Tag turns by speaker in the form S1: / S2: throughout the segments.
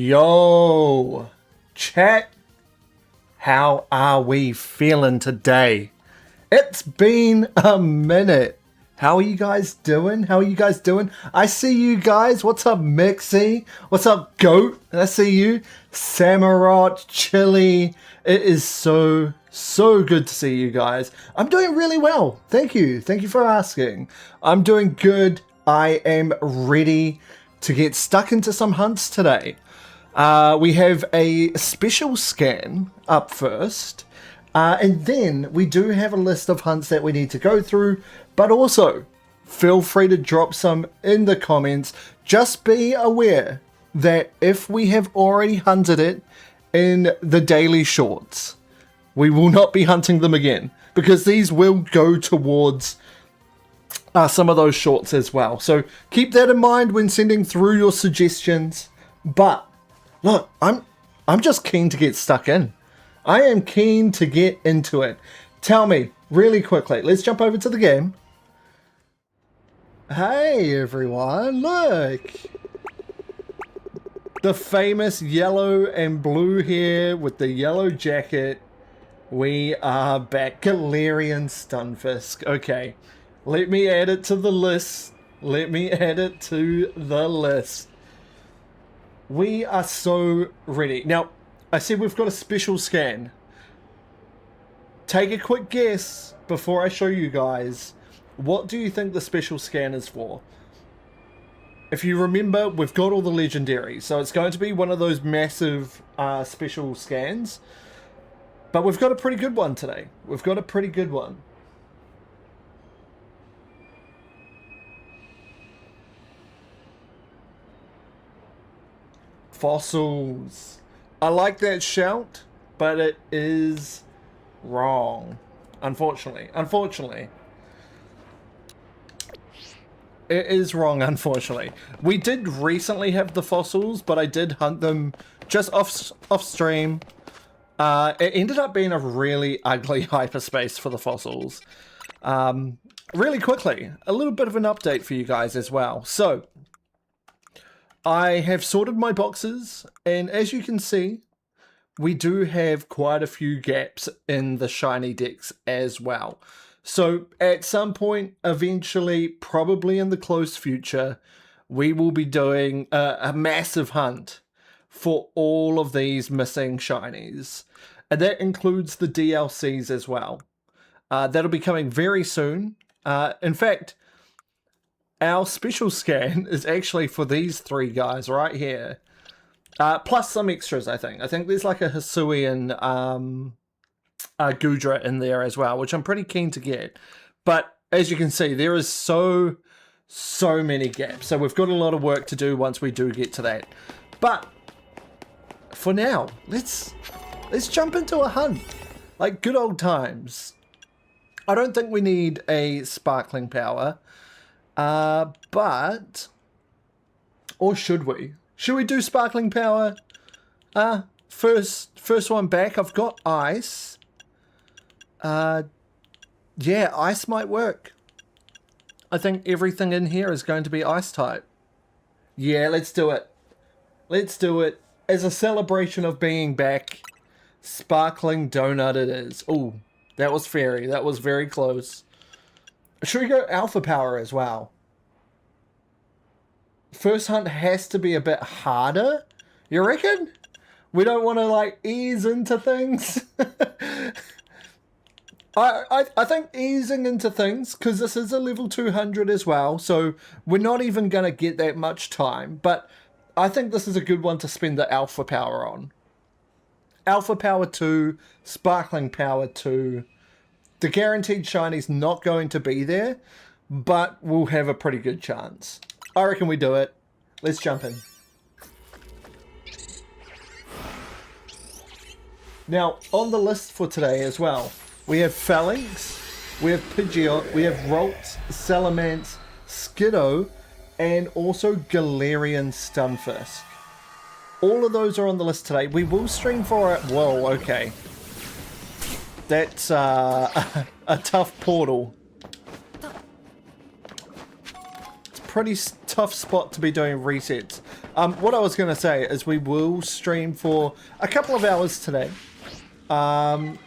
S1: Yo, chat, how are we feeling today? It's been a minute. How are you guys doing? I see you guys. What's up, Mixie? What's up, Goat? I see you. Samarot, Chili. It is so good to see you guys. I'm doing really well. Thank you. Thank you for asking. I'm doing good. I am ready to get stuck into some hunts today. We have a special scan up first, and then we do have a list of hunts that we need to go through, but also feel free to drop some in the comments. Just be aware that if we have already hunted it in the daily shorts, we will not be hunting them again, because these will go towards some of those shorts as well. So keep that in mind when sending through your suggestions. But look, I'm just keen to get stuck in. I am keen to get into it. Tell me, really quickly, let's jump over to the game. Hey everyone, look! The famous yellow and blue hair with the yellow jacket. We are back. Galarian Stunfisk. Okay, let me add it to the list. We are so ready. Now, I said we've got a special scan. Take a quick guess before I show you guys. What do you think the special scan is for? If you remember, we've got all the legendaries, so it's going to be one of those massive special scans. But we've got a pretty good one today. Fossils. I like that shout, but it is wrong. Unfortunately. It is wrong, unfortunately. We did recently have the fossils, but I did hunt them just off stream. It ended up being a really ugly hyperspace for the fossils. Really quickly, a little bit of an update for you guys as well. So, I have sorted my boxes, and as you can see, we do have quite a few gaps in the shiny decks as well. So at some point, eventually, probably in the close future, we will be doing a massive hunt for all of these missing shinies. And that includes the DLCs as well. That'll be coming very soon. In fact, our special scan is actually for these three guys right here. Plus some extras, I think. I think there's like a Hisuian Gudra in there as well, which I'm pretty keen to get. But as you can see, there is so many gaps. So we've got a lot of work to do once we do get to that. But for now, let's jump into a hunt. Like good old times. I don't think we need a sparkling power. But, or should we? Should we do sparkling power? First one back. I've got ice. Yeah, ice might work. I think everything in here is going to be ice type. Yeah, let's do it. As a celebration of being back, sparkling donut it is. Ooh, that was fairy. That was very close. Should we go alpha power as well? First hunt has to be a bit harder. You reckon? We don't want to like ease into things. I think easing into things, because this is a level 200 as well, so we're not even going to get that much time. But I think this is a good one to spend the alpha power on. Alpha power 2, sparkling power 2. The guaranteed shiny's not going to be there, but we'll have a pretty good chance. I reckon we do it. Let's jump in. Now, on the list for today as well, we have Phalanx, we have Pidgeot, we have Ralts, Salamence, Skiddo, and also Galarian Stunfisk. All of those are on the list today. We will stream for it. Whoa, okay. That's a tough portal. It's a pretty tough spot to be doing resets. What I was going to say is we will stream for a couple of hours today. I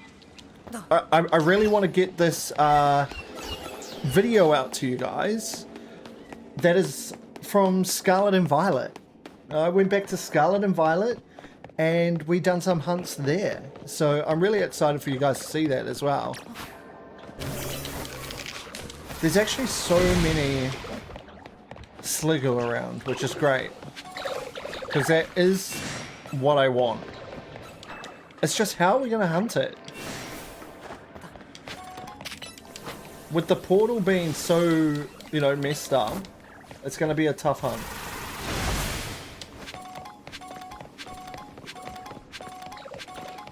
S1: really want to get this video out to you guys. That is from Scarlet and Violet. I went back to Scarlet and Violet and we done some hunts there. So I'm really excited for you guys to see that as well. There's actually so many Sligo around, which is great. Because that is what I want. It's just how are we going to hunt it? With the portal being so, you know, messed up, it's going to be a tough hunt.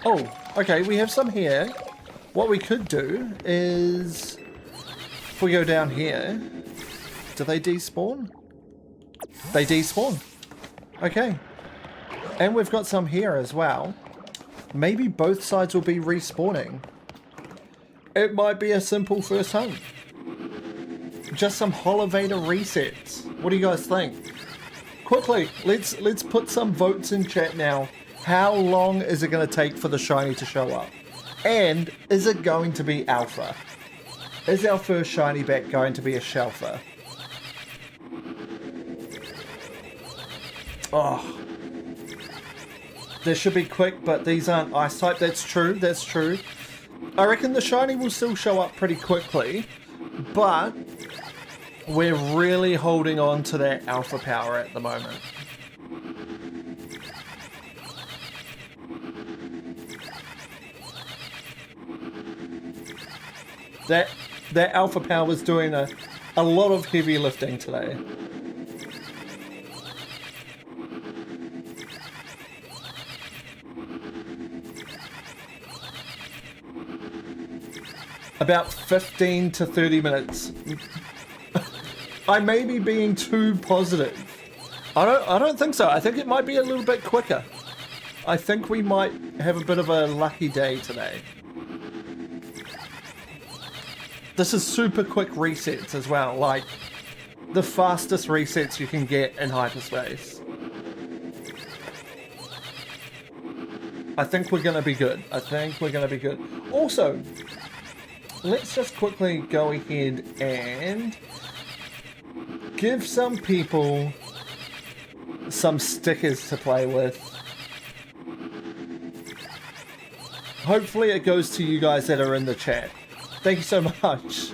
S1: Oh, okay, we have some here. What we could do is, if we go down here, do they despawn? They despawn. Okay. And we've got some here as well. Maybe both sides will be respawning. It might be a simple first hunt. Just some Holovator resets. What do you guys think? Quickly, let's put some votes in chat now. How long is it going to take for the shiny to show up? And is it going to be alpha? Is our first shiny back going to be a shelfer? Oh. This should be quick, but these aren't ice type. That's true, that's true. I reckon the shiny will still show up pretty quickly, but we're really holding on to that alpha power at the moment. That alpha power was doing a lot of heavy lifting today. About 15 to 30 minutes. I may be being too positive. I don't think so. I think it might be a little bit quicker. I think we might have a bit of a lucky day today. This is super quick resets as well, like the fastest resets you can get in hyperspace. I think we're going to be good. I think we're going to be good. Also, let's just quickly go ahead and give some people some stickers to play with. Hopefully it goes to you guys that are in the chat. Thank you so much.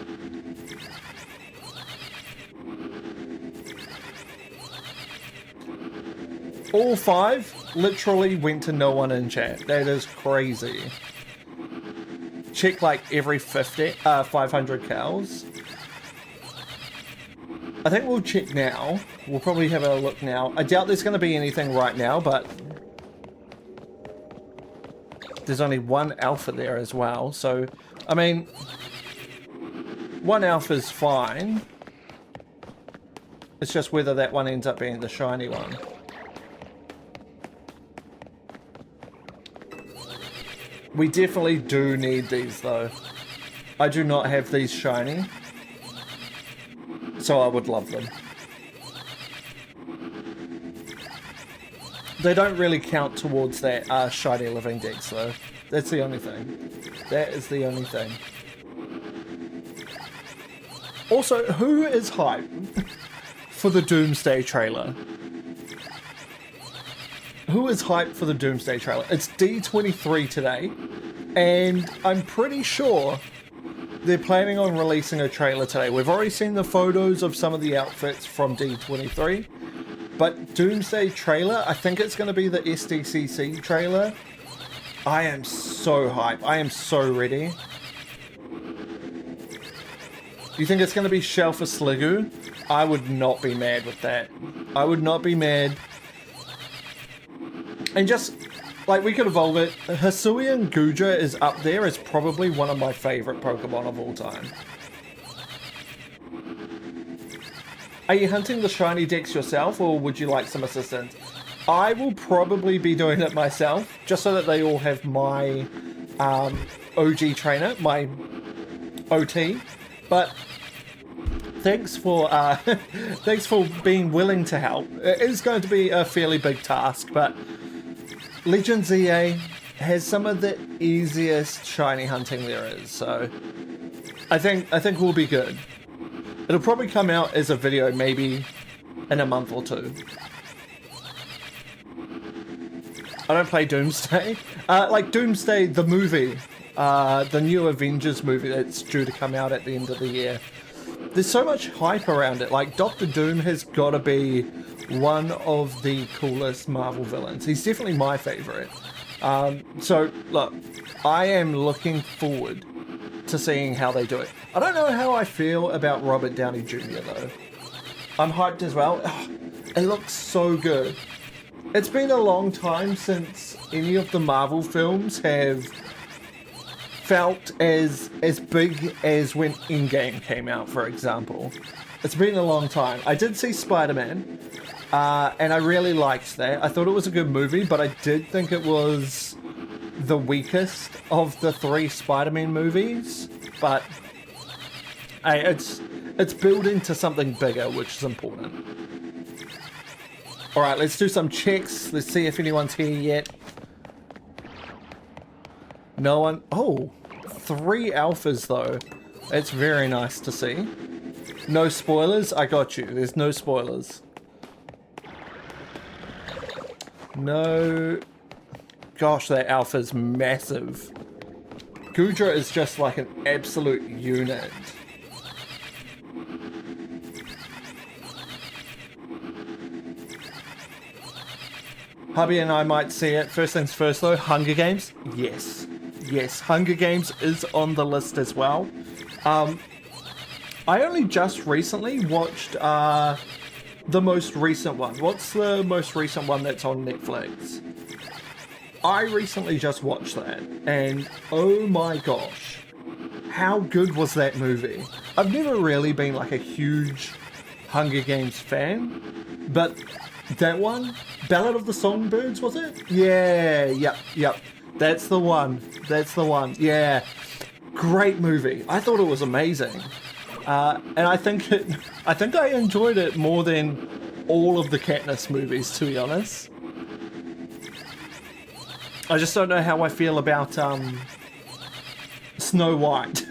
S1: All 5 literally went to no one in chat. That is crazy. Check like every 500 cows. I think we'll check now. We'll probably have a look now. I doubt there's going to be anything right now, but there's only one alpha there as well. So, I mean, one alpha is fine. It's just whether that one ends up being the shiny one. We definitely do need these though. I do not have these shiny, so I would love them. They don't really count towards that shiny living dex though. That's the only thing. That is the only thing. Also, who is hype for the Doomsday trailer? Who is hyped for the Doomsday trailer? It's D23 today, and I'm pretty sure they're planning on releasing a trailer today. We've already seen the photos of some of the outfits from D23, but Doomsday trailer, I think it's going to be the SDCC trailer. I am so hyped. I am so ready. You think it's going to be Shelfer Sligo? I would not be mad with that. I would not be mad. And just, like, we could evolve it. Hisuian Guja is up there as probably one of my favorite Pokemon of all time. Are you hunting the shiny dex yourself, or would you like some assistance? I will probably be doing it myself, just so that they all have my OG trainer, my OT. But thanks for thanks for being willing to help. It is going to be a fairly big task, but legendsza has some of the easiest shiny hunting there is, so I think we'll be good. It'll probably come out as a video maybe in a month or two. I don't play Doomsday. Like Doomsday, the movie, the new Avengers movie that's due to come out at the end of the year. There's so much hype around it. Like, Doctor Doom has got to be one of the coolest Marvel villains. He's definitely my favorite. So, look, I am looking forward to seeing how they do it. I don't know how I feel about Robert Downey Jr. though. I'm hyped as well. Oh, it looks so good. It's been a long time since any of the Marvel films have felt as big as when Endgame came out, for example. It's been a long time. I did see Spider-Man, and I really liked that. I thought it was a good movie, but I did think it was the weakest of the 3 Spider-Man movies. But hey, it's building to something bigger, which is important. Alright, let's do some checks. Let's see if anyone's here yet. No one. Oh, 3 alphas though. That's very nice to see. No spoilers. I got you. There's no spoilers. No. Gosh, that alpha's massive. Gudra is just like an absolute unit. Hubby and I might see it. First things first though, Hunger Games. Yes. Yes, Hunger Games is on the list as well. I only just recently watched the most recent one. What's the most recent one that's on Netflix? I recently just watched that, and oh my gosh, how good was that movie? I've never really been like a huge Hunger Games fan, but that one, Ballad of the Songbirds, was it? Yeah, yep. That's the one. That's the one. Yeah. Great movie. I thought it was amazing. And I think I enjoyed it more than all of the Katniss movies, to be honest. I just don't know how I feel about Snow White.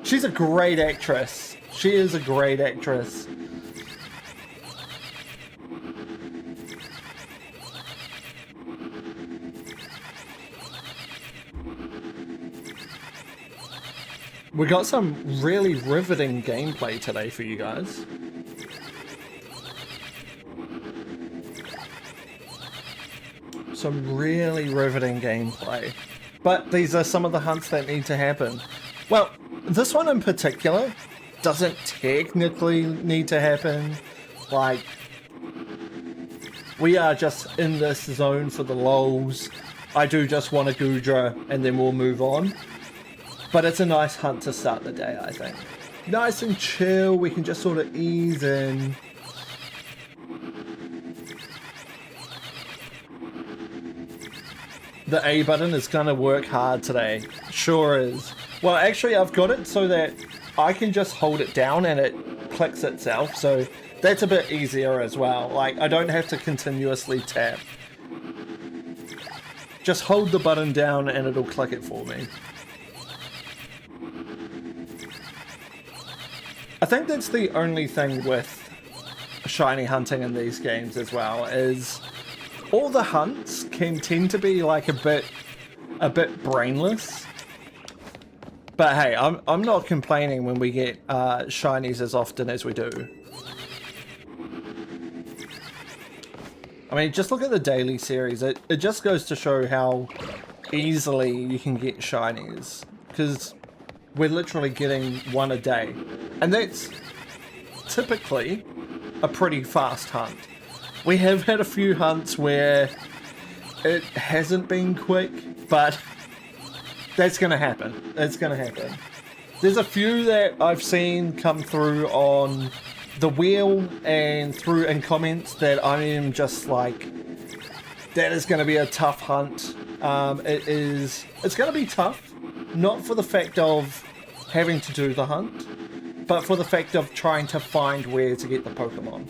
S1: She's a great actress. She is a great actress. We got some really riveting gameplay today for you guys. Some really riveting gameplay. But these are some of the hunts that need to happen. Well, this one in particular doesn't technically need to happen. Like, we are just in this zone for the lols. I do just want a Gudra and then we'll move on. But it's a nice hunt to start the day, I think. Nice and chill, we can just sort of ease in. The A button is gonna work hard today. Sure is. Well, actually I've got it so that I can just hold it down and it clicks itself, so that's a bit easier as well. Like, I don't have to continuously tap. Just hold the button down and it'll click it for me. I think that's the only thing with shiny hunting in these games as well, is all the hunts can tend to be like a bit brainless. But hey, I'm not complaining when we get shinies as often as we do. I mean, just look at the daily series. It just goes to show how easily you can get shinies, because we're literally getting one a day. And that's typically a pretty fast hunt. We have had a few hunts where it hasn't been quick, but that's going to happen. It's going to happen. There's a few that I've seen come through on the wheel and through in comments that I am just like, that is going to be a tough hunt. It's going to be tough, not for the fact of having to do the hunt, but for the fact of trying to find where to get the Pokemon.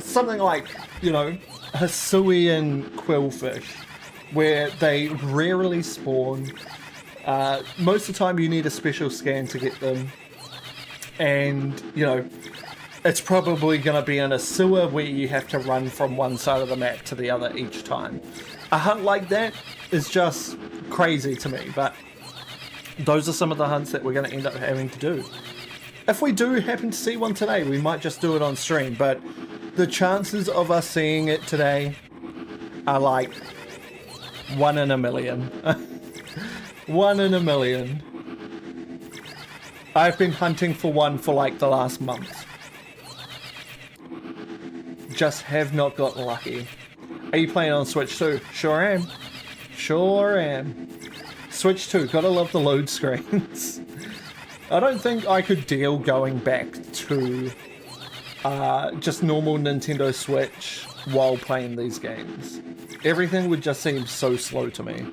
S1: Something like, you know, Hisuian Quillfish, where they rarely spawn. Most of the time you need a special scan to get them. And, you know, it's probably going to be in a sewer where you have to run from one side of the map to the other each time. A hunt like that is just crazy to me, but those are some of the hunts that we're going to end up having to do. If we do happen to see one today, we might just do it on stream, but the chances of us seeing it today are like 1 in a million. 1 in a million. I've been hunting for one for like the last month. Just have not got lucky. Are you playing on Switch 2? Sure am. Sure am. Switch 2, gotta love the load screens. I don't think I could deal going back to just normal Nintendo Switch while playing these games. Everything would just seem so slow to me.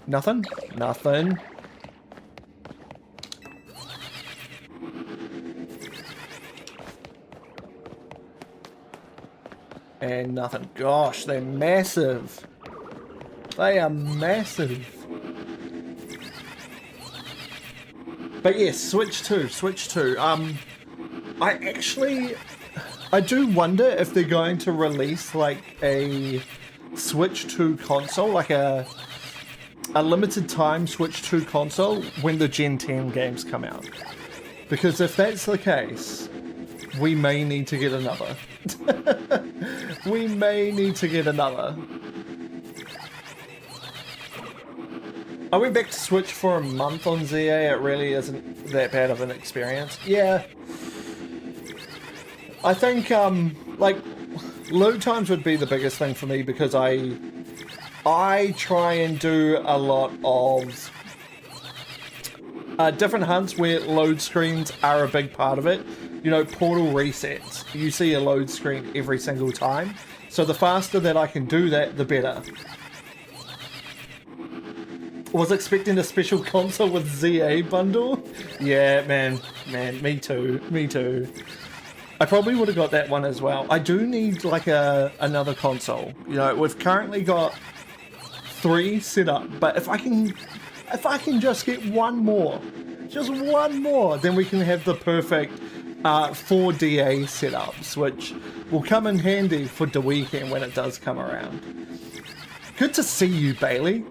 S1: Nothing? Nothing. And nothing. Gosh, they're massive. They are massive. But yes, Switch 2, Switch 2. I do wonder if they're going to release like a Switch 2 console, like a limited time Switch 2 console when the Gen 10 games come out. Because if that's the case, we may need to get another. We may need to get another. I went back to Switch for a month on ZA. It really isn't that bad of an experience. Yeah. I think, like, load times would be the biggest thing for me because I try and do a lot of different hunts where load screens are a big part of it. You know, portal resets. You see a load screen every single time. So the faster that I can do that, the better. Was expecting a special console with ZA bundle? Yeah, man, me too, me too. I probably would have got that one as well. I do need like another console. You know, we've currently got 3 set up, but if I can just get one more, just one more, then we can have the perfect 4 DA setups, which will come in handy for the weekend when it does come around. Good to see you, Bailey.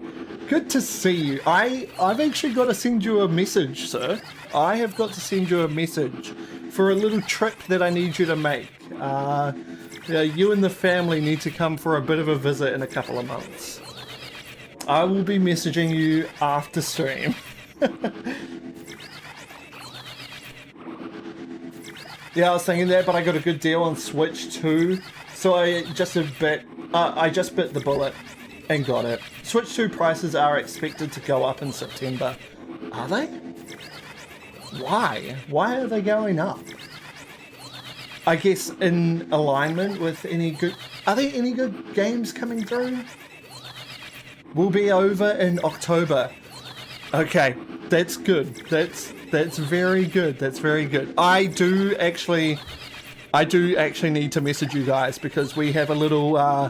S1: Good to see you. I've actually got to send you a message, sir. I have got to send you a message for a little trip that I need you to make. You and the family need to come for a bit of a visit in a couple of months. I will be messaging you after stream. Yeah, I was thinking that, but I got a good deal on Switch 2, so I just bit the bullet and got it. Switch 2 prices are expected to go up in September. Are they? Why? Why are they going up? I guess in alignment with any good... Are there any good games coming through? Will be over in October. Okay, that's good. That's very good. That's very good. I do actually need to message you guys because we have a little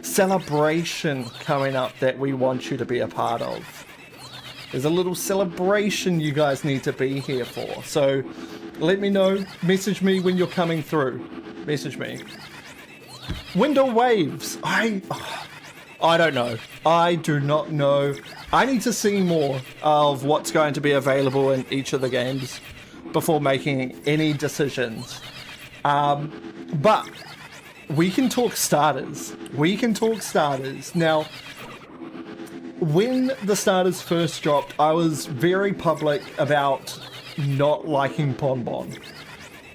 S1: celebration coming up that we want you to be a part of. There's a little celebration you guys need to be here for. So let me know. Message me when you're coming through. Message me. Window Waves. I don't know. I do not know. I need to see more of what's going to be available in each of the games before making any decisions. But we can talk starters. We can talk starters. Now, when the starters first dropped, I was very public about not liking Bonbon.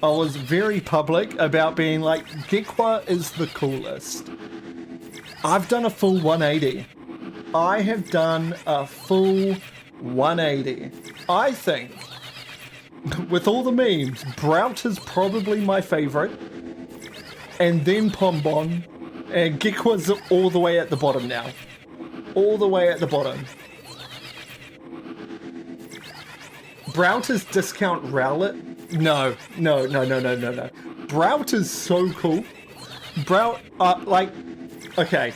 S1: I was very public about being like, Gekwa is the coolest. I've done a full 180. I have done a full 180. I think, with all the memes, Brout is probably my favorite, and then Bonbon, and Gekwa's all the way at the bottom now. All the way at the bottom. Brouter's discount rowlet? No. Brout is so cool. Brout, okay.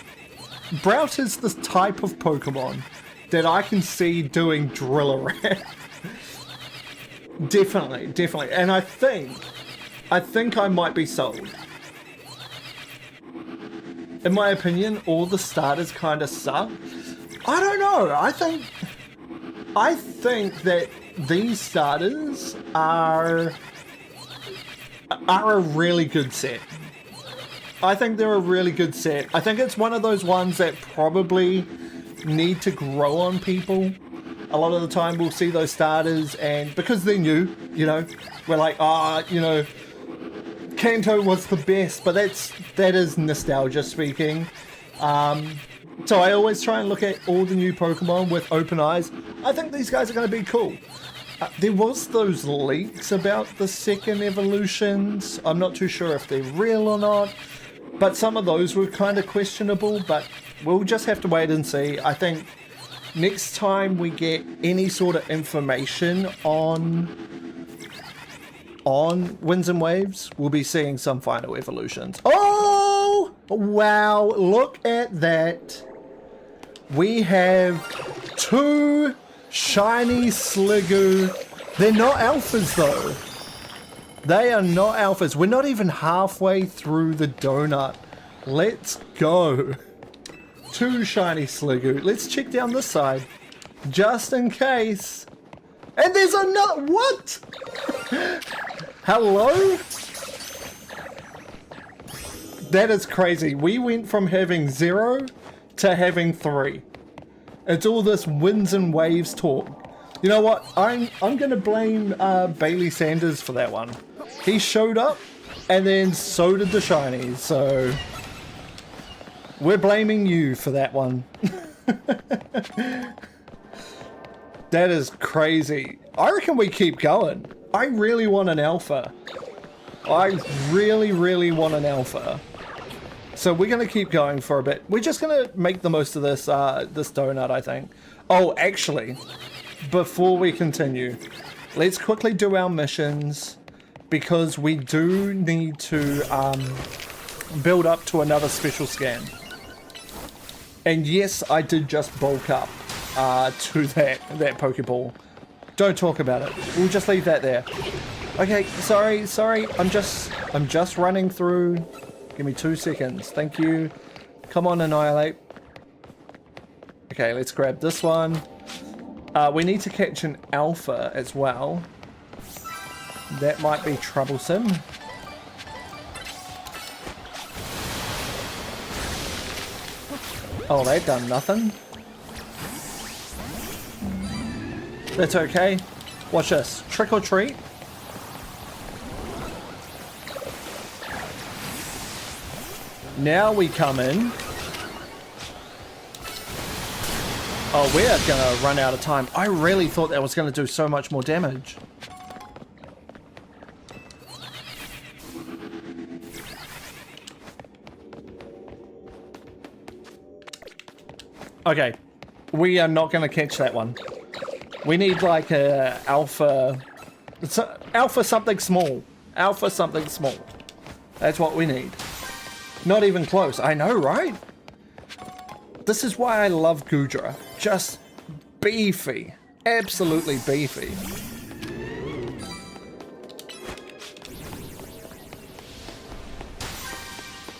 S1: Brout is the type of Pokemon that I can see doing Drillarat. Definitely. And I think I might be sold. In my opinion, all the starters kind of suck. I don't know. I think that these starters are a really good set. I think they're a really good set. I think it's one of those ones that probably need to grow on people. A lot of the time we'll see those starters and because they're new, you know, we're like, you know, Kanto was the best, but that is nostalgia speaking. So I always try and look at all the new Pokemon with open eyes. I think these guys are going to be cool. There was those leaks about the second evolutions. I'm not too sure if they're real or not, but some of those were kind of questionable, but we'll just have to wait and see. I think next time we get any sort of information on Winds and Waves, we'll be seeing some final evolutions. Oh, wow, look at that. We have 2 shiny Sliggoo. They're not alphas though. They are not alphas. We're not even halfway through the donut. Let's go. 2 shiny Sliggoo. Let's check down this side. Just in case. And there's another. What? Hello? That is crazy. We went from having 0 to having 3. It's all this Winds and Waves talk. You know what? I'm gonna blame Bailey Sanders for that one. He showed up, and then so did the shinies. So we're blaming you for that one. That is crazy. I reckon we keep going. I really want an alpha. I really want an alpha. So we're going to keep going for a bit. We're just going to make the most of this this donut, I think. Oh, actually, before we continue, let's quickly do our missions because we do need to build up to another special scan. And yes, I did just bulk up to that Pokeball. Don't talk about it. We'll just leave that there. Okay, sorry. I'm just running through. Give me 2 seconds. Thank you. Come on, Annihilate. Okay, let's grab this one. We need to catch an alpha as well. That might be troublesome. Oh, they've done nothing. That's okay. Watch this. Trick or treat. Now we come in. Oh, we're gonna run out of time. I really thought that was gonna do so much more damage. Okay, we are not gonna catch that one. We need like a alpha, alpha something small. Alpha something small. That's what we need. Not even close. I know, right? This is why I love Goodra. Just beefy. Absolutely beefy.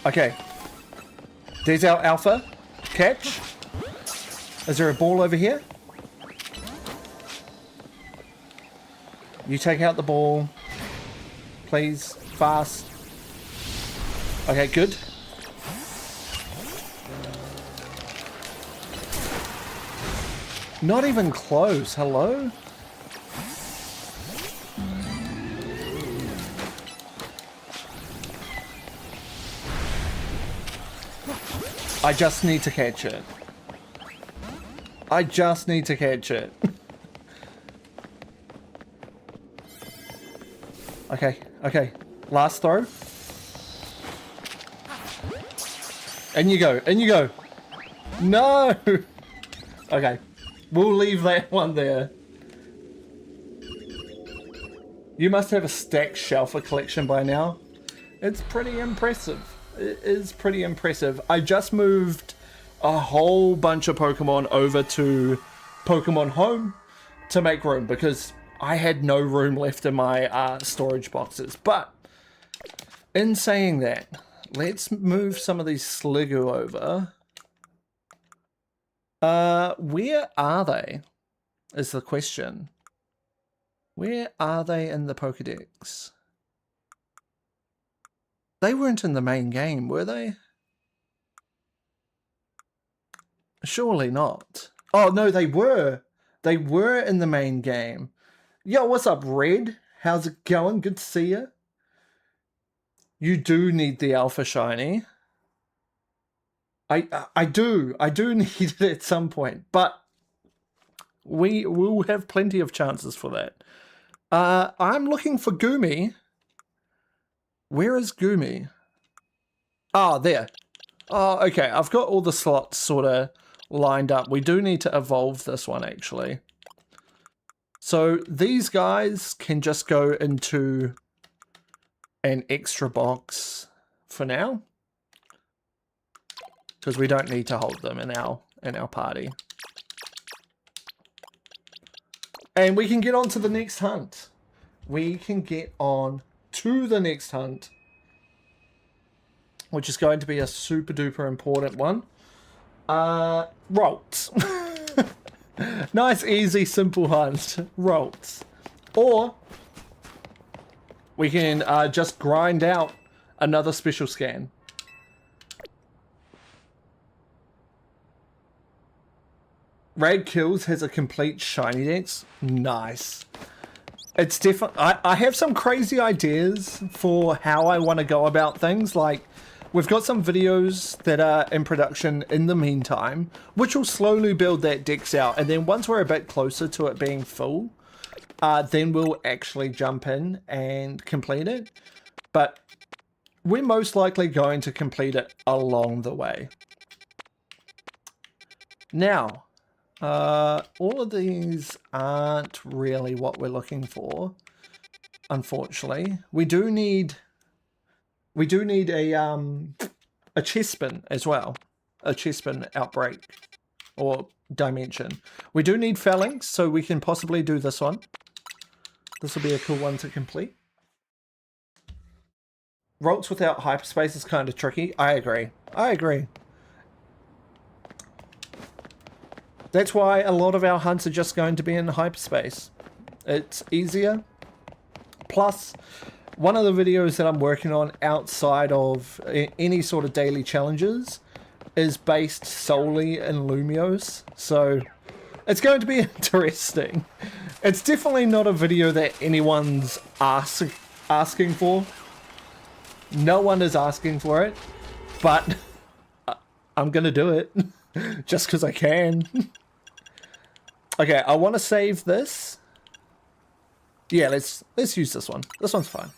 S1: Okay. There's our alpha. Catch. Is there a ball over here? You take out the ball. Please. Fast. Okay, good. Not even close. Hello? I just need to catch it. I just need to catch it. Okay. Last throw. And you go. No! Okay. We'll leave that one there. You must have a stacked shelfer collection by now. It's pretty impressive. It is pretty impressive. I just moved a whole bunch of Pokemon over to Pokemon Home to make room because I had no room left in my storage boxes. But in saying that, let's move some of these Sliggoo over. Where are they? Is the question. Where are they in the Pokedex? They weren't in the main game, were they? Surely not. Oh, no, they were. They were in the main game. Yo, what's up, Red? How's it going? Good to see you. You do need the Alpha Shiny. I do need it at some point, but we will have plenty of chances for that. I'm looking for Goomy. Where is Goomy? Ah, there. Oh, okay. I've got all the slots sort of lined up. We do need to evolve this one, actually. So these guys can just go into an extra box for now, because we don't need to hold them in our party. And we can get on to the next hunt. We can get on to the next hunt, which is going to be a super duper important one. Rolts. Nice, easy, simple hunt. Rolts. Or we can just grind out another special scan. Rad Kills has a complete shiny dex. Nice. It's different. I have some crazy ideas for how I want to go about things. Like, we've got some videos that are in production in the meantime, which will slowly build that dex out. And then once we're a bit closer to it being full, then we'll actually jump in and complete it. But we're most likely going to complete it along the way. Now, all of these aren't really what we're looking for, unfortunately. We do need a chest spin as well, a chest spin outbreak or dimension. We do need Phalanx, so we can possibly do this one. This will be a cool one to complete. Rolts without hyperspace is kind of tricky. I agree. That's why a lot of our hunts are just going to be in hyperspace. It's easier. Plus, one of the videos that I'm working on outside of any sort of daily challenges is based solely in Lumios. So it's going to be interesting. It's definitely not a video that anyone's asking for. No one is asking for it, but I'm going to do it just because I can. Okay, I want to save this. Yeah, let's use this one. This one's fine.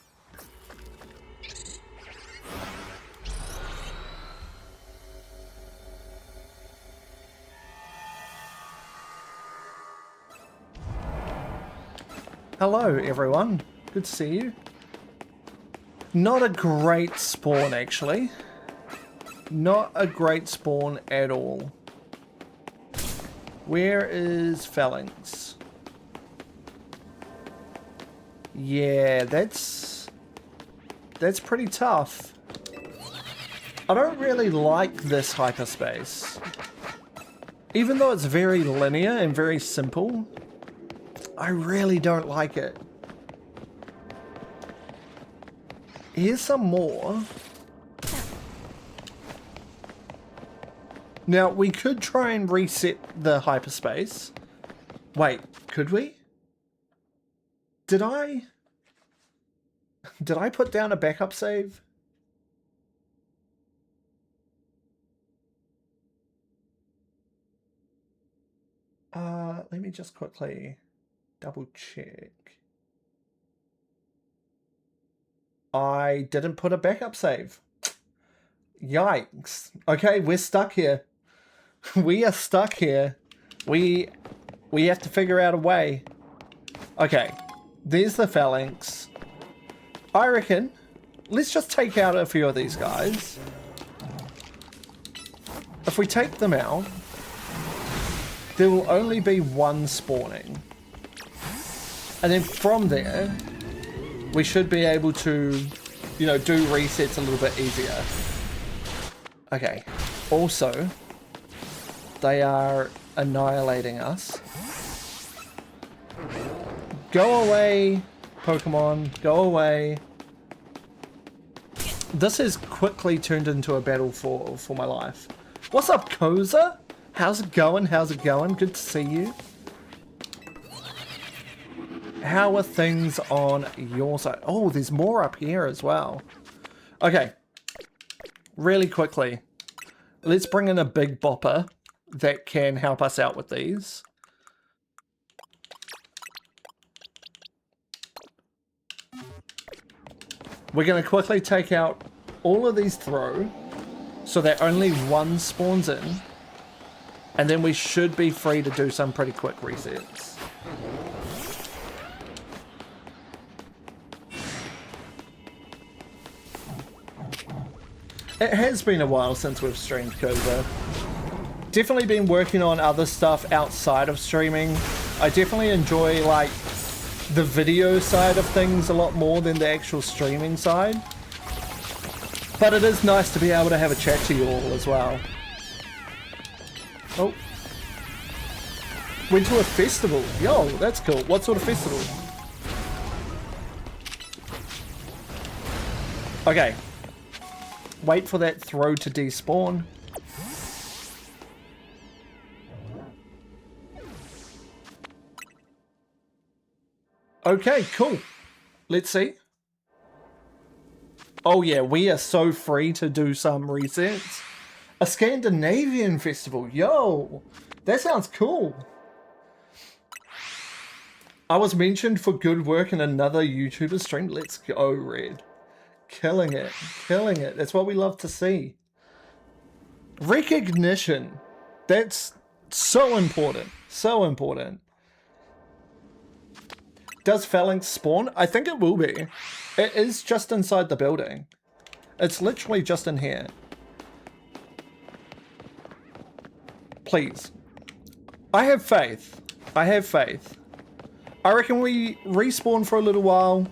S1: Hello, everyone. Good to see you. Not a great spawn, actually. Not a great spawn at all. Where is Phalanx? Yeah, that's pretty tough. I don't really like this hyperspace. Even though it's very linear and very simple, I really don't like it. Here's some more. Now, we could try and reset the hyperspace. Wait, could we? Did I put down a backup save? Let me just quickly double check. I didn't put a backup save. Yikes. Okay, we're stuck here. We are stuck here. We have to figure out a way. Okay. There's the phalanx. I reckon, let's just take out a few of these guys. If we take them out, there will only be one spawning. And then from there, we should be able to, you know, do resets a little bit easier. Okay. Also, they are annihilating us. Go away, Pokemon. Go away. This has quickly turned into a battle for my life. What's up, Koza? How's it going? How's it going? Good to see you. How are things on your side? Oh, there's more up here as well. Okay. Really quickly. Let's bring in a big bopper that can help us out with these. We're going to quickly take out all of these throw so that only one spawns in. And then we should be free to do some pretty quick resets. It has been a while since we've streamed, Koza. Definitely been working on other stuff outside of streaming. I definitely enjoy, like, the video side of things a lot more than the actual streaming side. But it is nice to be able to have a chat to you all as well. Oh. Went to a festival. Yo, that's cool. What sort of festival? Okay. Wait for that throw to despawn. Okay, cool. Let's see. Oh yeah, we are so free to do some resets. A Scandinavian festival. Yo, that sounds cool. I was mentioned for good work in another YouTuber stream. Let's go, Red. Killing it. Killing it. That's what we love to see. Recognition. That's so important. So important. Does Phalanx spawn? I think it will be. It is just inside the building. It's literally just in here. Please. I have faith. I have faith. I reckon we respawn for a little while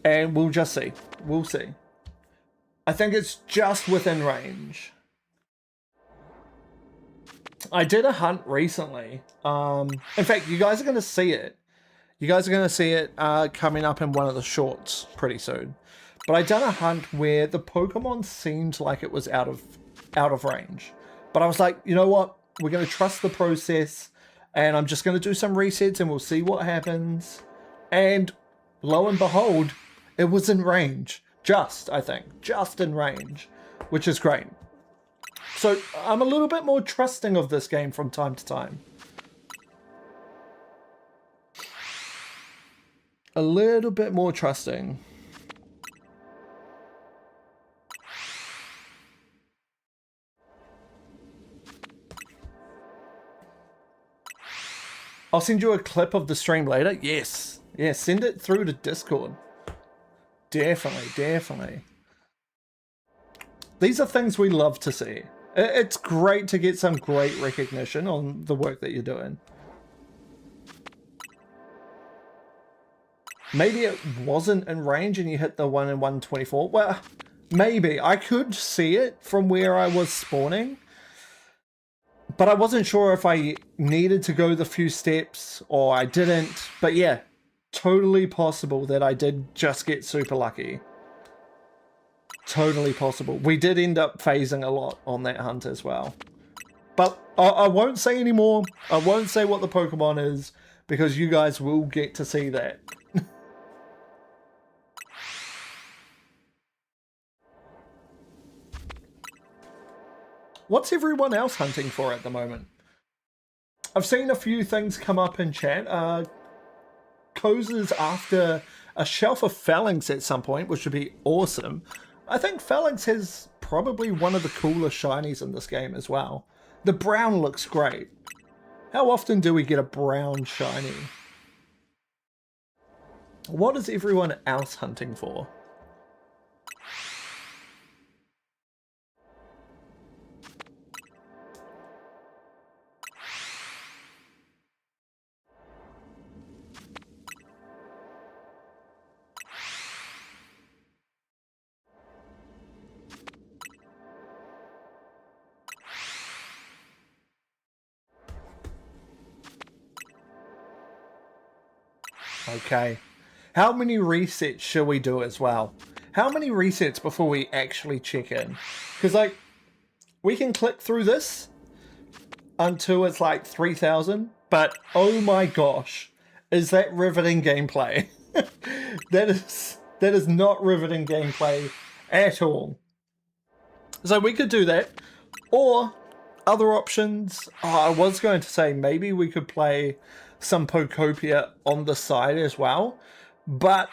S1: and we'll just see. We'll see. I think it's just within range. I did a hunt recently. In fact, you guys are going to see it. You guys are going to see it coming up in one of the shorts pretty soon. But I done a hunt where the Pokemon seemed like it was out of range. But I was like, you know what? We're going to trust the process. And I'm just going to do some resets and we'll see what happens. And lo and behold, it was in range. I think. Just in range. Which is great. So I'm a little bit more trusting of this game from time to time. A little bit more trusting. I'll send you a clip of the stream later. Yes. Yeah, send it through to Discord. Definitely, definitely. These are things we love to see. It's great to get some great recognition on the work that you're doing. Maybe it wasn't in range and you hit the 1 in 124. Well, maybe. I could see it from where I was spawning. But I wasn't sure if I needed to go the few steps or I didn't. But yeah, totally possible that I did just get super lucky. Totally possible. We did end up phasing a lot on that hunt as well. But I won't say anymore. I won't say what the Pokemon is because you guys will get to see that. What's everyone else hunting for at the moment? I've seen a few things come up in chat. Koza's after a shelf of Phalanx at some point, which would be awesome. I think Phalanx has probably one of the coolest shinies in this game as well. The brown looks great. How often do we get a brown shiny? What is everyone else hunting for? Okay. How many resets shall we do as well? How many resets before we actually check in? Because, like, we can click through this until it's like 3,000, but oh my gosh, is that riveting gameplay? that is not riveting gameplay at all. So we could do that, or other options. I was going to say maybe we could play some Pokopia on the side as well, but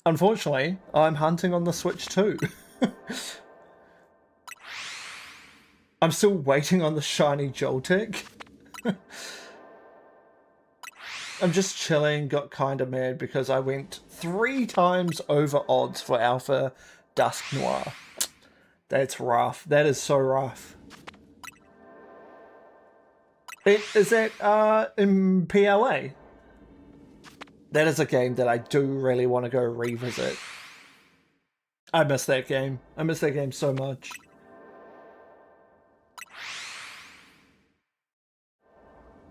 S1: unfortunately, I'm hunting on the Switch too. I'm still waiting on the shiny Joltik. I'm just chilling, got kind of mad because I went 3 times over odds for Alpha Dusk Noir. That's rough. That is so rough. Is that in PLA? That is a game that I do really want to go revisit. I miss that game. I miss that game so much.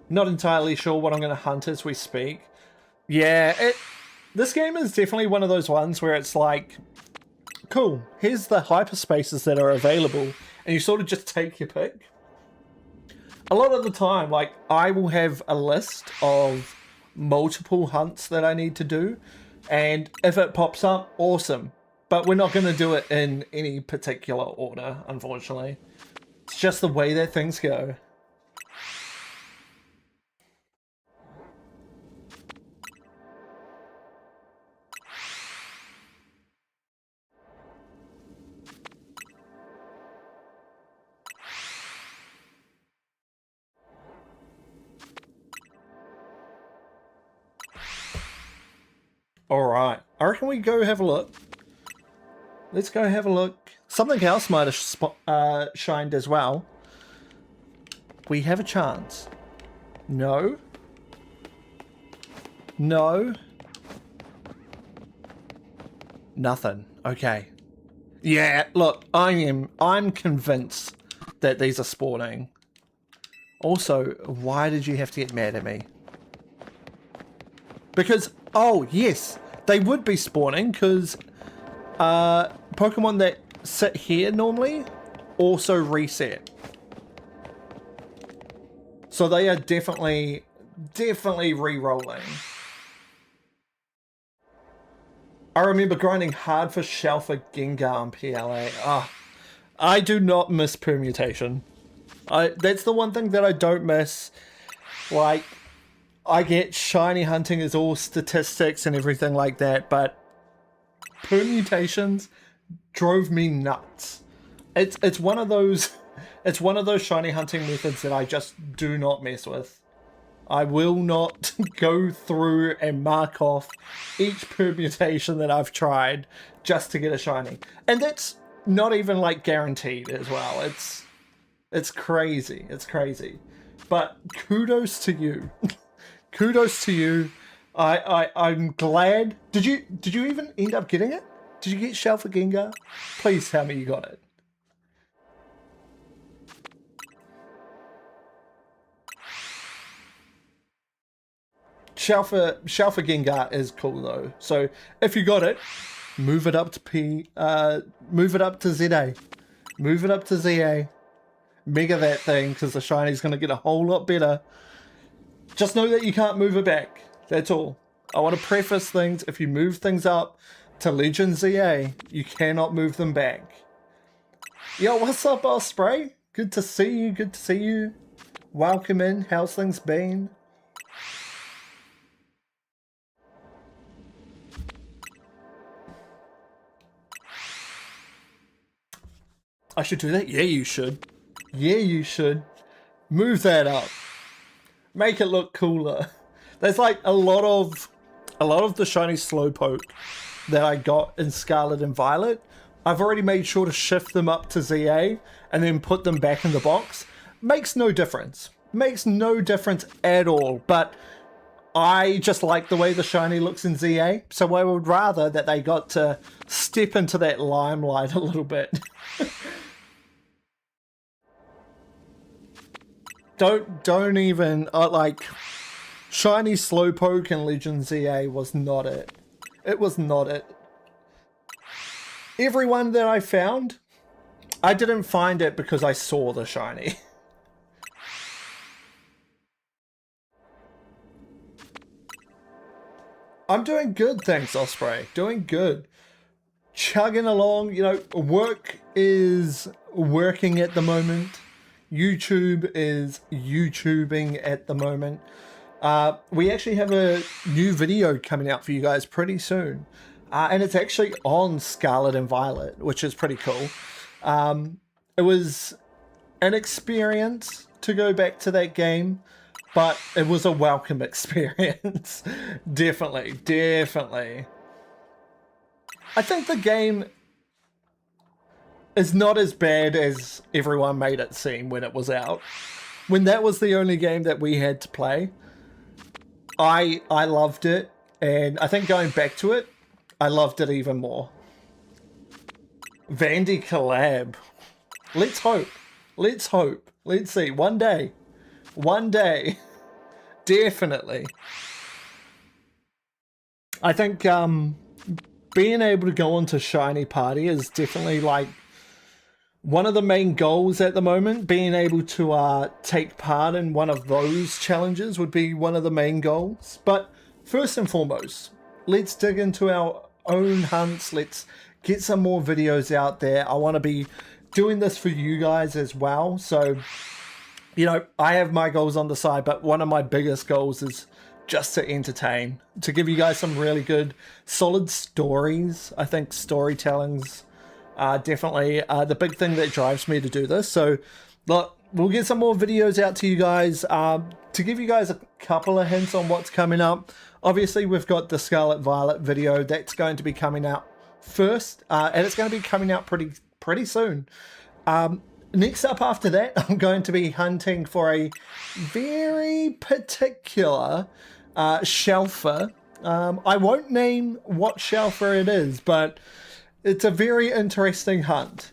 S1: Not entirely sure what I'm going to hunt as we speak. Yeah, this game is definitely one of those ones where it's like, cool, here's the hyperspaces that are available, and you sort of just take your pick. A lot of the time, like, I will have a list of multiple hunts that I need to do, and if it pops up, awesome. But we're not going to do it in any particular order, unfortunately. It's just the way that things go. Alright, I reckon we go have a look. Let's go have a look. Something else might have shined as well. We have a chance. No. No. Nothing. Okay. Yeah, look, I'm convinced that these are spawning. Also, why did you have to get mad at me? Because, oh, yes, they would be spawning, because Pokemon that sit here normally also reset. So they are definitely re-rolling. I remember grinding hard for Shelfer Gengar on PLA. I do not miss permutation. That's the one thing that I don't miss. Like, I get shiny hunting is all statistics and everything like that, but permutations drove me nuts. It's one of those shiny hunting methods that I just do not mess with. I will not go through and mark off each permutation that I've tried just to get a shiny. And that's not even like guaranteed as well. It's crazy. It's crazy. But kudos to you. Kudos to you. I'm glad. Did you even end up getting it? Did you get Shelfer Gengar? Please tell me you got it. Shelfer Gengar is cool though. So if you got it, move it up to move it up to ZA. Move it up to ZA. Mega that thing, because the shiny's gonna get a whole lot better. Just know that you can't move it back. That's all. I want to preface things. If you move things up to Legend ZA, you cannot move them back. Yo, what's up, Boss Spray? Good to see you. Good to see you. Welcome in. How's things been? I should do that? Yeah, you should. Yeah, you should. Move that up. Make it look cooler. There's like a lot of a lot of the shiny Slowpoke that I got in Scarlet and Violet, I've already made sure to shift them up to ZA and then put them back in the box. Makes no difference. Makes no difference at all. But I just like the way the shiny looks in ZA, so I would rather that they got to step into that limelight a little bit. Don't even, like, shiny Slowpoke in Legend ZA was not it. It was not it. Everyone that I found, I didn't find it because I saw the shiny. I'm doing good, thanks, Osprey. Doing good. Chugging along, you know, work is working at the moment. YouTube is YouTubing at the moment. We actually have a new video coming out for you guys pretty soon. And it's actually on Scarlet and Violet, which is pretty cool. It was an experience to go back to that game, but it was a welcome experience. Definitely, definitely. I think the game is not as bad as everyone made it seem when it was out. When that was the only game that we had to play, I loved it, and I think going back to it, I loved it even more. Vandy collab. Let's hope. Let's hope. Let's see. One day. One day. Definitely. I think being able to go onto Shiny Party is definitely like one of the main goals at the moment. Being able to take part in one of those challenges would be one of the main goals. But first and foremost, let's dig into our own hunts. Let's get some more videos out there. I want to be doing this for you guys as well. So, you know, I have my goals on the side, but one of my biggest goals is just to entertain, to give you guys some really good, solid stories. I think storytelling's definitely the big thing that drives me to do this. So, look, we'll get some more videos out to you guys to give you guys a couple of hints on what's coming up. Obviously, we've got the Scarlet Violet video that's going to be coming out first, and it's going to be coming out pretty soon. Next up after that, I'm going to be hunting for a very particular shelfer. I won't name what shelfer it is, but it's a very interesting hunt.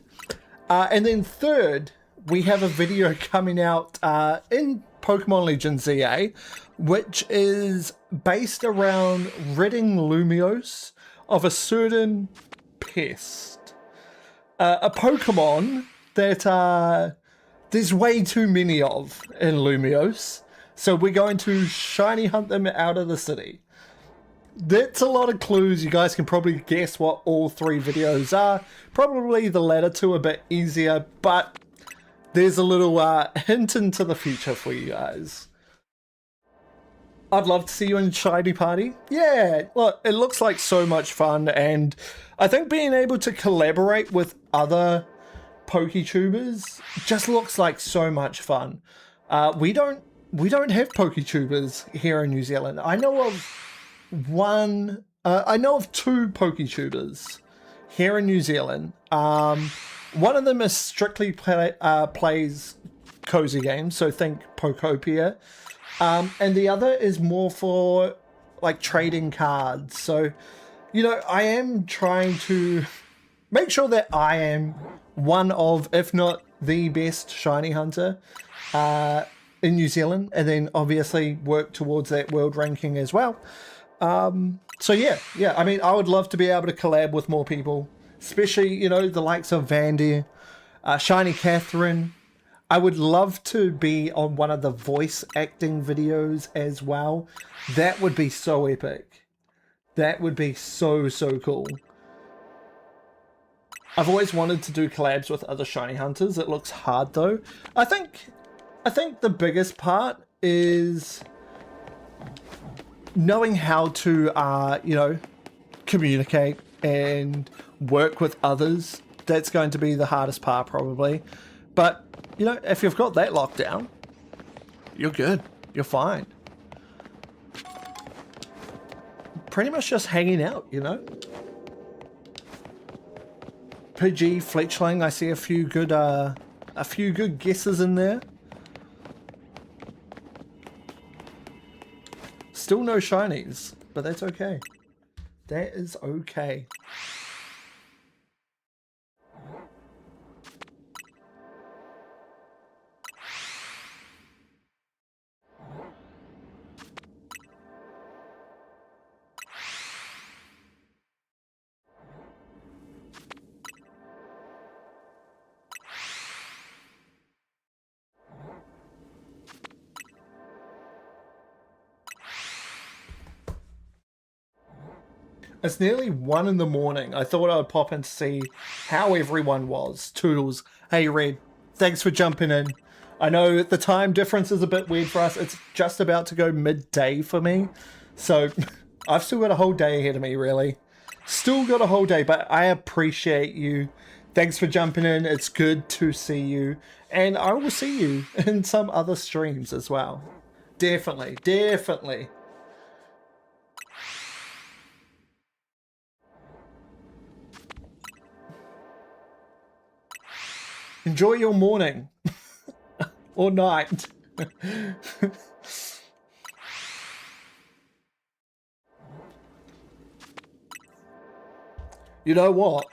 S1: And then third, we have a video coming out in Pokemon Legends ZA, which is based around ridding Lumiose of a certain pest. A Pokemon that there's way too many of in Lumiose, so we're going to shiny hunt them out of the city. That's a lot of clues. You guys can probably guess what all three videos are. Probably the latter two a bit easier, but there's a little hint into the future for you guys. I'd love to see you in Shiny Party. Yeah, look, it looks like so much fun, and I think being able to collaborate with other PokeTubers just looks like so much fun. We don't have PokeTubers here in New Zealand. I know of two PokeTubers here in New Zealand. One of them is strictly plays cozy games, so think Pokopia. And the other is more for like trading cards. So, you know, I am trying to make sure that I am one of, if not the best shiny hunter in New Zealand, and then obviously work towards that world ranking as well. So yeah, I mean, I would love to be able to collab with more people, especially, you know, the likes of Vandy, Shiny Catherine. I would love to be on one of the voice acting videos as well. That would be so epic. That would be so cool. I've always wanted to do collabs with other shiny hunters. It looks hard though. I think the biggest part is knowing how to you know, communicate and work with others. That's going to be the hardest part probably. But you know, if you've got that locked down, you're good. You're fine. pretty much just hanging out, you know. Pidgey, Fletchling, I see a few good guesses in there. Still no shinies, but that's okay. That is okay. It's nearly 1 in the morning. I thought I'd pop in to see how everyone was. Toodles, hey Red, thanks for jumping in. I know the time difference is a bit weird for us. It's just about to go midday for me. So I've still got a whole day ahead of me, really. Still got a whole day, but I appreciate you. Thanks for jumping in. It's good to see you. And I will see you in some other streams as well. Definitely, definitely. Enjoy your morning or night. You know what?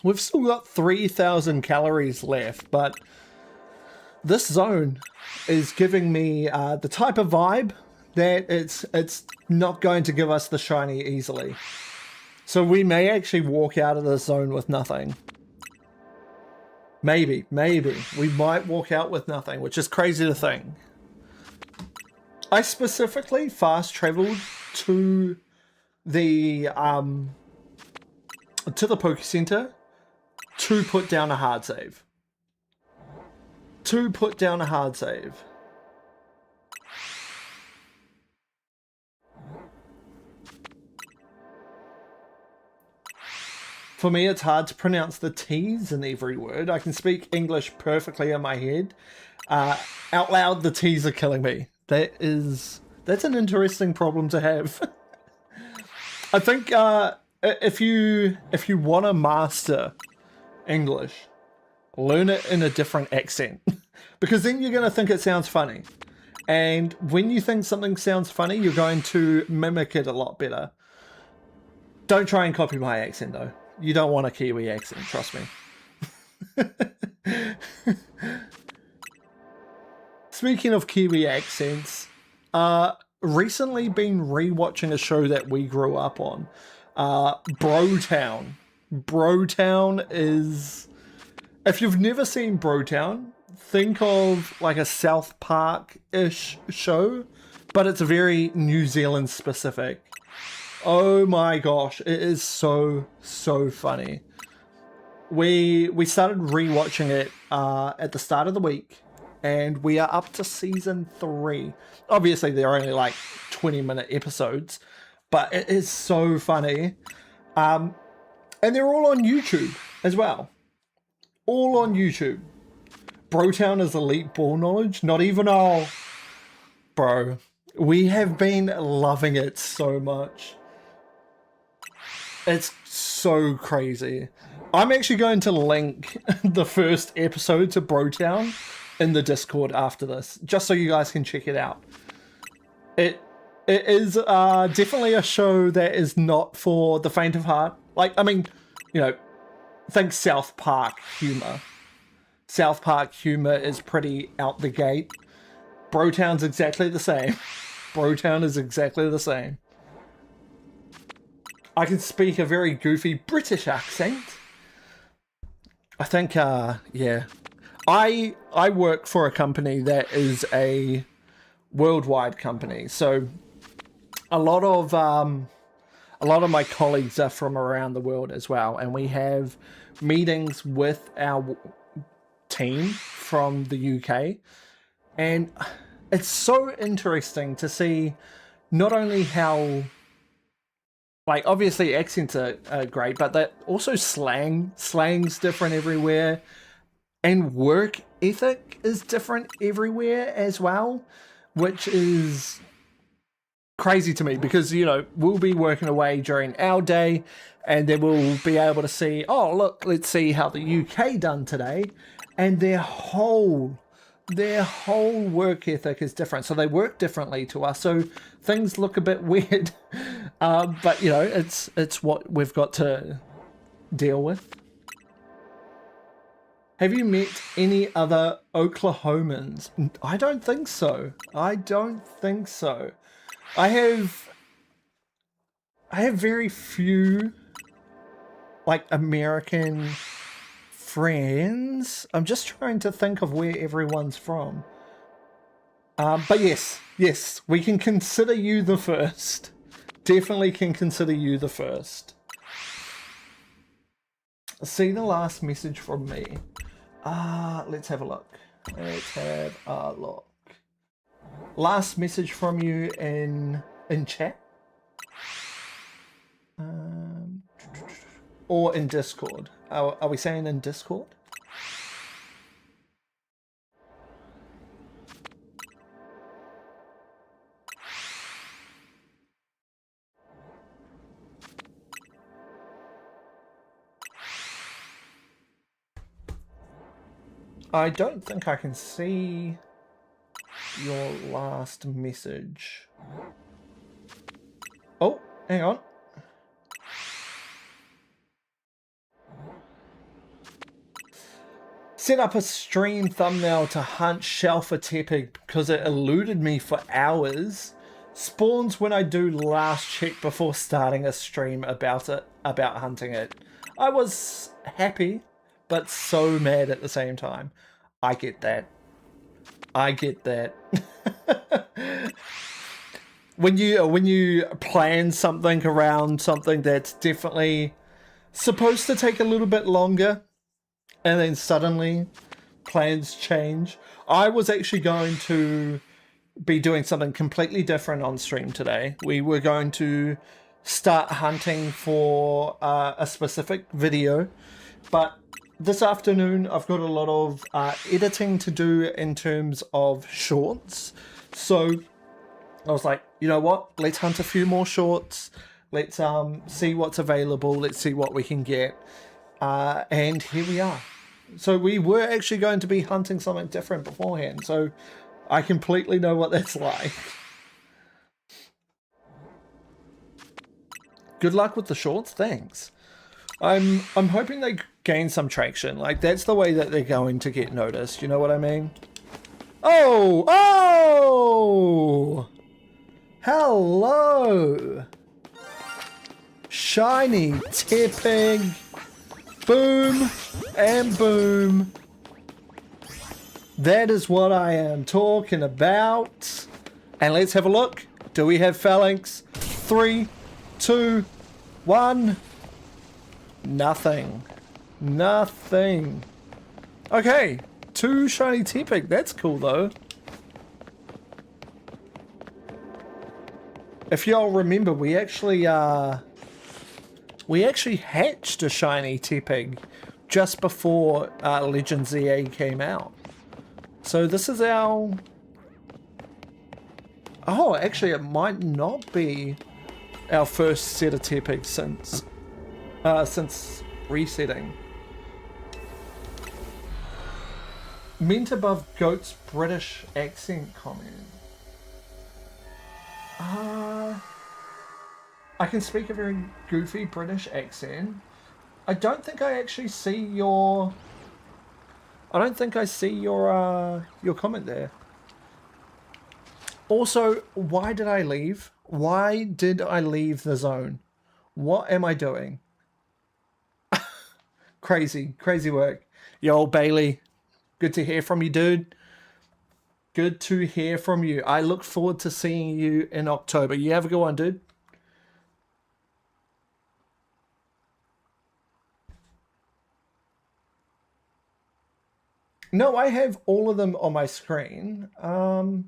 S1: We've still got 3,000 calories left, but this zone is giving me the type of vibe that it's not going to give us the shiny easily. So we may actually walk out of this zone with nothing. Maybe we might walk out with nothing, which is crazy to think. I specifically fast traveled to the Poke Center to put down a hard save. For me, it's hard to pronounce the T's in every word. I can speak English perfectly in my head. Out loud, the T's are killing me. That's an interesting problem to have. I think if you want to master English, learn it in a different accent, because then you're going to think it sounds funny. And when you think something sounds funny, you're going to mimic it a lot better. Don't try and copy my accent, though. You don't want a Kiwi accent, trust me. Speaking of Kiwi accents, recently been rewatching a show that we grew up on, Brotown. Brotown is... If you've never seen Brotown, think of like a South Park-ish show, but it's very New Zealand specific. Oh my gosh, it is so funny. We started rewatching it at the start of the week, and we are up to season 3. Obviously, they're only like 20-minute episodes, but it is so funny. And they're all on YouTube as well. All on YouTube. Brotown is elite ball knowledge. Not even all. Bro, we have been loving it so much. It's so crazy. I'm actually going to link the first episode to Brotown in the Discord after this, just so you guys can check it out. It is definitely a show that is not for the faint of heart. Like, I mean, you know, think South Park humor. South Park humor is pretty out the gate. Brotown's exactly the same. Brotown is exactly the same. I can speak a very goofy British accent. I think, yeah. I work for a company that is a worldwide company, so a lot of my colleagues are from around the world as well, and we have meetings with our team from the UK, and it's so interesting to see not only how, like, obviously accents are great, but that also slang's different everywhere, and work ethic is different everywhere as well, which is crazy to me because, you know, we'll be working away during our day and then we'll be able to see, oh, look, let's see how the UK done today. And their whole work ethic is different. So they work differently to us. So things look a bit weird. But, you know, it's what we've got to deal with. Have you met any other Oklahomans? I don't think so. I don't think so. I have very few like American friends. I'm just trying to think of where everyone's from. But yes, we can consider you the first. Definitely can consider you the first. See the last message from me. Let's have a look. Last message from you in chat. Or in Discord. Are we saying in Discord? I don't think I can see your last message. Oh, hang on. Set up a stream thumbnail to hunt Shelfer Tepig because it eluded me for hours. Spawns when I do last check before starting a stream about hunting it. I was happy, but so mad at the same time. I get that. When you plan something around something that's definitely supposed to take a little bit longer, and then suddenly plans change. I was actually going to be doing something completely different on stream today. We were going to start hunting for a specific video, but this afternoon I've got a lot of editing to do in terms of shorts. So I was like, you know what? Let's hunt a few more shorts. Let's see what's available. Let's see what we can get. And here we are. So we were actually going to be hunting something different beforehand. So I completely know what that's like. Good luck with the shorts. Thanks. I'm hoping they gain some traction. Like, that's the way that they're going to get noticed. You know what I mean? Oh! Hello! Shiny tipping. Boom and boom. That is what I am talking about. And let's have a look. Do we have phalanx? 3, 2, 1. Nothing. Okay. 2 shiny Tepig. That's cool though. If y'all remember, we actually hatched a shiny Tepig just before legendsza came out. So this is our... Oh, actually it might not be our first set of Tepigs since resetting. Meant above goat's British accent comment. I can speak a very goofy British accent. I don't think I actually see your... I don't think I see your comment there. Also, why did I leave? Why did I leave the zone? What am I doing? Crazy work. Yo, Bailey. Good to hear from you, dude. Good to hear from you. I look forward to seeing you in October. You have a good one, dude. No, I have all of them on my screen. I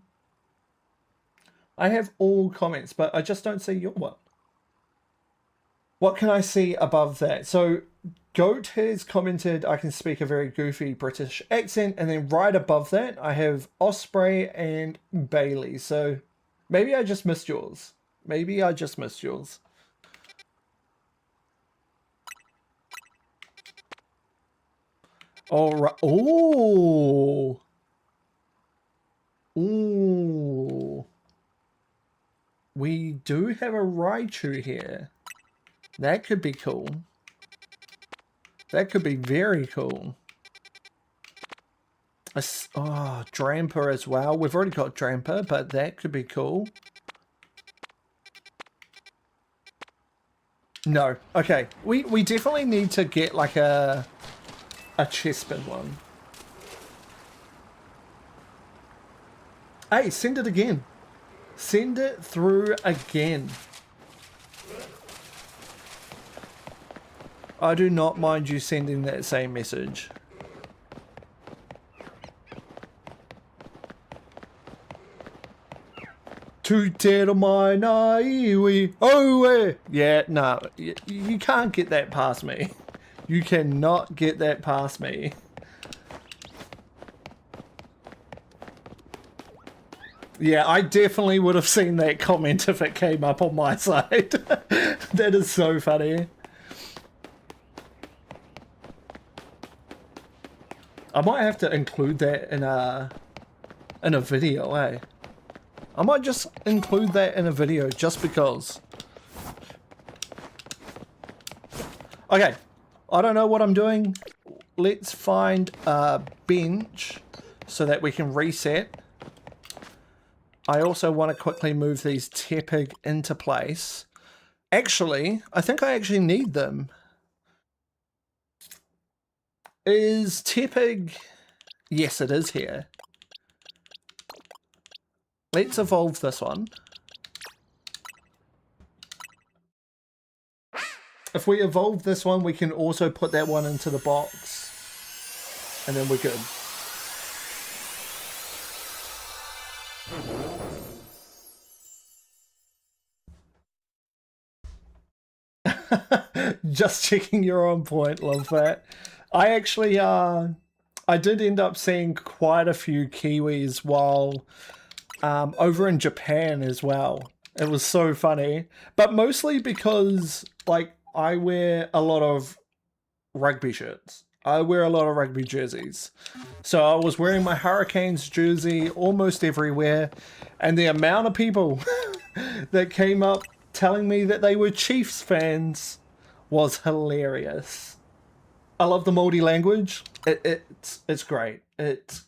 S1: have all comments, but I just don't see your one. What can I see above that? So Goat has commented, I can speak a very goofy British accent, and then right above that, I have Osprey and Bailey. So maybe I just missed yours. Maybe I just missed yours. All right. Ooh. Ooh. We do have a Raichu here. That could be cool. That could be very cool. Oh, Dramper as well. We've already got Dramper, but that could be cool. No. Okay. We definitely need to get like a Chespin one. Hey, send it again. Send it through again. I do not mind you sending that same message. To tell my naive. Oh, yeah, no, you can't get that past me. You cannot get that past me. Yeah, I definitely would have seen that comment if it came up on my side. That is so funny. I might have to include that in a video, eh? I might just include that in a video just because. Okay, I don't know what I'm doing. Let's find a bench so that we can reset. I also want to quickly move these Tepig into place. Actually, I think I actually need them. Is Tepig... Yes, it is here. Let's evolve this one. If we evolve this one, we can also put that one into the box. And then we're good. Just checking you're on point, love that. I actually, I did end up seeing quite a few Kiwis while over in Japan as well. It was so funny. But mostly because, like, I wear a lot of rugby shirts. I wear a lot of rugby jerseys. So I was wearing my Hurricanes jersey almost everywhere. And the amount of people that came up telling me that they were Chiefs fans was hilarious. I love the Māori language. It's great. It's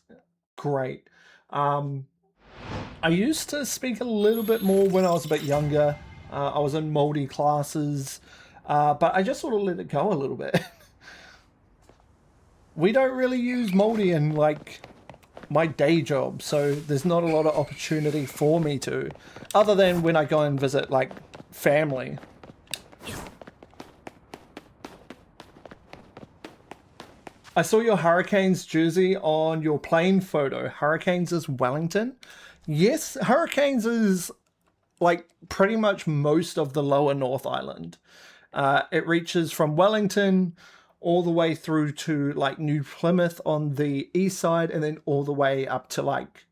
S1: great. I used to speak a little bit more when I was a bit younger. I was in Māori classes, but I just sort of let it go a little bit. We don't really use Māori in like my day job, so there's not a lot of opportunity for me to, other than when I go and visit like family. I saw your Hurricanes jersey on your plane photo. Hurricanes is Wellington? Yes, Hurricanes is like pretty much most of the lower North Island. It reaches from Wellington all the way through to like New Plymouth on the east side, and then all the way up to like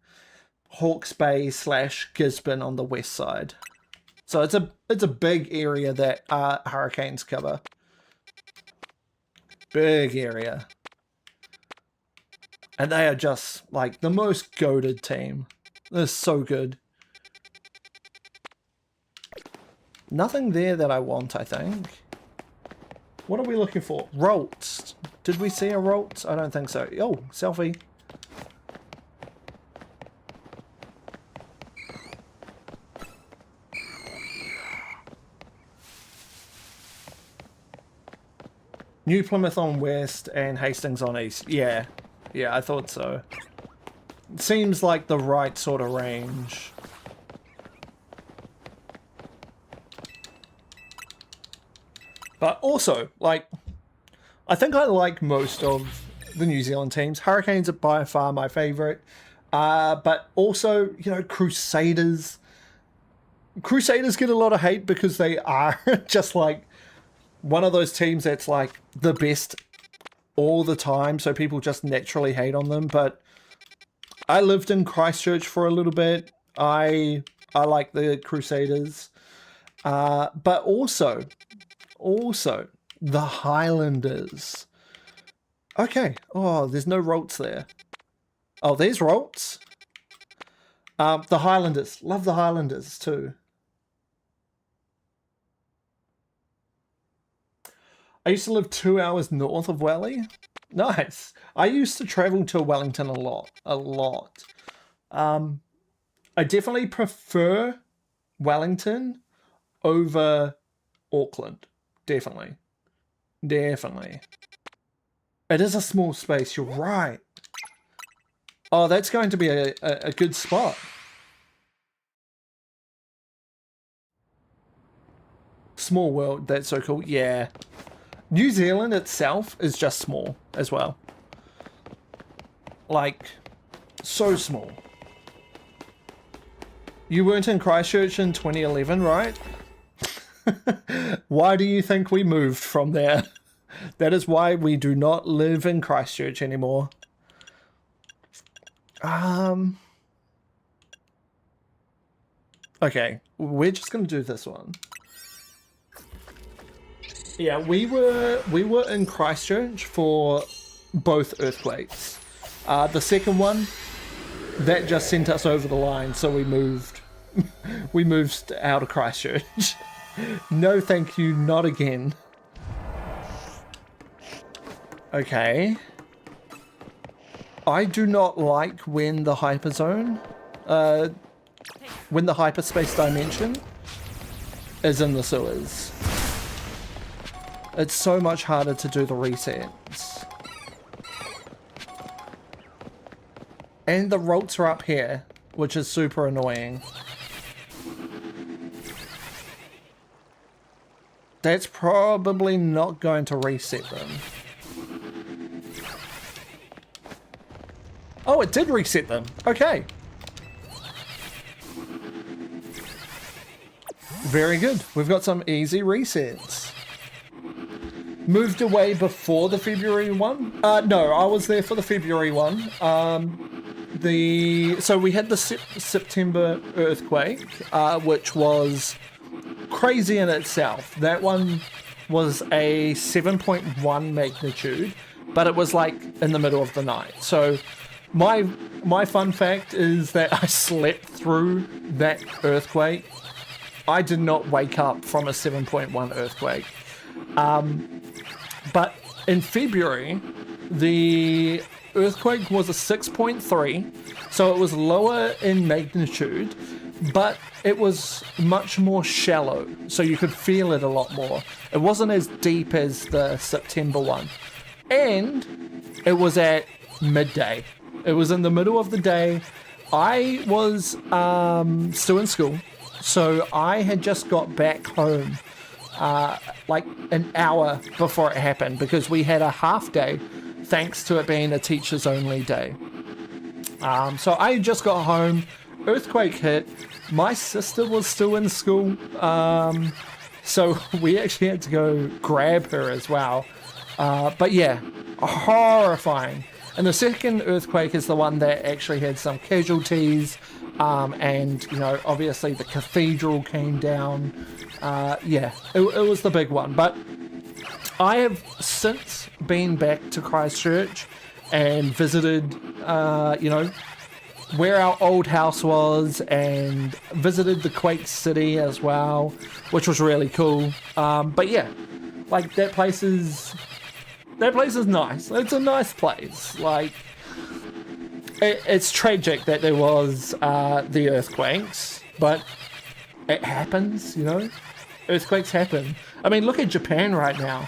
S1: Hawke's Bay / Gisborne on the west side. So it's a big area that Hurricanes cover. Big area. And they are just like the most goated team. They're so good. Nothing there that I want, I think. What are we looking for? Rolts. Did we see a Rolts? I don't think so. Oh, selfie. New Plymouth on west and Hastings on east. Yeah. Yeah, I thought so. It seems like the right sort of range. But also, like, I think I like most of the New Zealand teams. Hurricanes are by far my favourite. But also, you know, Crusaders. Crusaders get a lot of hate because they are just like one of those teams that's like the best all the time, so people just naturally hate on them. But I lived in Christchurch for a little bit. I like the Crusaders. But also the Highlanders. Okay. Oh, there's no Rolts there. Oh, there's Rolts. The Highlanders. Love the Highlanders too. I used to live 2 hours north of Welly. Nice. I used to travel to Wellington a lot. I definitely prefer Wellington over Auckland. Definitely. It is a small space, you're right. Oh, that's going to be a good spot. Small world, that's so cool. Yeah. New Zealand itself is just small as well. Like, so small. You weren't in Christchurch in 2011, right? Why do you think we moved from there? That is why we do not live in Christchurch anymore. Okay, we're just gonna do this one. Yeah, we were in Christchurch for both earthquakes. The second one, that just sent us over the line, so we moved. We moved out of Christchurch. No, thank you, not again. Okay. I do not like when the hyperzone, when the hyperspace dimension is in the sewers. It's so much harder to do the resets. And the Rolts are up here, which is super annoying. That's probably not going to reset them. Oh, it did reset them. Okay. Very good. We've got some easy resets. Moved away before the February one? No, I was there for the February one. So we had the September earthquake, which was crazy in itself. That one was a 7.1 magnitude, but it was like in the middle of the night. So my fun fact is that I slept through that earthquake. I did not wake up from a 7.1 earthquake. But in February, the earthquake was a 6.3, so it was lower in magnitude, but it was much more shallow, so you could feel it a lot more. It wasn't as deep as the September one. And it was at midday. It was in the middle of the day. I was still in school, so I had just got back home like an hour before it happened, because we had a half day thanks to it being a teachers only day. So I just got home, earthquake hit, my sister was still in school, so we actually had to go grab her as well. But yeah, horrifying. And the second earthquake is the one that actually had some casualties, and you know, obviously the cathedral came down. Yeah, it was the big one. But I have since been back to Christchurch and visited, you know, where our old house was, and visited the Quake City as well, which was really cool. But yeah, like that place is nice. It's a nice place. Like, it's tragic that there was the earthquakes, but it happens, you know. Earthquakes happen. I mean, look at Japan right now.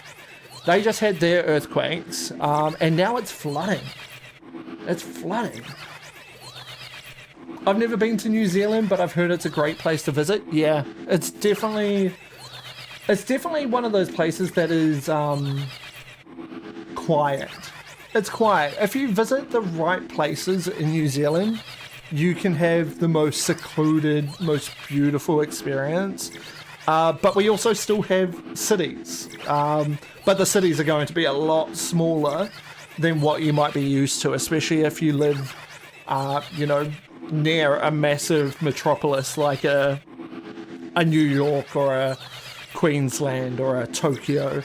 S1: They just had their earthquakes, and now it's flooding. It's flooding. I've never been to New Zealand, but I've heard it's a great place to visit. Yeah, it's definitely one of those places that is quiet. It's quiet. If you visit the right places in New Zealand, you can have the most secluded, most beautiful experience. But we also still have cities. But the cities are going to be a lot smaller than what you might be used to, especially if you live, you know, near a massive metropolis like a a New York or a Queensland or a Tokyo.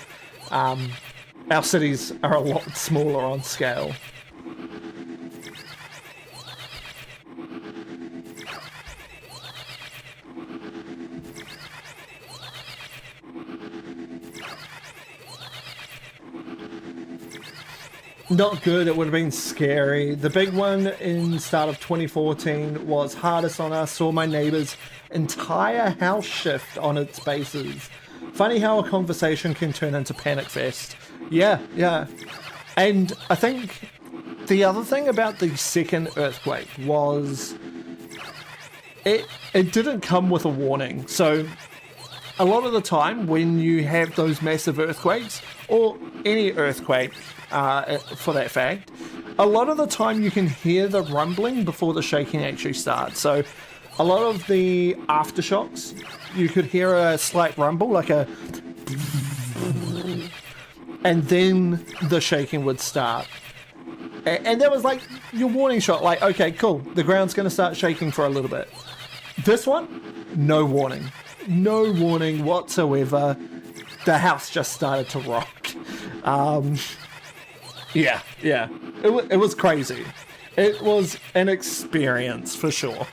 S1: Our cities are a lot smaller on scale. Not good, it would have been scary. The big one in start of 2014 was hardest on us. Saw my neighbor's entire house shift on its bases. Funny how a conversation can turn into panic fest. Yeah. And I think the other thing about the second earthquake was it didn't come with a warning. So a lot of the time when you have those massive earthquakes, or any earthquake for that fact, a lot of the time you can hear the rumbling before the shaking actually starts. So a lot of the aftershocks, you could hear a slight rumble, like a, and then the shaking would start. And that was like your warning shot, like, okay, cool, the ground's going to start shaking for a little bit. This one, no warning. No warning whatsoever. The house just started to rock. Yeah. It was crazy. It was an experience for sure.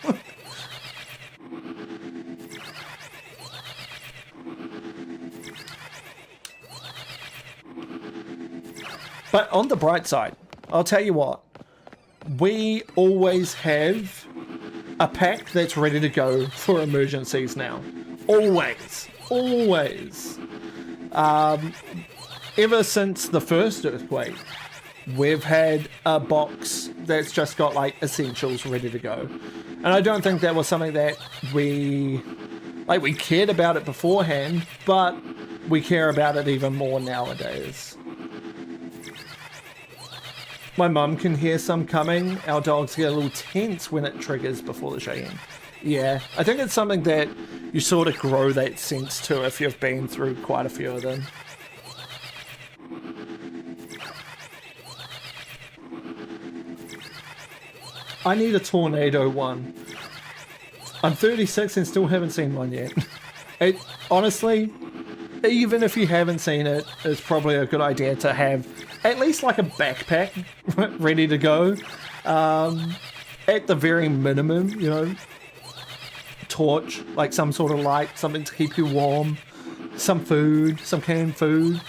S1: But on the bright side, I'll tell you what, we always have a pack that's ready to go for emergencies now. Always. Ever since the first earthquake, we've had a box that's just got like essentials ready to go. And I don't think that was something that we cared about it beforehand, but we care about it even more nowadays. My mum can hear some coming. Our dogs get a little tense when it triggers before the shaking. Yeah, I think it's something that you sort of grow that sense to if you've been through quite a few of them. I need a tornado one. I'm 36 and still haven't seen one yet. It honestly, even if you haven't seen it, it's probably a good idea to have at least like a backpack ready to go. At the very minimum, you know, torch, like some sort of light, something to keep you warm, some food, some canned food,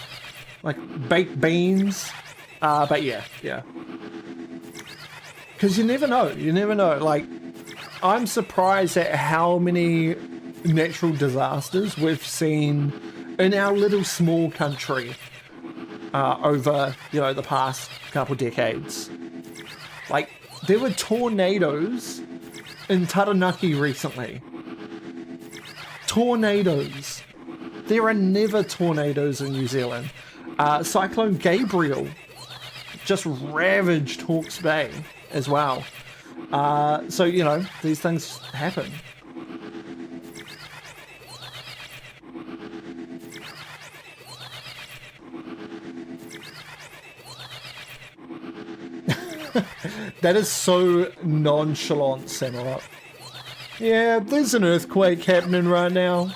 S1: like baked beans. But yeah. Because you never know. Like, I'm surprised at how many natural disasters we've seen in our little small country over, you know, the past couple decades. Like, there were tornadoes in Taranaki recently. Tornadoes. There are never tornadoes in New Zealand. Cyclone Gabriel just ravaged Hawke's Bay as well. So, you know, these things happen. That is so nonchalant, Samurai. Yeah, there's an earthquake happening right now.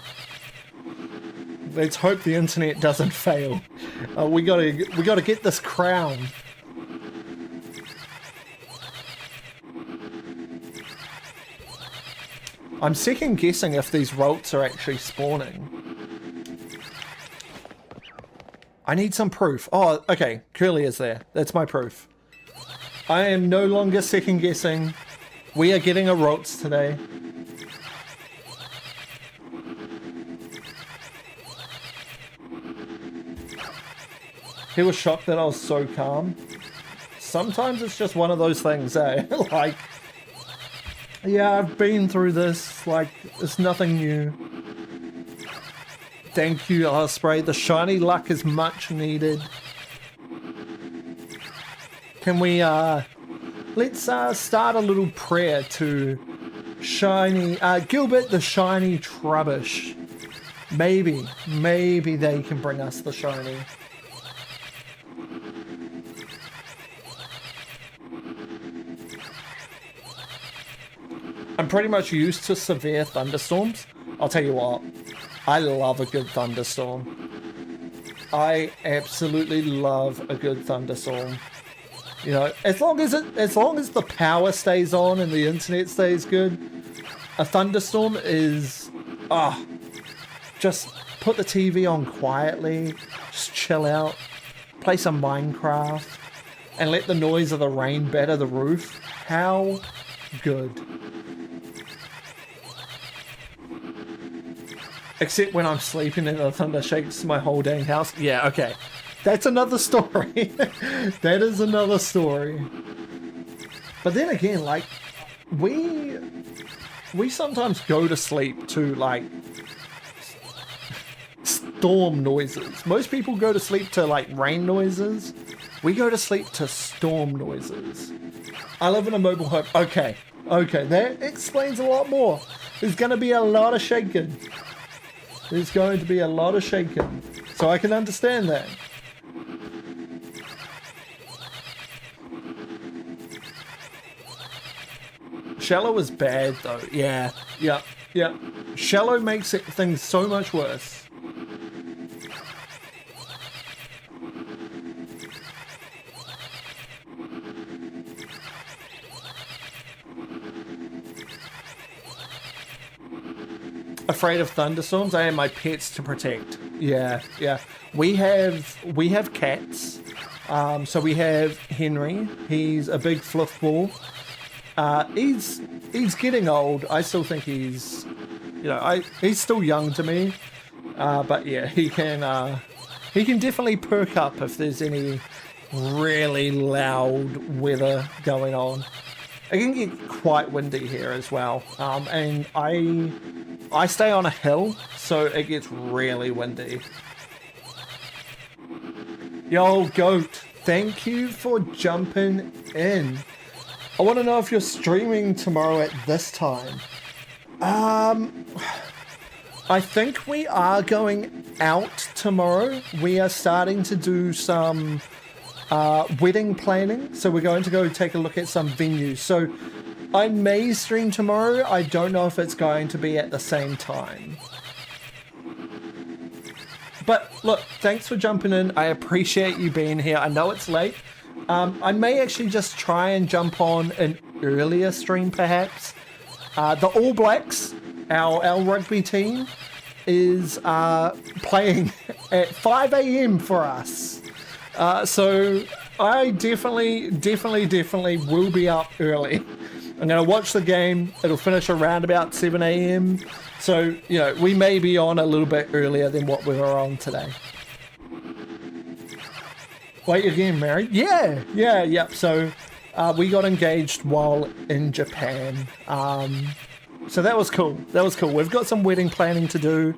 S1: Let's hope the internet doesn't fail. We gotta get this crown. I'm second guessing if these rolts are actually spawning. I need some proof. Oh, okay. Curly is there. That's my proof. I am no longer second guessing. We are getting a rolts today. He was shocked that I was so calm. Sometimes it's just one of those things, eh? Like, yeah, I've been through this. Like, it's nothing new. Thank you, Osprey. The shiny luck is much needed. Can we, let's start a little prayer to Shiny, Gilbert the Shiny Trubbish. Maybe they can bring us the shiny. I'm pretty much used to severe thunderstorms. I'll tell you what, I love a good thunderstorm. I absolutely love a good thunderstorm. You know, as long as the power stays on and the internet stays good, a thunderstorm is just put the TV on quietly, just chill out, play some Minecraft, and let the noise of the rain batter the roof. How good. Except when I'm sleeping and the thunder shakes my whole dang house. Yeah, okay. That's another story. That is another story. But then again, like, we sometimes go to sleep to, like, storm noises. Most people go to sleep to, like, rain noises. We go to sleep to storm noises. I live in a mobile home. Okay, that explains a lot more. There's going to be a lot of shaking. There's going to be a lot of shaking. So I can understand that. Shallow is bad though. Yeah. Shallow makes things so much worse. Afraid of thunderstorms? I have my pets to protect. Yeah. We have cats. So we have Henry. He's a big fluff ball. He's getting old. I still think he's, he's still young to me. But yeah, he can definitely perk up if there's any really loud weather going on. It can get quite windy here as well. And I stay on a hill, so it gets really windy. Yo, Goat, thank you for jumping in. I want to know if you're streaming tomorrow at this time. I think we are going out tomorrow. We are starting to do some wedding planning, so we're going to go take a look at some venues. So I may stream tomorrow. I don't know if it's going to be at the same time. But look, thanks for jumping in. I appreciate you being here. I know it's late. I may actually just try and jump on an earlier stream, perhaps. The All Blacks, our rugby team, is playing at 5 a.m. for us. So I definitely will be up early. I'm going to watch the game. It'll finish around about 7 a.m. So, we may be on a little bit earlier than what we were on today. Wait, you're getting married? Yeah. So we got engaged while in Japan. So that was cool. We've got some wedding planning to do.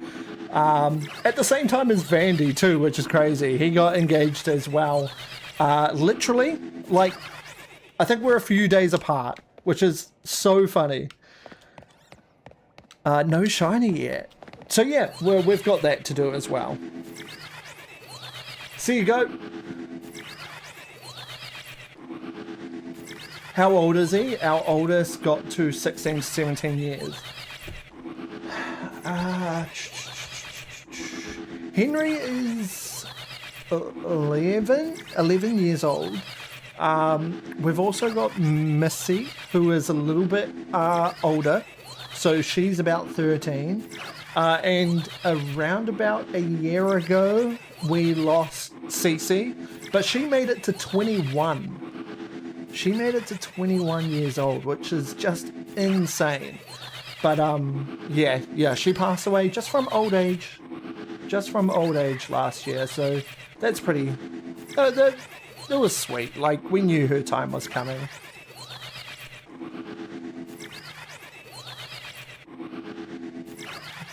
S1: At the same time as Vandy too, which is crazy. He got engaged as well. Literally, like, I think we're a few days apart, which is so funny. No shiny yet. So yeah, we've got that to do as well. See you, Goat. How old is he? Our oldest got to 16, 17 years. Henry is 11 years old. We've also got Missy, who is a little bit older. So she's about 13. And around about a year ago, we lost Cece, but she made it to 21. She made it to 21 years old, which is just insane. But yeah, she passed away just from old age. Last year, so that's pretty. That was sweet. Like, we knew her time was coming.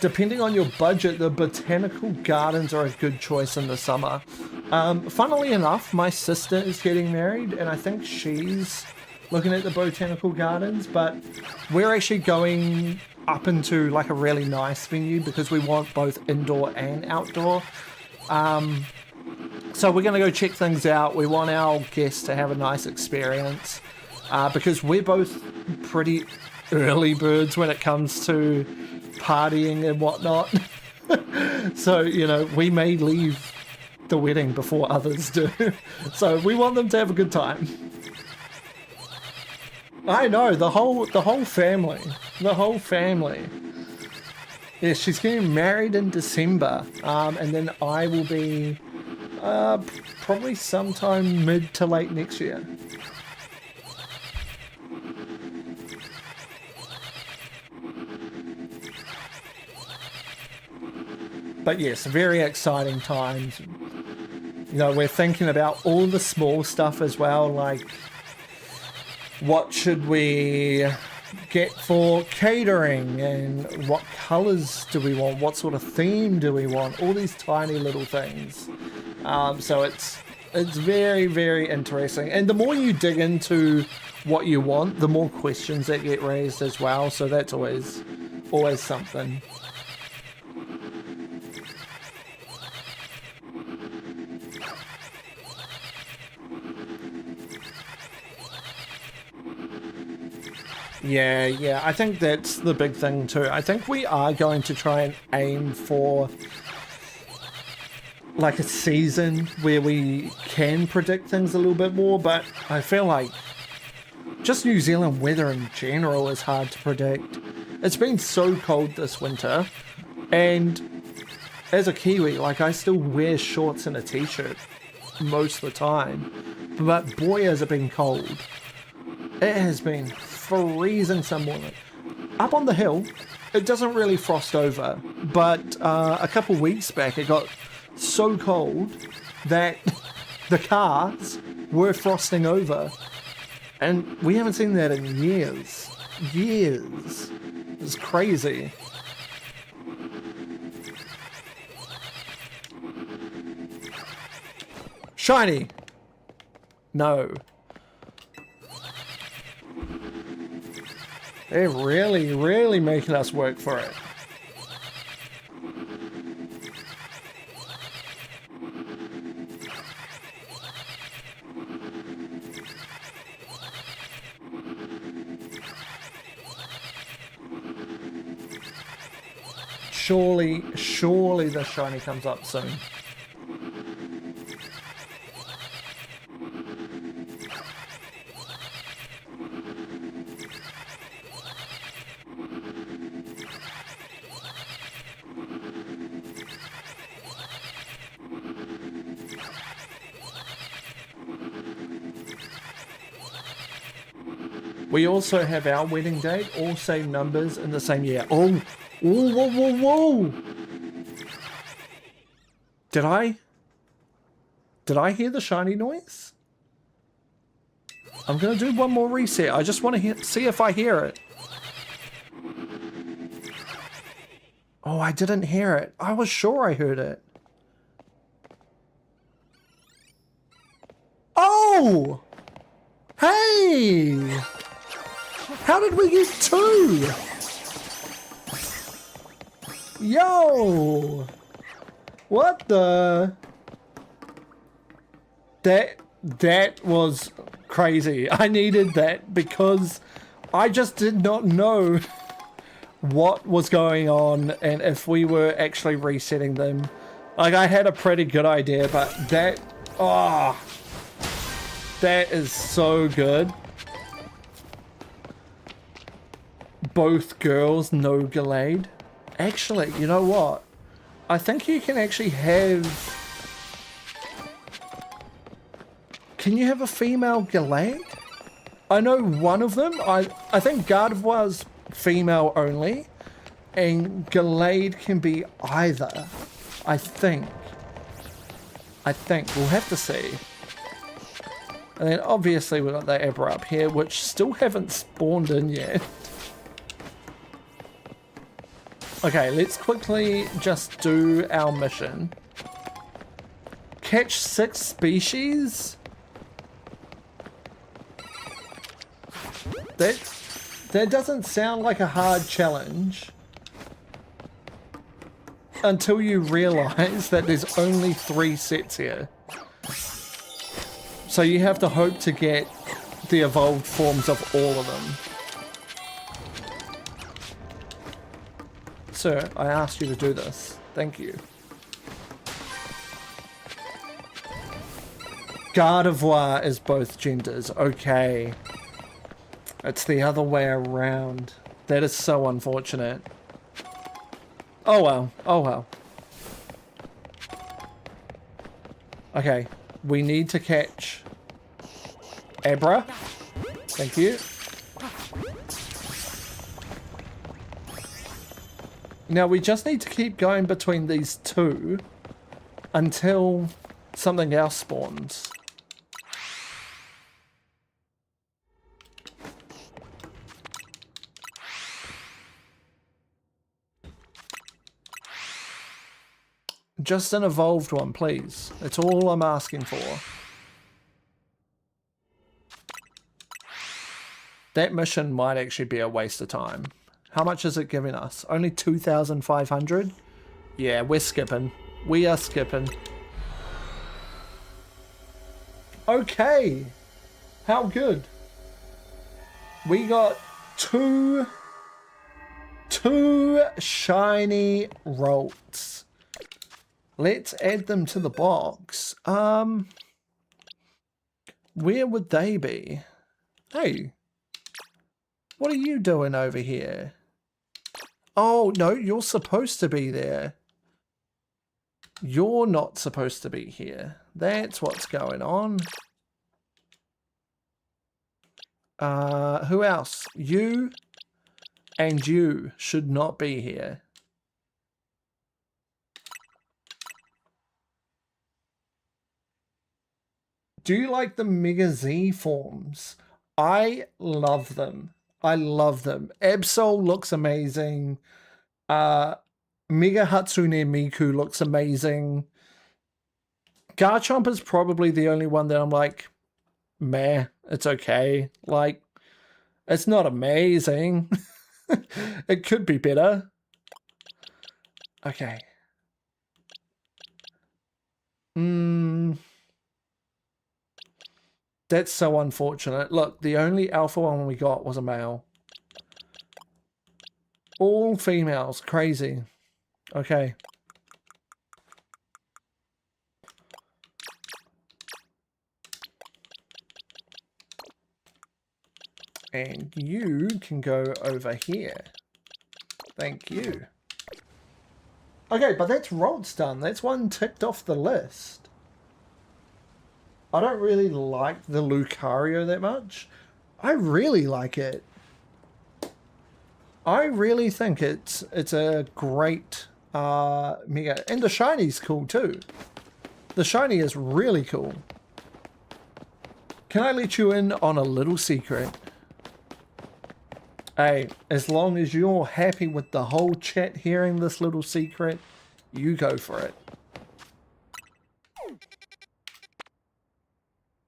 S1: Depending on your budget, the botanical gardens are a good choice in the summer. Funnily enough, my sister is getting married, and I think she's looking at the botanical gardens, but we're actually going up into like a really nice venue because we want both indoor and outdoor. So we're going to go check things out. We want our guests to have a nice experience because we're both pretty early birds when it comes to partying and whatnot. So, you know, we may leave the wedding before others do. So we want them to have a good time. I know, the whole family. The whole family. Yeah, she's getting married in December. And then I will be probably sometime mid to late next year. But yes, very exciting times. You know, we're thinking about all the small stuff as well, like what should we get for catering and what colors do we want, what sort of theme do we want, all these tiny little things. So it's very, very interesting. And the more you dig into what you want, the more questions that get raised as well. So that's always something. Yeah, I think that's the big thing too. I think we are going to try and aim for like a season where we can predict things a little bit more, but I feel like just New Zealand weather in general is hard to predict. It's been so cold this winter, and as a Kiwi, like I still wear shorts and a t-shirt most of the time, but boy has it been cold. It has been freezing some morning. Up on the hill, it doesn't really frost over, but a couple weeks back it got so cold that the cars were frosting over, and we haven't seen that in years. It's crazy. Shiny! No. They're really making us work for it. Surely the shiny comes up soon. We also have our wedding date, all same numbers in the same year. Oh, whoa. Did I hear the shiny noise? I'm going to do one more reset. I just want to see if I hear it. Oh, I didn't hear it. I was sure I heard it. Oh! Hey! How did we get 2? Yo! What the? That was crazy. I needed that because I just did not know what was going on and if we were actually resetting them. Like, I had a pretty good idea, but that... Oh! That is so good. Both girls, no Gallade. Actually, you know what? I think you can actually have... Can you have a female Gallade? I know one of them. I think Gardevoir's female only. And Gallade can be either. I think. We'll have to see. And then obviously we've got the Abra up here, which still haven't spawned in yet. Okay, let's quickly just do our mission. Catch 6 species? That doesn't sound like a hard challenge. Until you realise that there's only 3 sets here. So you have to hope to get the evolved forms of all of them. sir, I asked you to do this. Thank you. Gardevoir is both genders. Okay. It's the other way around. That is so unfortunate. Oh well. Oh well. Okay. We need to catch Abra. Thank you. Now we just need to keep going between these two until something else spawns. Just an evolved one, please. That's all I'm asking for. That mission might actually be a waste of time. How much is it giving us? Only 2,500? Yeah, we're skipping. We are skipping. Okay. How good. We got two shiny rolls. Let's add them to the box. Where would they be? Hey. What are you doing over here? Oh, no, you're supposed to be there. You're not supposed to be here. That's what's going on. Who else? You and you should not be here. Do you like the Mega Z forms? I love them. I love them. Absol looks amazing. Mega Hatsune Miku looks amazing. Garchomp is probably the only one that I'm like, meh, it's okay. Like, it's not amazing. It could be better. Okay. That's so unfortunate. Look, the only alpha one we got was a male. All females. Crazy. Okay. And you can go over here. Thank you. Okay, but that's Rolt's done. That's one ticked off the list. I don't really like the Lucario that much. I really like it. I really think it's a great Mega. And the Shiny's cool too. The Shiny is really cool. Can I let you in on a little secret? Hey, as long as you're happy with the whole chat hearing this little secret, you go for it.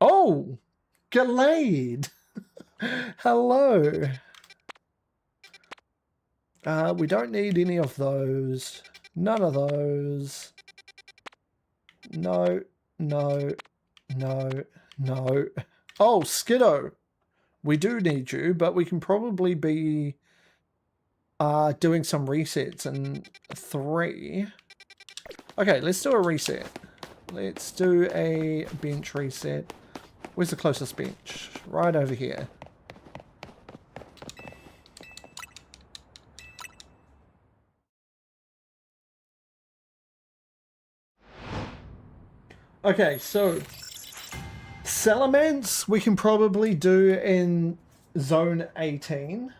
S1: Oh, Gallade. Hello. We don't need any of those. None of those. No, no, no, no. Oh, Skiddo. We do need you, but we can probably be doing some resets in 3. Okay, let's do a reset. Let's do a bench reset. Where's the closest bench? Right over here. Okay, so Salamence we can probably do in zone 18.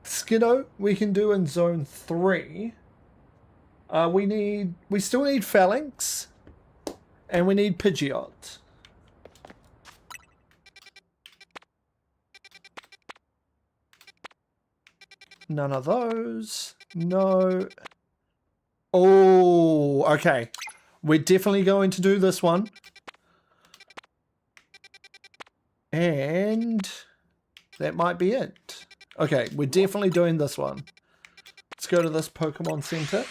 S1: Skiddo we can do in zone 3. We still need Phalanx. And we need Pidgeot. None of those. No. Oh, okay. We're definitely going to do this one. And that might be it. Okay, we're definitely doing this one. Let's go to this Pokemon Center.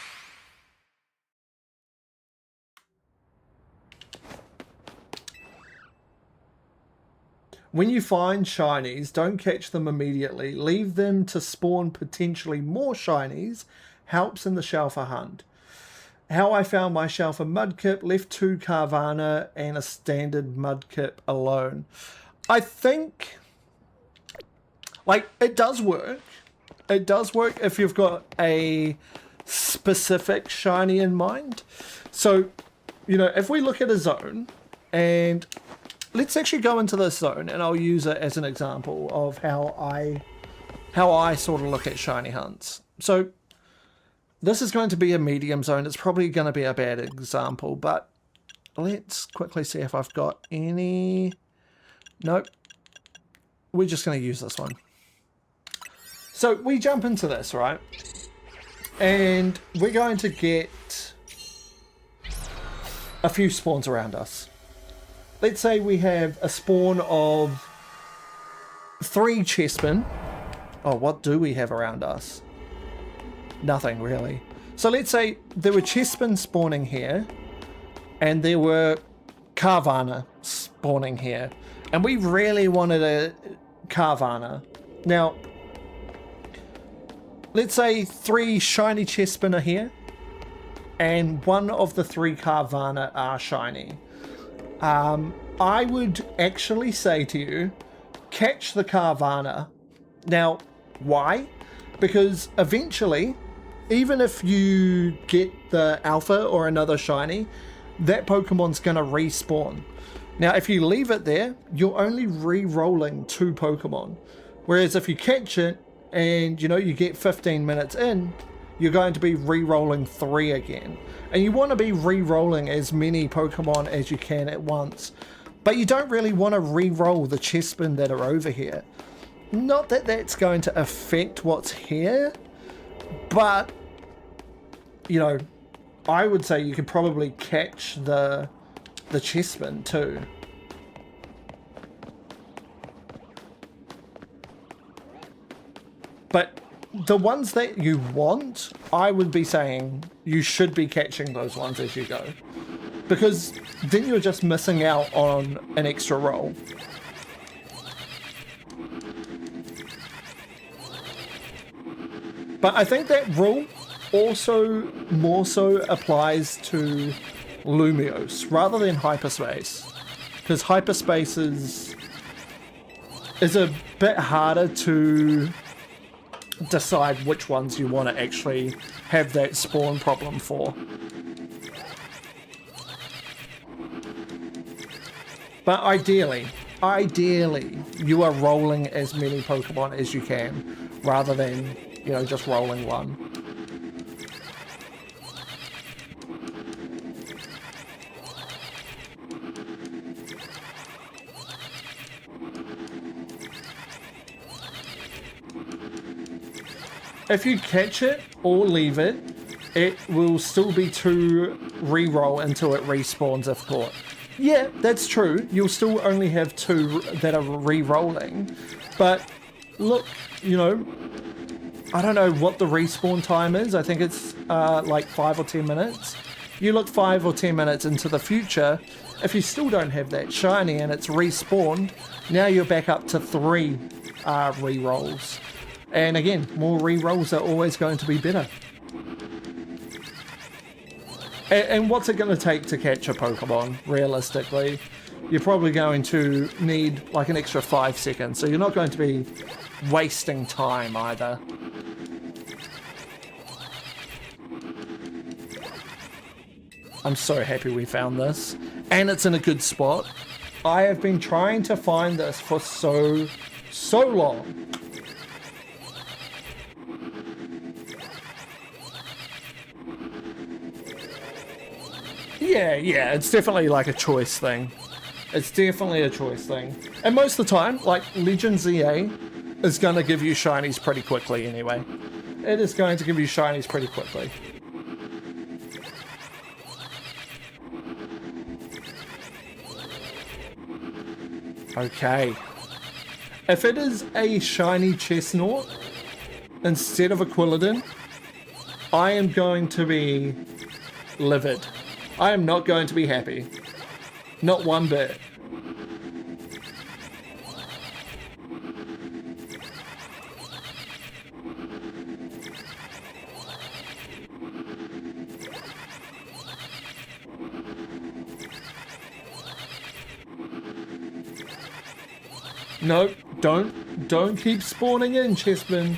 S1: When you find shinies, don't catch them immediately. Leave them to spawn potentially more shinies. Helps in the Shelfer hunt. How I found my Shelfer Mudkip, left 2 Carvana and a standard Mudkip alone. I think, like, it does work. It does work if you've got a specific shiny in mind. So, you know, if we look at a zone, and let's actually go into this zone, and I'll use it as an example of how I sort of look at shiny hunts. So, this is going to be a medium zone. It's probably going to be a bad example, but let's quickly see if I've got any. Nope. We're just going to use this one. So we jump into this, right? And we're going to get a few spawns around us. Let's say we have a spawn of 3 chessmen. Oh, what do we have around us? Nothing, really. So let's say there were chessmen spawning here, and there were Carvana spawning here. And we really wanted a Carvana. Now, let's say 3 shiny chessmen are here, and one of the 3 Carvana are shiny. I would actually say to you, catch the Carvana. Now, why? Because eventually, even if you get the alpha or another shiny, that Pokemon's going to respawn. Now, if you leave it there, you're only re-rolling 2 Pokemon. Whereas if you catch it, and you know you get 15 minutes in, you're going to be re-rolling 3 again. And you want to be re-rolling as many Pokemon as you can at once. But you don't really want to re-roll the chessmen that are over here. Not that that's going to affect what's here, but, you know, I would say you could probably catch the chessmen too. But the ones that you want, I would be saying you should be catching those ones as you go. Because then you're just missing out on an extra roll. But I think that rule also more so applies to Lumiose rather than hyperspace. Because hyperspace is a bit harder to decide which ones you want to actually have that spawn problem for. But ideally, you are rolling as many Pokemon as you can, rather than, you know, just rolling one. If you catch it or leave it, it will still be 2 re-roll until it respawns if caught. Yeah, that's true. You'll still only have 2 that are re-rolling. But look, you know, I don't know what the respawn time is. I think it's like 5 or 10 minutes. You look 5 or 10 minutes into the future, if you still don't have that shiny and it's respawned, now you're back up to 3 re-rolls. And again, more re-rolls are always going to be better. And what's it going to take to catch a Pokemon, realistically? You're probably going to need like an extra 5 seconds, so you're not going to be wasting time either. I'm so happy we found this. And it's in a good spot. I have been trying to find this for so long. Yeah, it's definitely like a choice thing. It's definitely a choice thing. And most of the time, like, Legend ZA is going to give you shinies pretty quickly anyway. It is going to give you shinies pretty quickly. Okay. If it is a shiny Chestnut instead of a Quilladin, I am going to be livid. I am not going to be happy. Not one bit. No, don't keep spawning in, Chessman.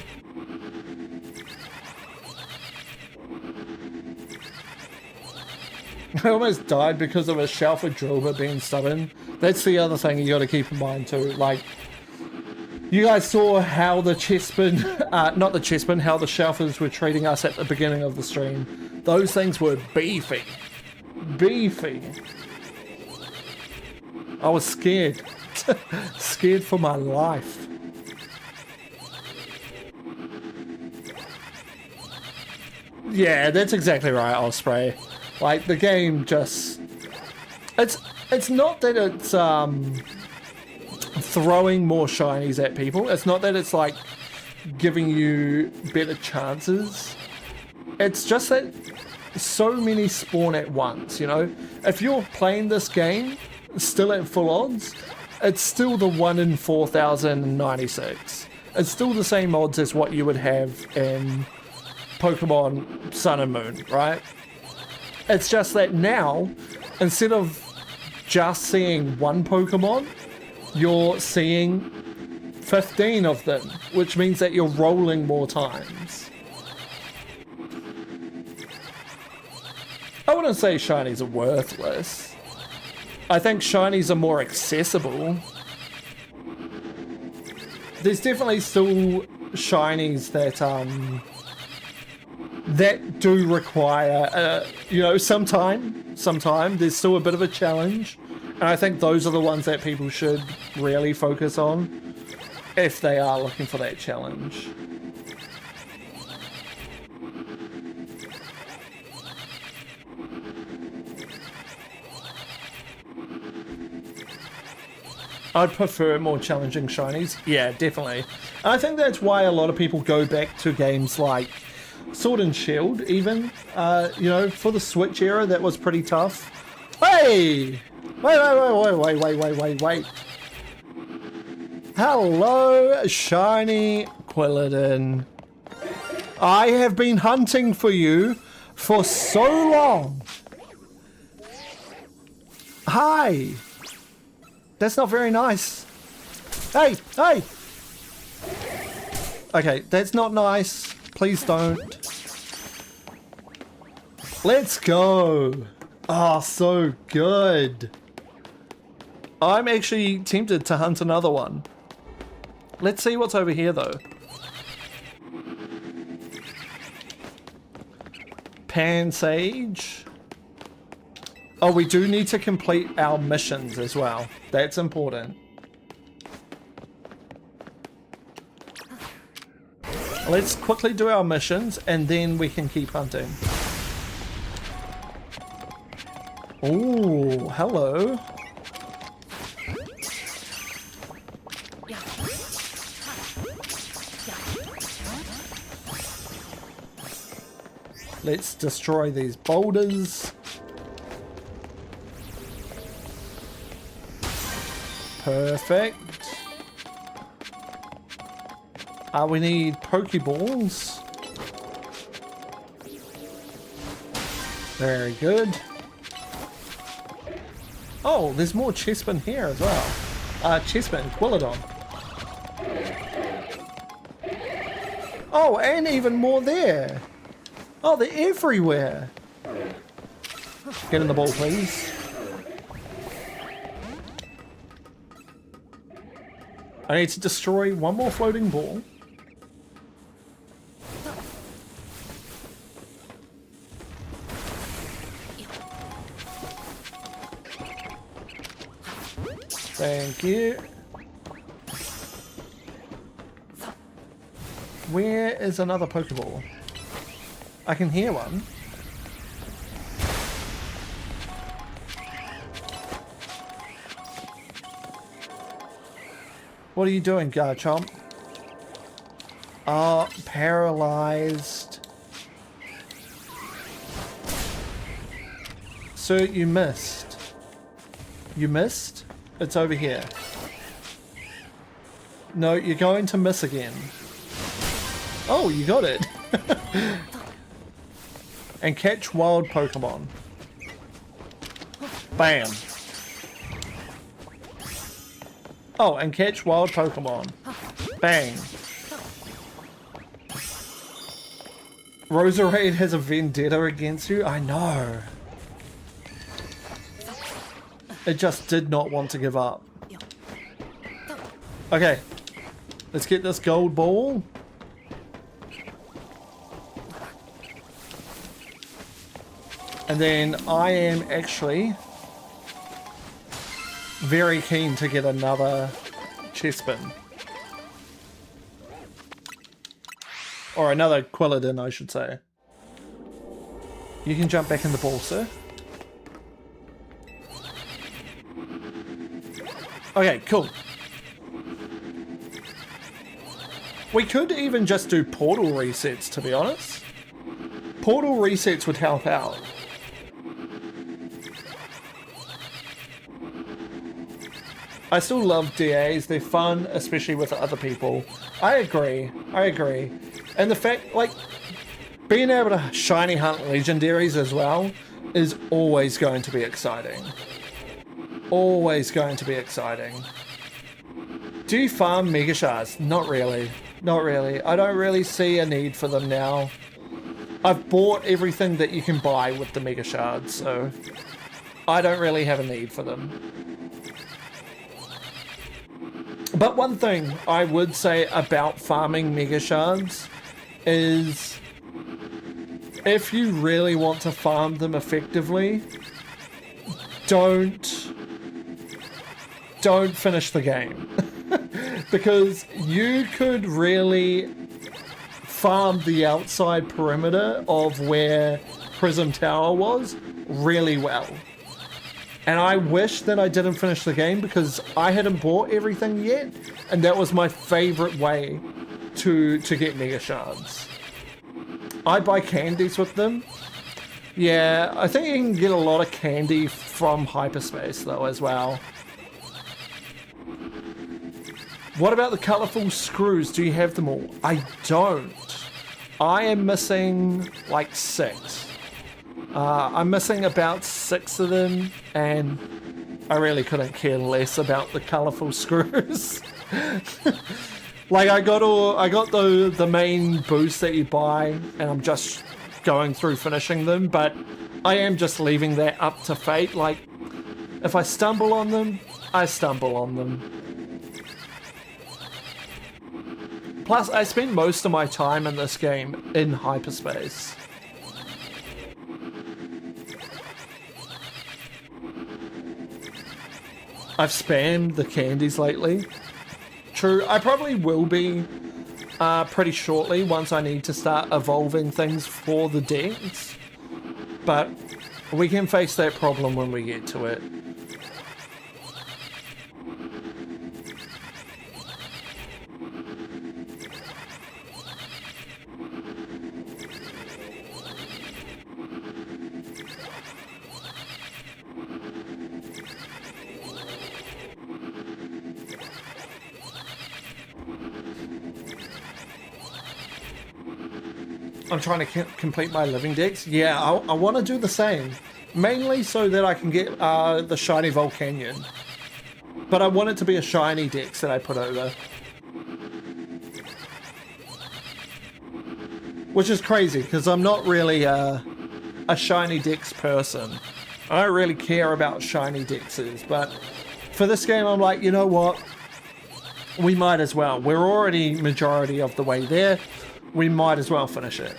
S1: I almost died because of a Shelfer Drover being stubborn. That's the other thing you got to keep in mind too. Like, you guys saw how the Chessmen, not the Chessmen, how the Shelfers were treating us at the beginning of the stream. Those things were beefy. Beefy. I was scared. Scared for my life. Yeah, that's exactly right, Osprey. Like, the game just... It's not that it's throwing more shinies at people. It's not that it's like giving you better chances. It's just that so many spawn at once, you know? If you're playing this game still at full odds, it's still the 1 in 4,096. It's still the same odds as what you would have in Pokemon Sun and Moon, right? It's just that now, instead of just seeing one Pokemon, you're seeing 15 of them, which means that you're rolling more times. I wouldn't say shinies are worthless. I think shinies are more accessible. There's definitely still shinies that do require, you know, some time. There's still a bit of a challenge. And I think those are the ones that people should really focus on if they are looking for that challenge. I'd prefer more challenging shinies. Yeah, definitely. And I think that's why a lot of people go back to games like Sword and Shield, even. You know, for the Switch era, that was pretty tough. Hey! Wait. Hello, Shiny Quilladin. I have been hunting for you for so long. Hi. That's not very nice. Hey! Okay, that's not nice. Please don't. Let's go. Oh, so good. I'm actually tempted to hunt another one. Let's see what's over here, though. Pansage. Oh, we do need to complete our missions as well. That's important. Let's quickly do our missions and then we can keep hunting. Oh, hello. Let's destroy these boulders. Perfect. We need Pokeballs. Very good. Oh, there's more chessmen here as well. Chessmen, Quilladon. Oh, and even more there. Oh, they're everywhere. Get in the ball, please. I need to destroy one more floating ball. Thank you. Where is another Pokeball? I can hear one. What are you doing, Garchomp? Paralyzed. Sir, you missed. You missed? It's over here. No, you're going to miss again. Oh, you got it. And catch wild Pokemon. Bam. Oh, and catch wild Pokemon. Bang. Roserade has a vendetta against you? I know. It just did not want to give up. Okay. Let's get this gold ball. And then I am actually very keen to get another Chespin. Or another Quilladin, I should say. You can jump back in the ball, sir. Okay, cool. We could even just do portal resets, to be honest. Portal resets would help out. I still love DAs, they're fun, especially with other people. I agree, I agree. And the fact, like, being able to shiny hunt legendaries as well is always going to be exciting. Always going to be exciting. Do you farm Mega Shards? Not really. Not really. I don't really see a need for them now. I've bought everything that you can buy with the Mega Shards, so I don't really have a need for them. But one thing I would say about farming Mega Shards is if you really want to farm them effectively, don't finish the game. Because you could really farm the outside perimeter of where Prism Tower was really well. And I wish that I didn't finish the game because I hadn't bought everything yet, and that was my favorite way to get Mega Shards. I buy candies with them. Yeah, I think you can get a lot of candy from hyperspace though as well. What about the colourful screws? Do you have them all? I don't. I am missing like 6. I'm missing about 6 of them, and I really couldn't care less about the colourful screws. Like I got the main boost that you buy, and I'm just going through finishing them, but I am just leaving that up to fate. Like, if I stumble on them, I stumble on them. Plus, I spend most of my time in this game in hyperspace. I've spammed the candies lately. True, I probably will be pretty shortly once I need to start evolving things for the decks. But we can face that problem when we get to it. I'm trying to complete my living decks. Yeah, I want to do the same. Mainly so that I can get the shiny Volcanion. But I want it to be a shiny dex that I put over. Which is crazy, because I'm not really a shiny dex person. I don't really care about shiny dexes, but for this game I'm like, you know what? We might as well. We're already majority of the way there. We might as well finish it.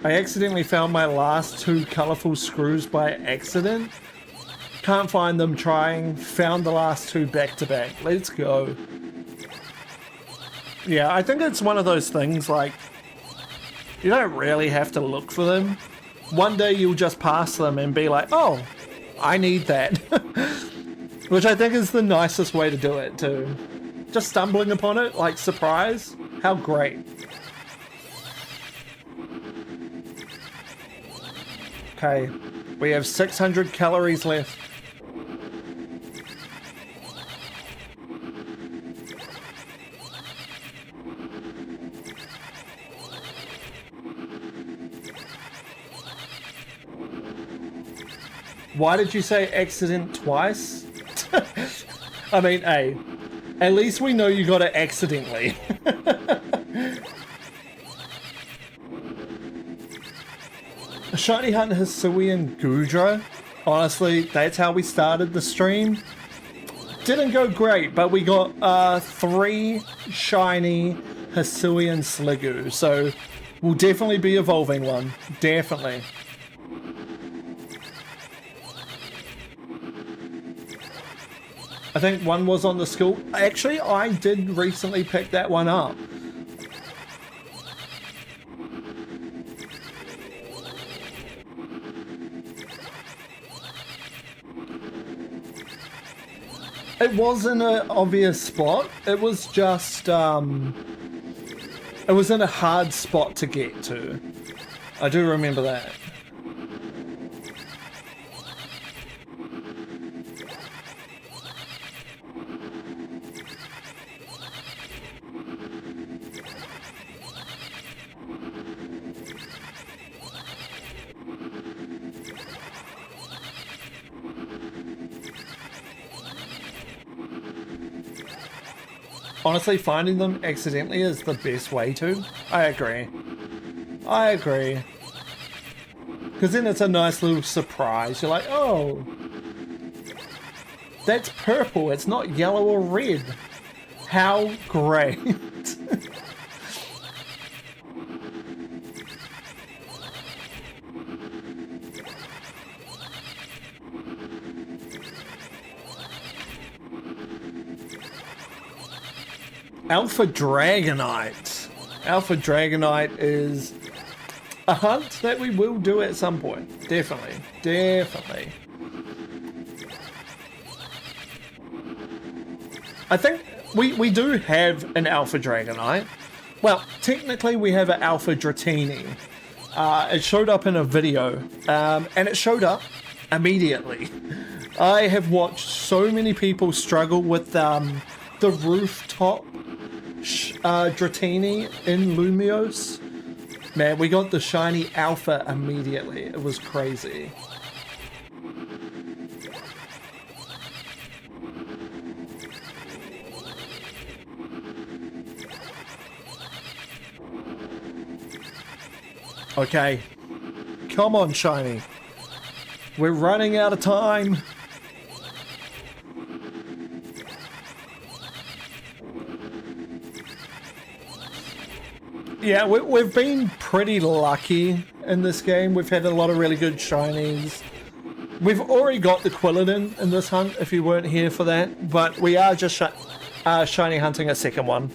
S1: I accidentally found my last 2 colourful screws by accident. Can't find them, trying. Found the last 2 back to back. Let's go. Yeah, I think it's one of those things like you don't really have to look for them. One day you'll just pass them and be like, oh, I need that. Which I think is the nicest way to do it too. Just stumbling upon it, like surprise. How great. Okay. We have 600 calories left. Why did you say accident twice? I mean, hey, at least we know you got it accidentally. Shiny Hunt Hisuian Gudra. Honestly, that's how we started the stream. Didn't go great, but we got 3 shiny Hisuian Sliggoo, so we'll definitely be evolving one. Definitely. I think one was on the school. Actually, I did recently pick that one up. It wasn't an obvious spot. It was just, it was in a hard spot to get to. I do remember that. Honestly, finding them accidentally is the best way to. I agree. I agree. Because then it's a nice little surprise. You're like, oh, that's purple. It's not yellow or red. How great. Alpha Dragonite. Alpha Dragonite is a hunt that we will do at some point. Definitely. Definitely. I think we do have an Alpha Dragonite. Well, technically we have an Alpha Dratini. It showed up in a video, and it showed up immediately. I have watched so many people struggle with the rooftop Dratini in Lumiose. Man, we got the shiny Alpha immediately. It was crazy. Okay. Come on, shiny. We're running out of time. Yeah, we've been pretty lucky in this game. We've had a lot of really good shinies. We've already got the Quilladin in this hunt, if you weren't here for that. But we are just shiny hunting a second one.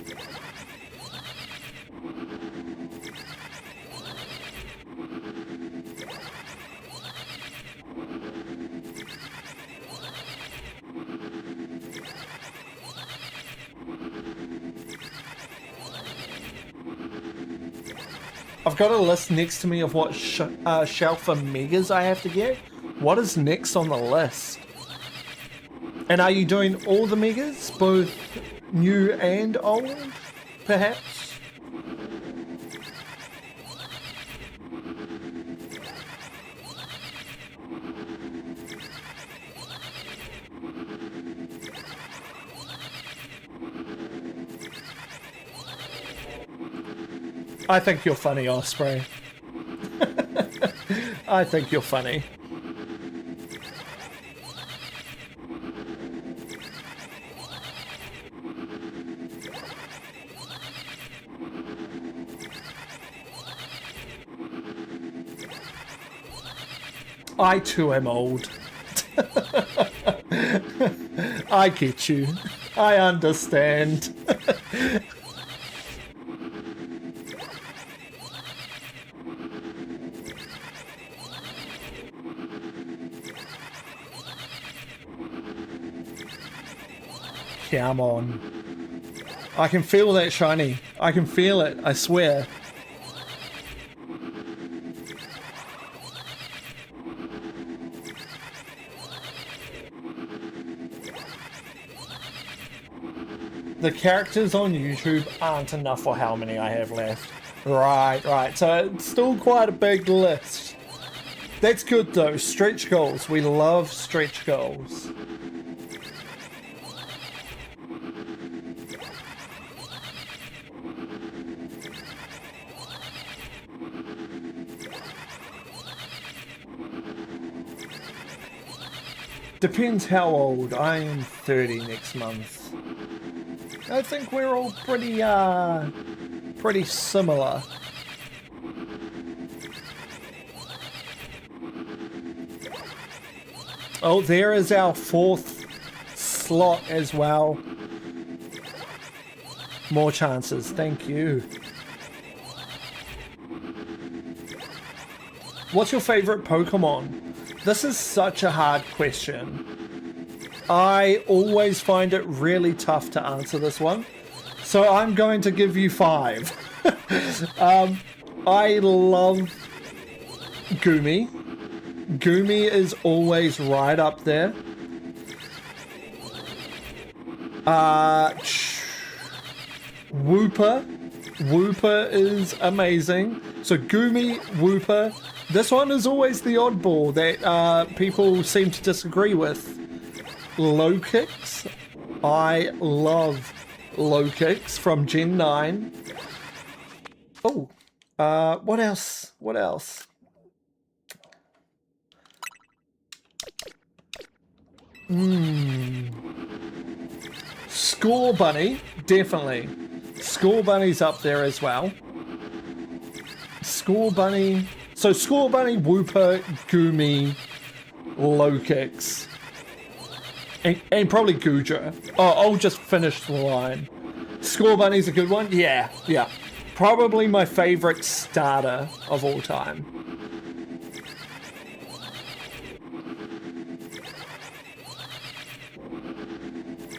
S1: I've got a list next to me of what shelf of megas I have to get. What is next on the list? And are you doing all the megas, both new and old, perhaps? I think you're funny, Osprey. I think you're funny. I too am old. I get you. I understand. Come on. I can feel that shiny. I can feel it, I swear. the characters on YouTube aren't enough for how many I have left. Right. So it's still quite a big list. That's good though. Stretch goals. We love stretch goals. Depends how old. I am 30 next month. I think we're all pretty similar. Oh, there is our 4th slot as well. More chances, thank you. What's your favorite Pokemon? This is such a hard question. I always find it really tough to answer this one. So I'm going to give you 5. I love Goomy. Goomy is always right up there. Wooper. Wooper is amazing. So Goomy, Wooper. This one is always the oddball that people seem to disagree with. Low kicks. I love low kicks from Gen 9. Oh, what else? What else? Score Bunny, definitely. Score Bunny's up there as well. Score Bunny. So Score Bunny, Wooper, Goomy, low kicks. And probably Goodra. Oh, I'll just finish the line. Score Bunny's a good one. Yeah. Probably my favorite starter of all time.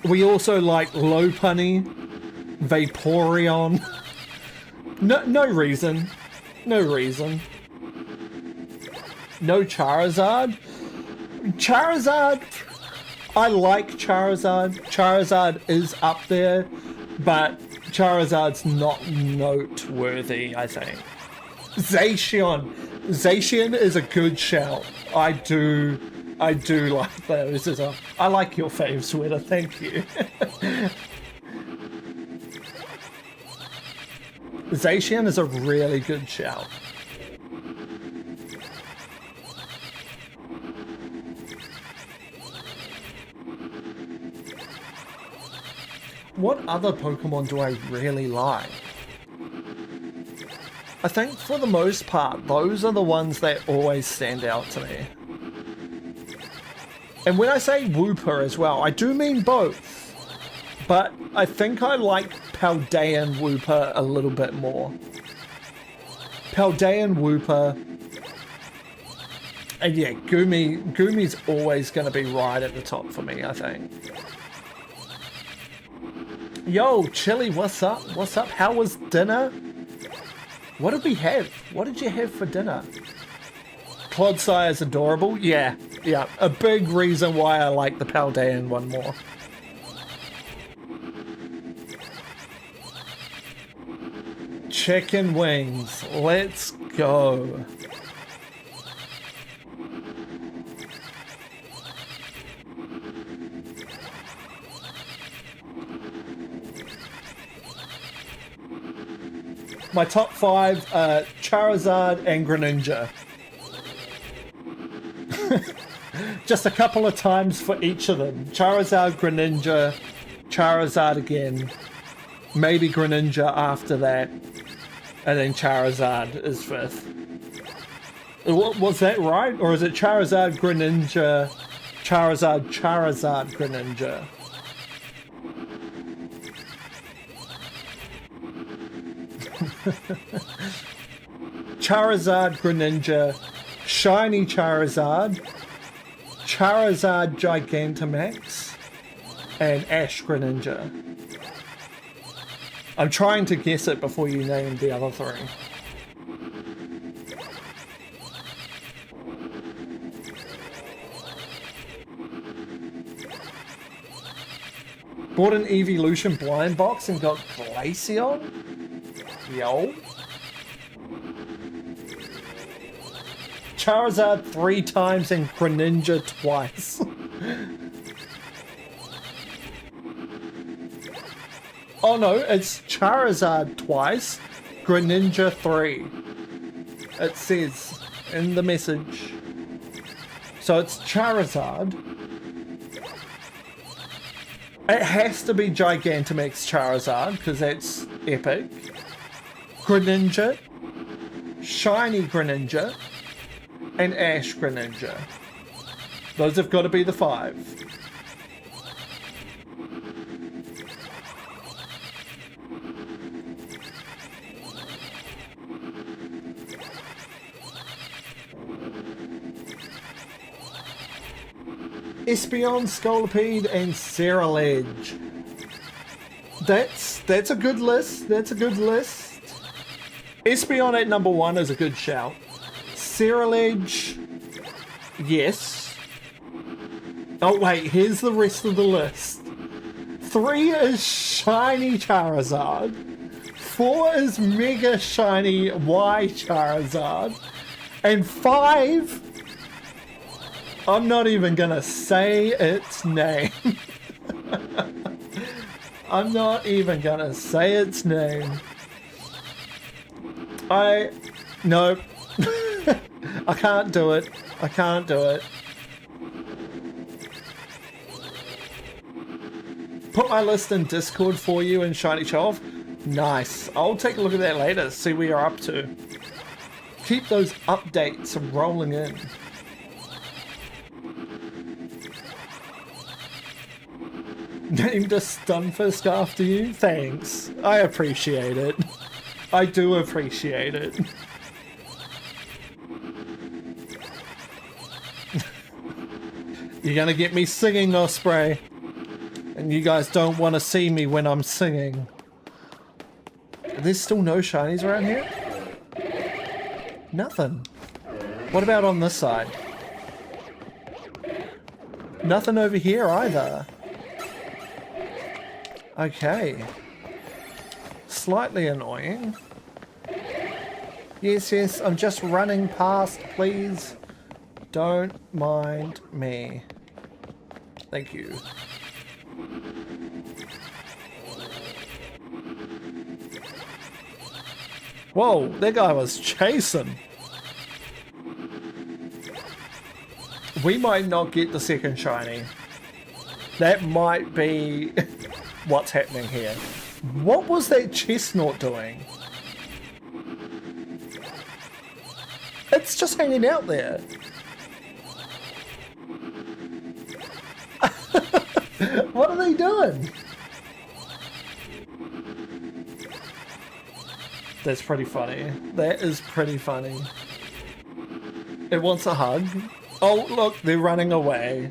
S1: We also like Lopunny, Vaporeon. No reason. No reason. No Charizard. Charizard. I like Charizard. Charizard is up there, but Charizard's not noteworthy, I think. Zacian. Zacian is a good shout. I do like those as well. I like your fave sweater, thank you. Zacian is a really good shout. What other Pokemon do I really like? I think for the most part, those are the ones that always stand out to me. And when I say Wooper as well, I do mean both. But I think I like Paldean Wooper a little bit more. Paldean Wooper. And yeah, Goomy's always going to be right at the top for me, I think. Yo, Chili, what's up? What's up? How was dinner? What did we have? What did you have for dinner? Clodsire is adorable. Yeah. A big reason why I like the Paldean one more. Chicken wings. Let's go. My top 5, Charizard and Greninja. Just a couple of times for each of them. Charizard, Greninja, Charizard again. Maybe Greninja after that. And then Charizard is 5th. Was that right? Or is it Charizard, Greninja, Charizard, Greninja? Charizard, Greninja, Shiny Charizard, Charizard Gigantamax, and Ash Greninja. I'm trying to guess it before you name the other 3. Bought an Evolution blind box and got Glaceon? Yo. Charizard 3 times and Greninja twice. Oh no, it's Charizard twice, Greninja 3. It says in the message. So it's Charizard. It has to be Gigantamax Charizard, because that's epic. Greninja, Shiny Greninja, and Ash Greninja. Those have got to be the 5. Espeon, Scolipede, and Cerulege. That's a good list. That's a good list. Espeon at number 1 is a good shout. Cerulege, yes. Oh wait, here's the rest of the list. 3 is Shiny Charizard. 4 is Mega Shiny Y Charizard. And 5... I'm not even gonna say its name. I'm not even gonna say its name. No. I can't do it. I can't do it. Put my list in Discord for you and Shiny Show Off. Nice. I'll take a look at that later, see where you're up to. Keep those updates rolling in. Named a Stunfisk after you? Thanks. I appreciate it. I do appreciate it. You're gonna get me singing, Osprey. And you guys don't want to see me when I'm singing. There's still no shinies around here? Nothing. What about on this side? Nothing over here either. Okay. Slightly annoying. Yes, yes, I'm just running past, please. Don't mind me. Thank you. Whoa, that guy was chasing. We might not get the second shiny. That might be what's happening here. What was that chestnut doing? It's just hanging out there. What are they doing? That's pretty funny. That is pretty funny. It wants a hug. Oh, look, they're running away.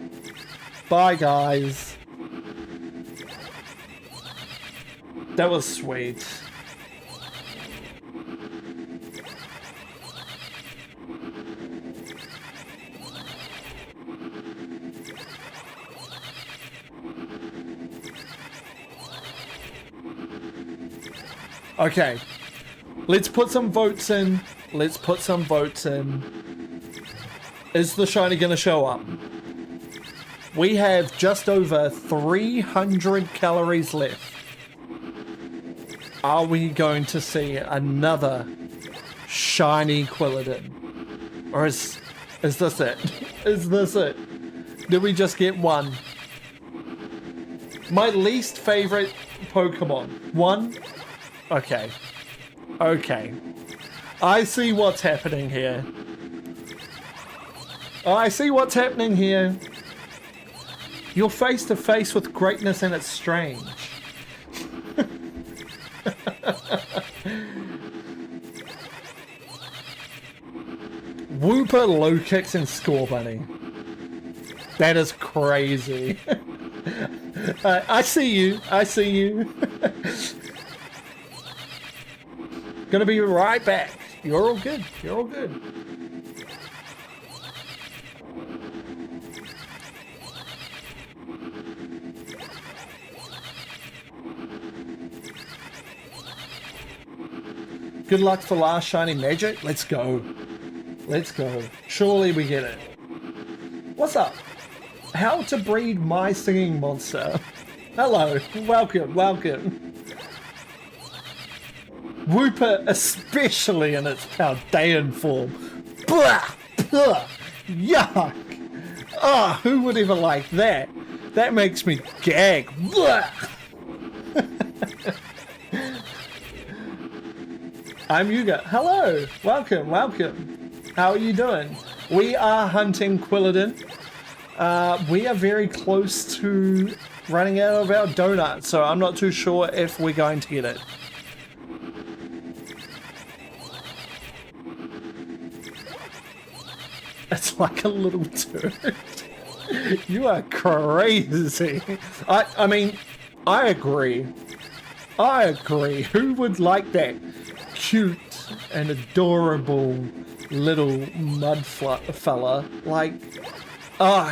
S1: Bye, guys. That was sweet. Okay. Let's put some votes in. Let's put some votes in. Is the shiny gonna show up? We have just over 300 calories left. Are we going to see another shiny Quilladin? Or is this it? Is this it? Did we just get one? My least favorite Pokemon. One? Okay. Okay. I see what's happening here. I see what's happening here. You're face to face with greatness and it's strange. Wooper, low kicks, and score bunny. That is crazy. I see you. I see you. Gonna be right back. You're all good. You're all good. Good luck for last shiny magic. Let's go. Let's go. Surely we get it. What's up? How to breed my singing monster. Hello. Welcome. Welcome. Wooper, especially in its Paldean form. Blah, blah, yuck. Ah, who would ever like that? That makes me gag. Blah. I'm Yuga. Hello. Welcome, welcome. How are you doing? We are hunting Quilladin. We are very close to running out of our donut, so I'm not too sure if we're going to get it. It's like a little turd. You are crazy. I mean, I agree. I agree. Who would like that cute and adorable little mud fella? Like,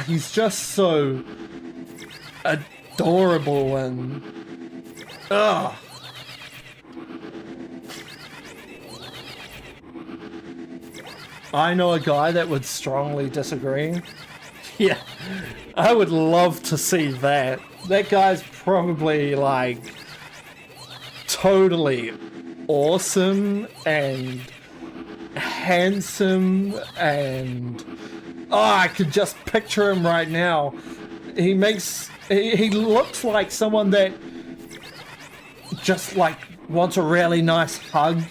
S1: he's just so adorable and I know a guy that would strongly disagree. Yeah, I would love to see that. That guy's probably like totally awesome and handsome and I could just picture him right now. He looks like someone that just like wants a really nice hug.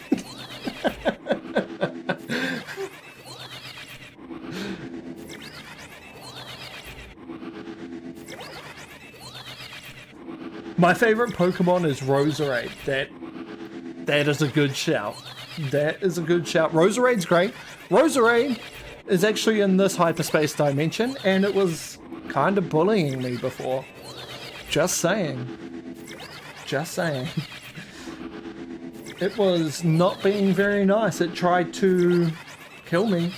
S1: My favorite Pokemon is Roserade. That is a good shout. That is a good shout. Roserade's great. Roserade is actually in this hyperspace dimension, and it was kind of bullying me before. Just saying. Just saying. It was not being very nice. It tried to kill me.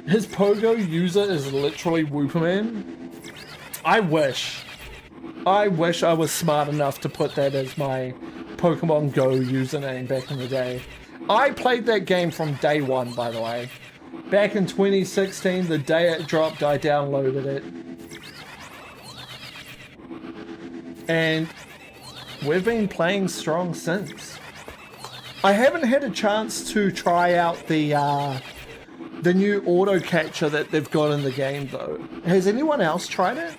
S1: His Pogo user is literally Wooperman. I wish I was smart enough to put that as my Pokemon Go username back in the day. I played that game from day one, by the way. Back in 2016, the day it dropped, I downloaded it. And we've been playing strong since. I haven't had a chance to try out the new auto catcher that they've got in the game though. Has anyone else tried it?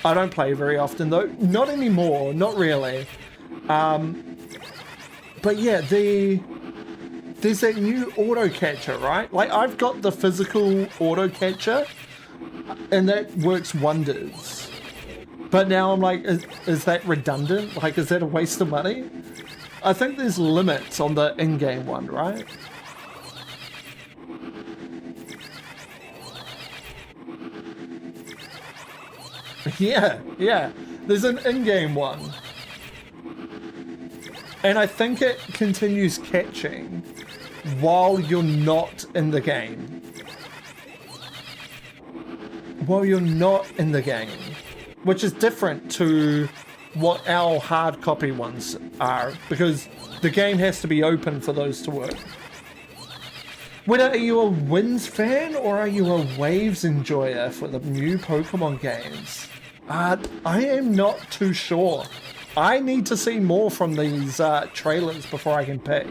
S1: I don't play very often though. Not anymore, not really. But yeah, there's that new auto catcher, right? Like I've got the physical auto catcher and that works wonders. But now I'm like, is that redundant? Like, is that a waste of money? I think there's limits on the in-game one, right? Yeah. There's an in-game one. And I think it continues catching while you're not in the game. While you're not in the game. Which is different to what our hard copy ones are, because the game has to be open for those to work. Whether are you a Winds fan or are you a Waves enjoyer for the new Pokemon games? I am not too sure. I need to see more from these trailers before I can pick.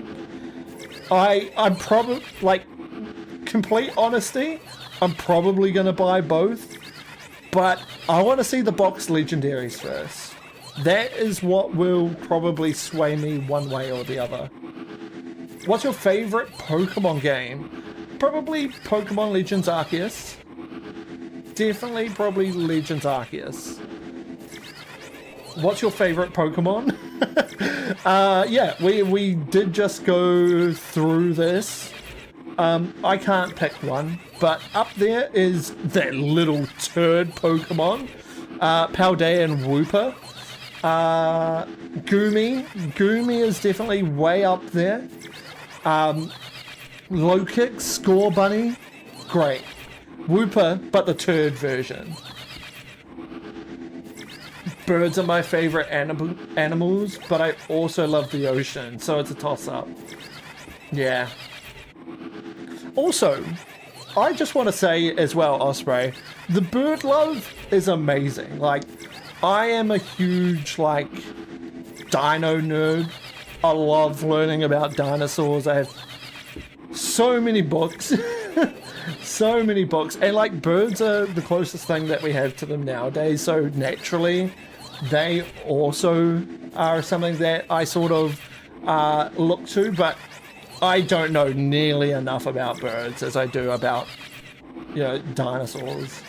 S1: I'm probably, like, complete honesty, I'm probably going to buy both, but I want to see the box legendaries first. That is what will probably sway me one way or the other. What's your favorite Pokemon game? Probably Pokemon Legends Arceus. Definitely probably Legends Arceus. What's your favorite Pokemon? Yeah, we did just go through this. I can't pick one, but up there is that little turd Pokemon. Paldean Wooper. Goomy is definitely way up there. Low-kick, Scorbunny, great. Wooper, but the turd version. birds are my favorite animals, but I also love the ocean, so it's a toss-up. Yeah. Also, I just want to say as well, Osprey, the bird love is amazing. Like, I am a huge, like, dino nerd. I love learning about dinosaurs. I have so many books. So many books. And, like, birds are the closest thing that we have to them nowadays. So, naturally, they also are something that I sort of look to. But I don't know nearly enough about birds as I do about, you know, dinosaurs.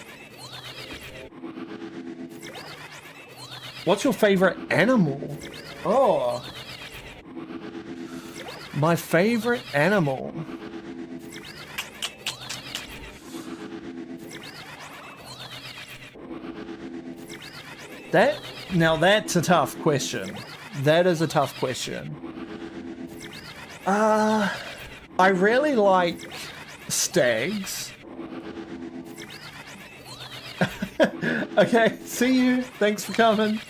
S1: What's your favorite animal? Oh, my favorite animal. Now that's a tough question. That is a tough question. I really like stags. Okay, see you. Thanks for coming.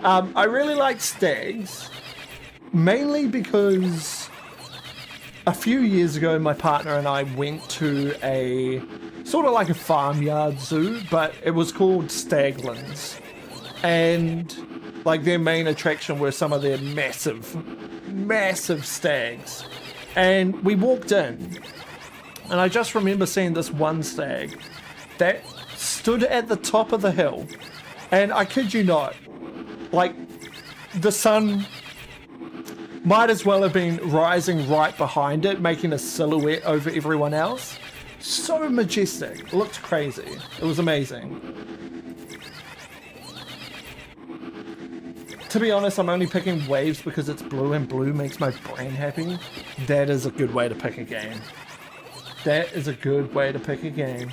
S1: I really like stags, mainly because a few years ago my partner and I went to a sort of like a farmyard zoo, but it was called Staglands. And like their main attraction were some of their massive stags. And we walked in, and I just remember seeing this one stag that stood at the top of the hill, and I kid you not, like the sun might as well have been rising right behind it, making a silhouette over everyone else. So majestic. It looked crazy. It was amazing. To be honest, I'm only picking waves because it's blue and blue makes my brain happy. That is a good way to pick a game. That is a good way to pick a game.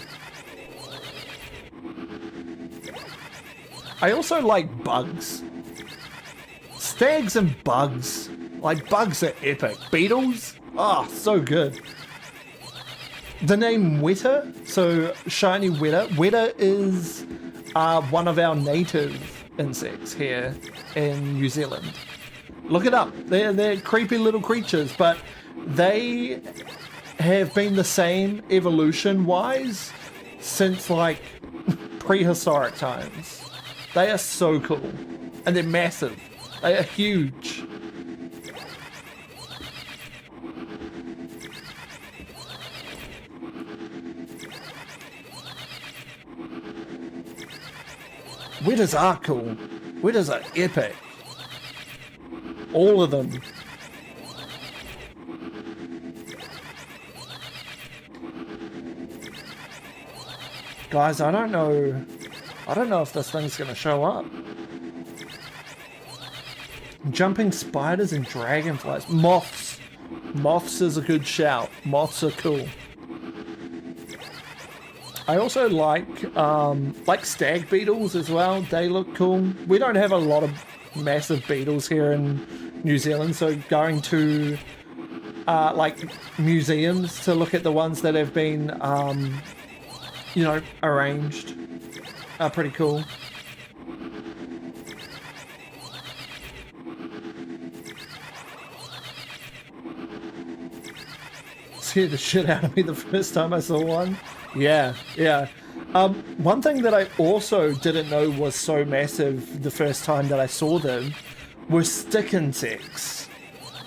S1: I also like bugs. Stags and bugs. Like, bugs are epic. Beetles? Ah, oh, so good. The name Weta, so shiny Weta. Weta is one of our native insects here in New Zealand. Look it up. They're creepy little creatures, but they have been the same evolution-wise since, like, prehistoric times. They are so cool. And they're massive. They are huge. Wetters are cool. Wetters are epic. All of them. Guys, I don't know if this thing's gonna show up. Jumping spiders and dragonflies. Moths. Moths is a good shout. Moths are cool. I also like stag beetles as well. They look cool. We don't have a lot of massive beetles here in New Zealand, so going to like museums to look at the ones that have been you know, arranged are pretty cool. Scared the shit out of me the first time I saw one. Yeah. One thing that I also didn't know was so massive the first time that I saw them were stick insects.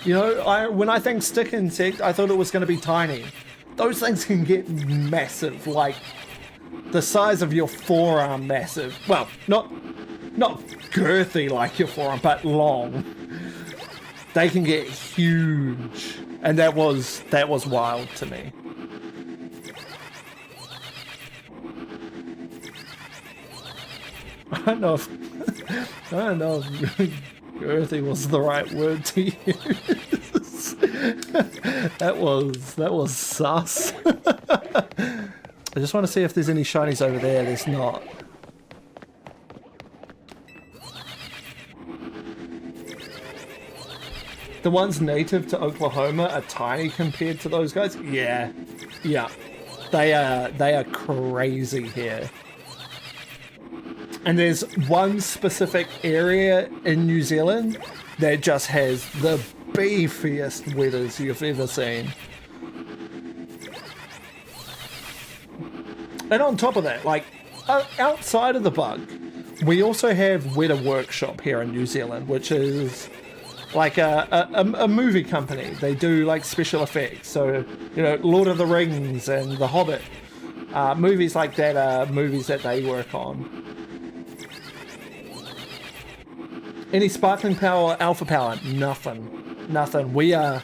S1: You know, when I think stick insect, I thought it was going to be tiny. Those things can get massive, like the size of your forearm massive. Well, not girthy like your forearm, but long. They can get huge. And that was wild to me. I don't know if girthy was the right word to use. that was sus. I just want to see if there's any shinies over there. There's not. The ones native to Oklahoma are tiny compared to those guys. Yeah. They are crazy here. And there's one specific area in New Zealand that just has the beefiest weathers you've ever seen. And on top of that, like, outside of the bug, we also have Weather Workshop here in New Zealand, which is like a movie company. They do like special effects. So, you know, Lord of the Rings and The Hobbit. Movies like that are movies that they work on. Any sparkling power, alpha power? Nothing. Nothing. We're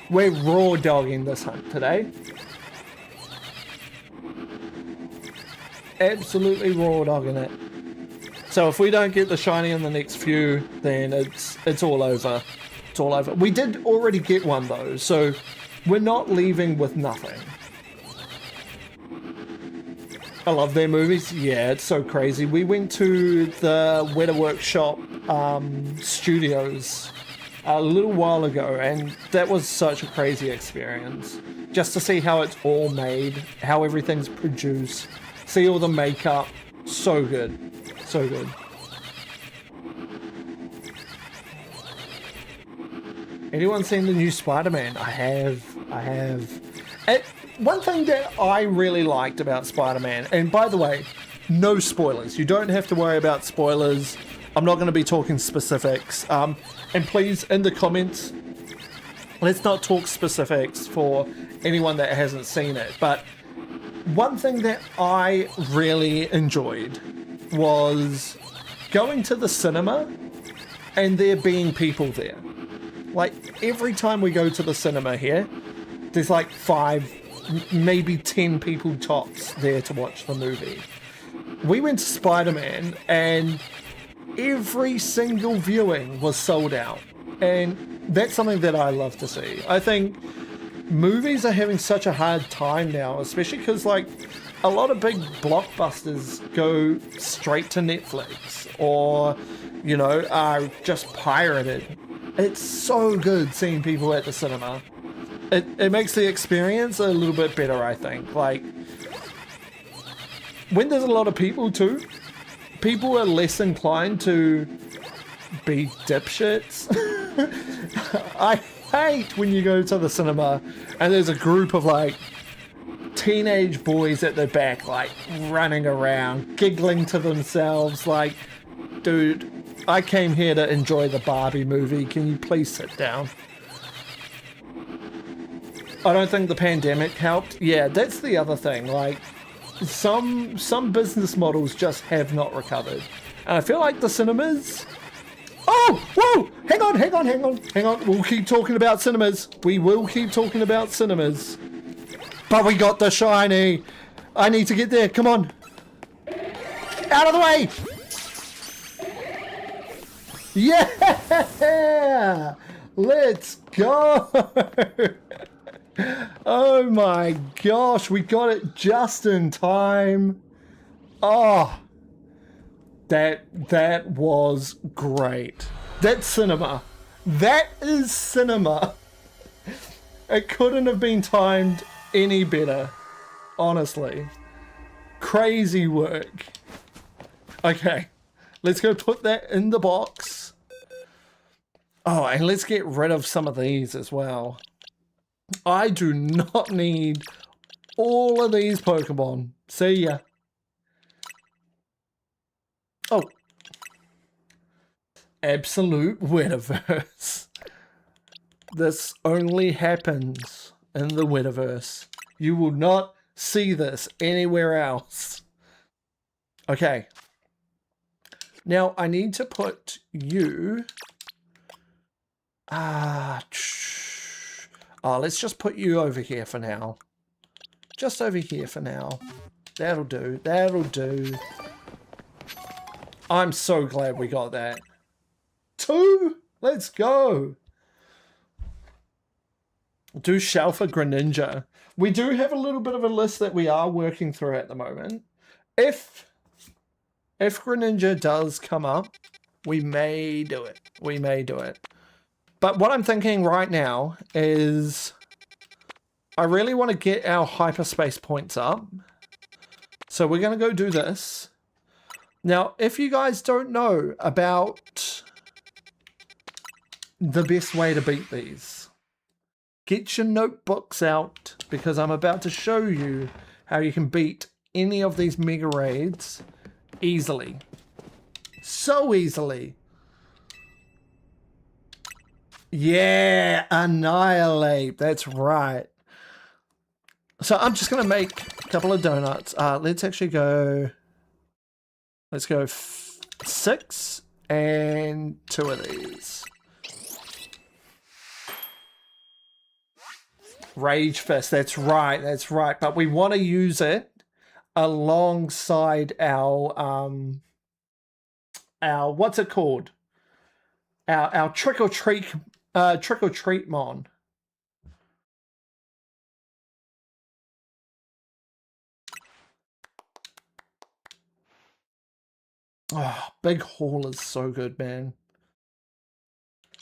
S1: raw dogging this hunt today. Absolutely raw dogging it. So if we don't get the shiny in the next few, then it's all over. It's all over. We did already get one though, so we're not leaving with nothing. I love their movies. Yeah, it's so crazy. We went to the Weather Workshop studios a little while ago, and that was such a crazy experience. Just to see how it's all made, how everything's produced, see all the makeup. So good. So good. Anyone seen the new Spider-Man? I have. One thing that I really liked about Spider-Man, and by the way, no spoilers. You don't have to worry about spoilers. I'm not going to be talking specifics. And please, in the comments, let's not talk specifics for anyone that hasn't seen it. But one thing that I really enjoyed was going to the cinema and there being people there. Like, every time we go to the cinema here, there's like 5, maybe 10 people tops there to watch the movie. We went to Spider-Man and every single viewing was sold out. And that's something that I love to see. I think movies are having such a hard time now, especially because, like, a lot of big blockbusters go straight to Netflix or, you know, are just pirated. It's so good seeing people at the cinema. It makes the experience a little bit better, I think. Like, when there's a lot of people too, people are less inclined to be dipshits. I hate when you go to the cinema and there's a group of like teenage boys at the back, like running around, giggling to themselves, like, dude, I came here to enjoy the Barbie movie. Can you please sit down? I don't think the pandemic helped. Yeah, that's the other thing. Like, some business models just have not recovered. And I feel like the cinemas... Oh, whoa! Hang on. We'll keep talking about cinemas. We will keep talking about cinemas. But we got the shiny. I need to get there. Come on. Out of the way! Yeah! Let's go! Oh my gosh, we got it just in time. Oh, that was great. That's cinema. That is cinema. It couldn't have been timed any better, honestly. Crazy work. Okay, let's go put that in the box. Oh, and let's get rid of some of these as well. I do not need all of these Pokemon. See ya. Oh. Absolute Wetaverse. This only happens in the Wetaverse. You will not see this anywhere else. Okay. Now I need to put you... let's just put you over here for now. Just over here for now. That'll do. That'll do. I'm so glad we got that. 2? Let's go. Do Shelfer Greninja. We do have a little bit of a list that we are working through at the moment. If Greninja does come up, we may do it. We may do it. But what I'm thinking right now is I really want to get our hyperspace points up. So we're going to go do this. Now, if you guys don't know about the best way to beat these, get your notebooks out because I'm about to show you how you can beat any of these mega raids easily. So easily. Yeah, annihilate. That's right. So I'm just going to make a couple of donuts. Let's actually go... Let's go 6 and 2 of these. Rage Fist, that's right, that's right. But we want to use it alongside our what's it called? Our trick or treat mon. Oh, big haul is so good, man.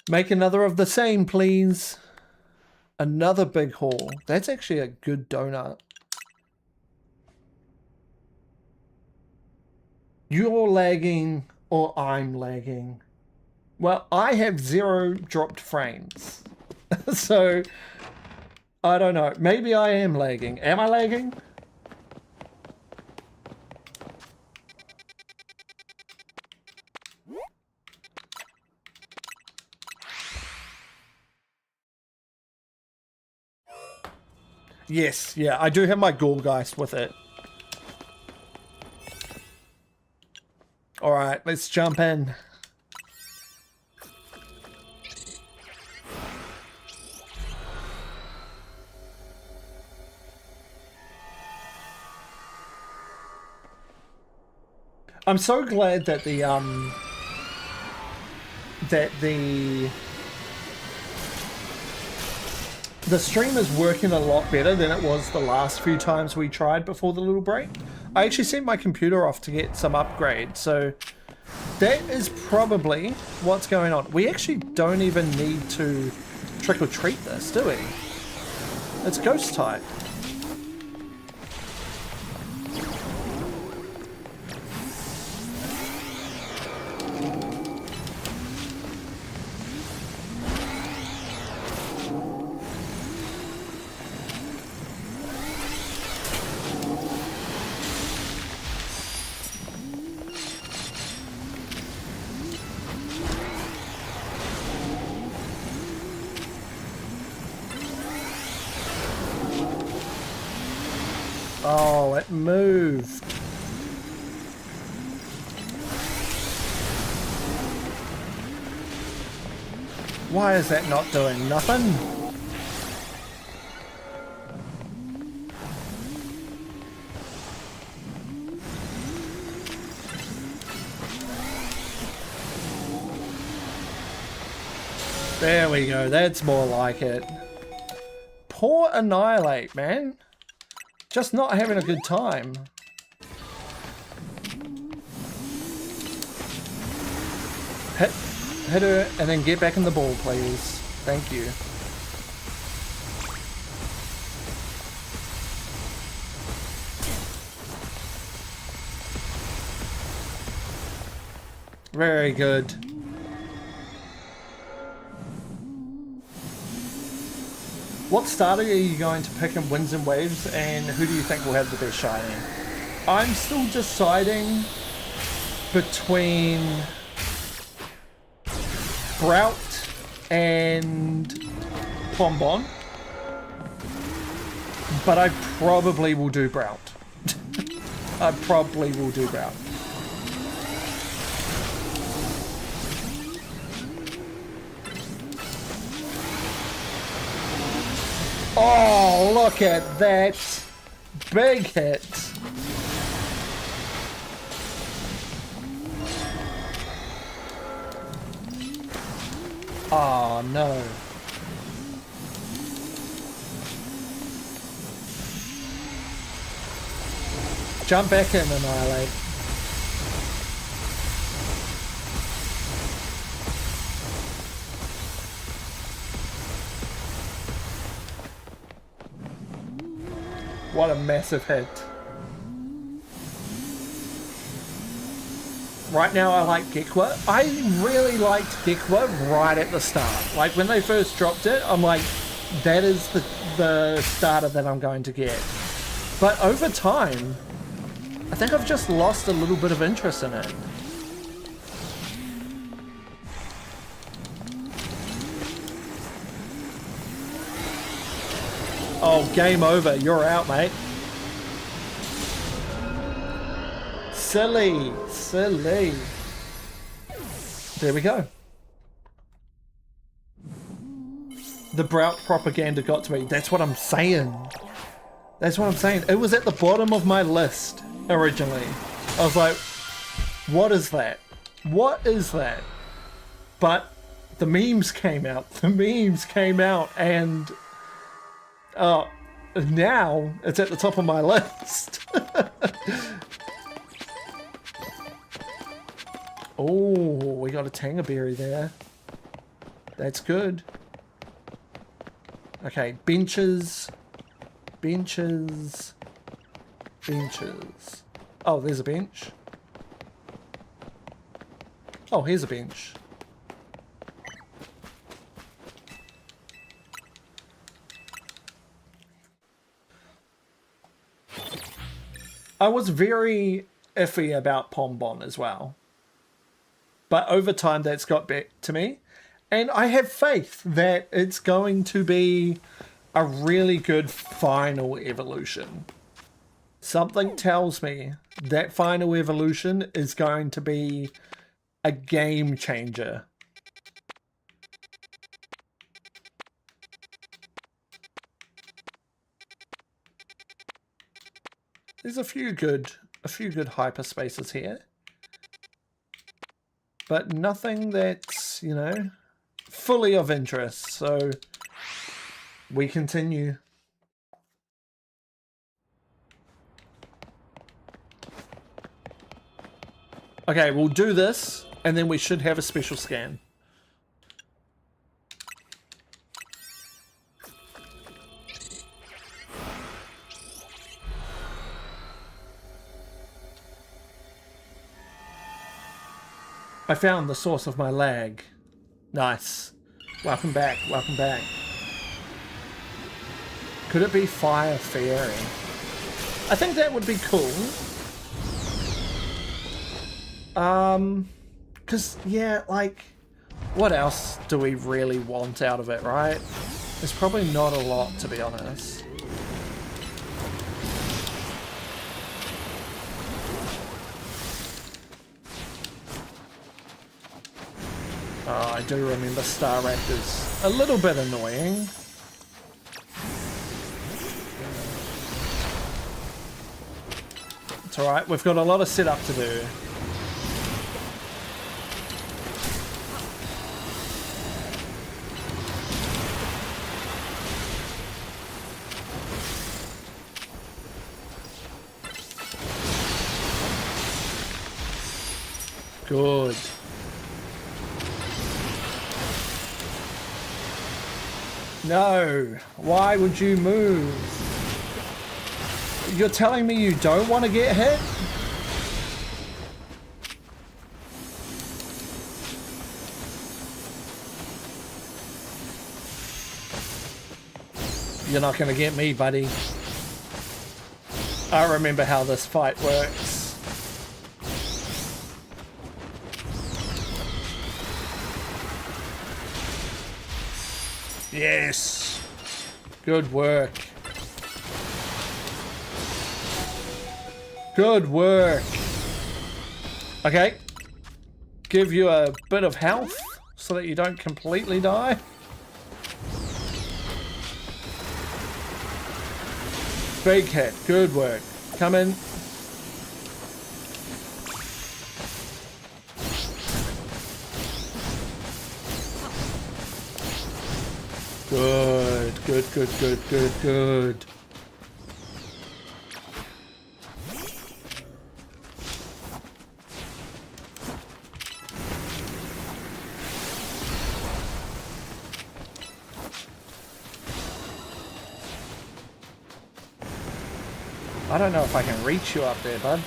S1: Make another of the same, please. Another big haul. That's actually a good donut. You're lagging or I'm lagging. Well, I have 0 dropped frames. So, I don't know. Maybe I am lagging. Am I lagging? Yes, yeah, I do have my Gorgeist with it. Alright, let's jump in. I'm so glad that the stream is working a lot better than it was the last few times we tried before the little break. I actually sent my computer off to get some upgrades, so that is probably what's going on. We actually don't even need to trick or treat this, do we? It's ghost type. Oh, it moved. Why is that not doing nothing? There we go, that's more like it. Poor Annihilate, man. Just not having a good time. Hit her and then get back in the ball, please. Thank you. Very good. What starter are you going to pick in Winds and Waves, and who do you think will have the best shiny? I'm still deciding between Grout and Bonbon, but I probably will do Grout. I probably will do Grout. Oh, look at that big hit. Oh, no. Jump back in, Annihilate. What a massive hit. Right now I like Gekwa. I really liked Gekwa right at the start. Like when they first dropped it, I'm like, that is the starter that I'm going to get. But over time, I think I've just lost a little bit of interest in it. Oh, game over. You're out, mate. Silly. Silly. There we go. The Brout propaganda got to me. That's what I'm saying. That's what I'm saying. It was at the bottom of my list originally. I was like, what is that? What is that? But the memes came out. The memes came out and now it's at the top of my list. Oh, we got a Tangerberry there. That's good. Okay, benches. Benches. Benches. Oh, there's a bench. Oh, here's a bench. I was very iffy about Pombon as well. But over time, that's got back to me. And I have faith that it's going to be a really good final evolution. Something tells me that final evolution is going to be a game changer. There's a few good hyperspaces here. But nothing that's, you know, fully of interest. So we continue. Okay, we'll do this, and then we should have a special scan. I found the source of my lag. Nice. Welcome back, welcome back. Could it be Fire Fairy? I think that would be cool. Because, yeah, like, what else do we really want out of it, right? There's probably not a lot, to be honest. Oh, I do remember Star Raptors. A little bit annoying. It's alright, we've got a lot of setup to do. Good. No. Why would you move? You're telling me you don't want to get hit? You're not going to get me, buddy. I remember how this fight works. Yes. Good work. Good work. Okay. Give you a bit of health so that you don't completely die. Big hit. Good work. Come in. Good, good, good, good, good, good. I don't know if I can reach you up there, bud.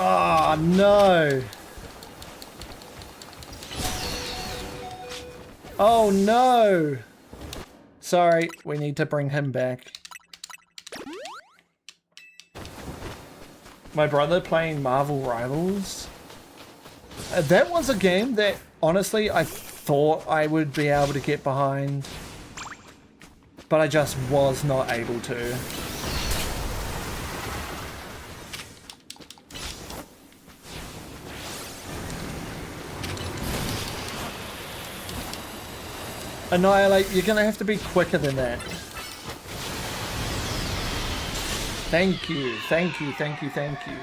S1: Oh, no. Oh, no. Sorry, we need to bring him back. My brother playing Marvel Rivals. That was a game that, honestly, I thought I would be able to get behind. But I just was not able to. Annihilate, you're gonna have to be quicker than that. Thank you, thank you, thank you, thank you.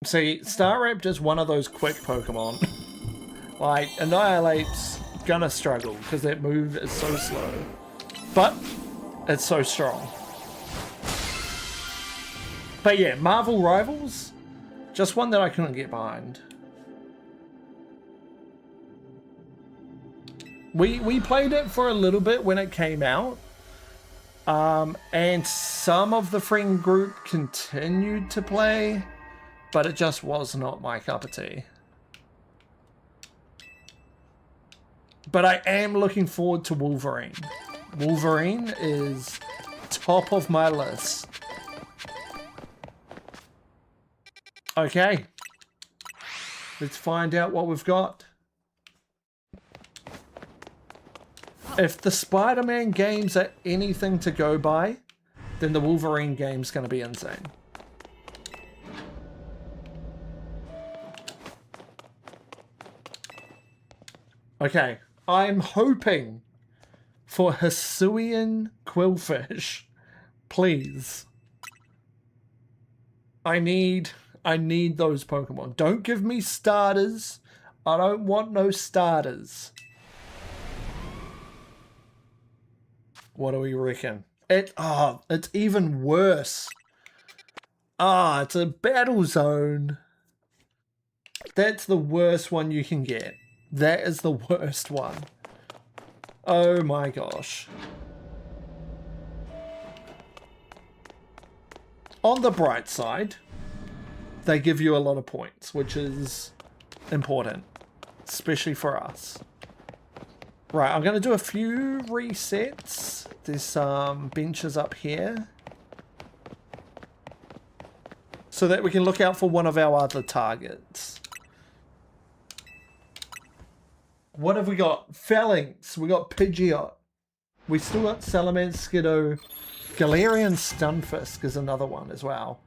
S1: See, Star Raptor's one of those quick Pokemon. Like, Annihilate's gonna struggle because that move is so slow. But it's so strong. But yeah, Marvel Rivals, just one that I couldn't get behind. We played it for a little bit when it came out. And some of the friend group continued to play, but it just was not my cup of tea. But I am looking forward to Wolverine. Wolverine is top of my list. Okay. Let's find out what we've got. If the Spider-Man games are anything to go by, then the Wolverine game's going to be insane. Okay, I'm hoping for Hisuian Quillfish. Please. I need those Pokemon. Don't give me starters. I don't want no starters. What do we reckon? It's even worse. It's a battle zone. That's the worst one you can get. That is the worst one. Oh my gosh. On the bright side, they give you a lot of points, which is important, especially for us. Right, I'm going to do a few resets. There's some benches up here. So that we can look out for one of our other targets. What have we got? Phalanx. We got Pidgeot. We still got Salamence, Skiddo. Galarian Stunfisk is another one as well.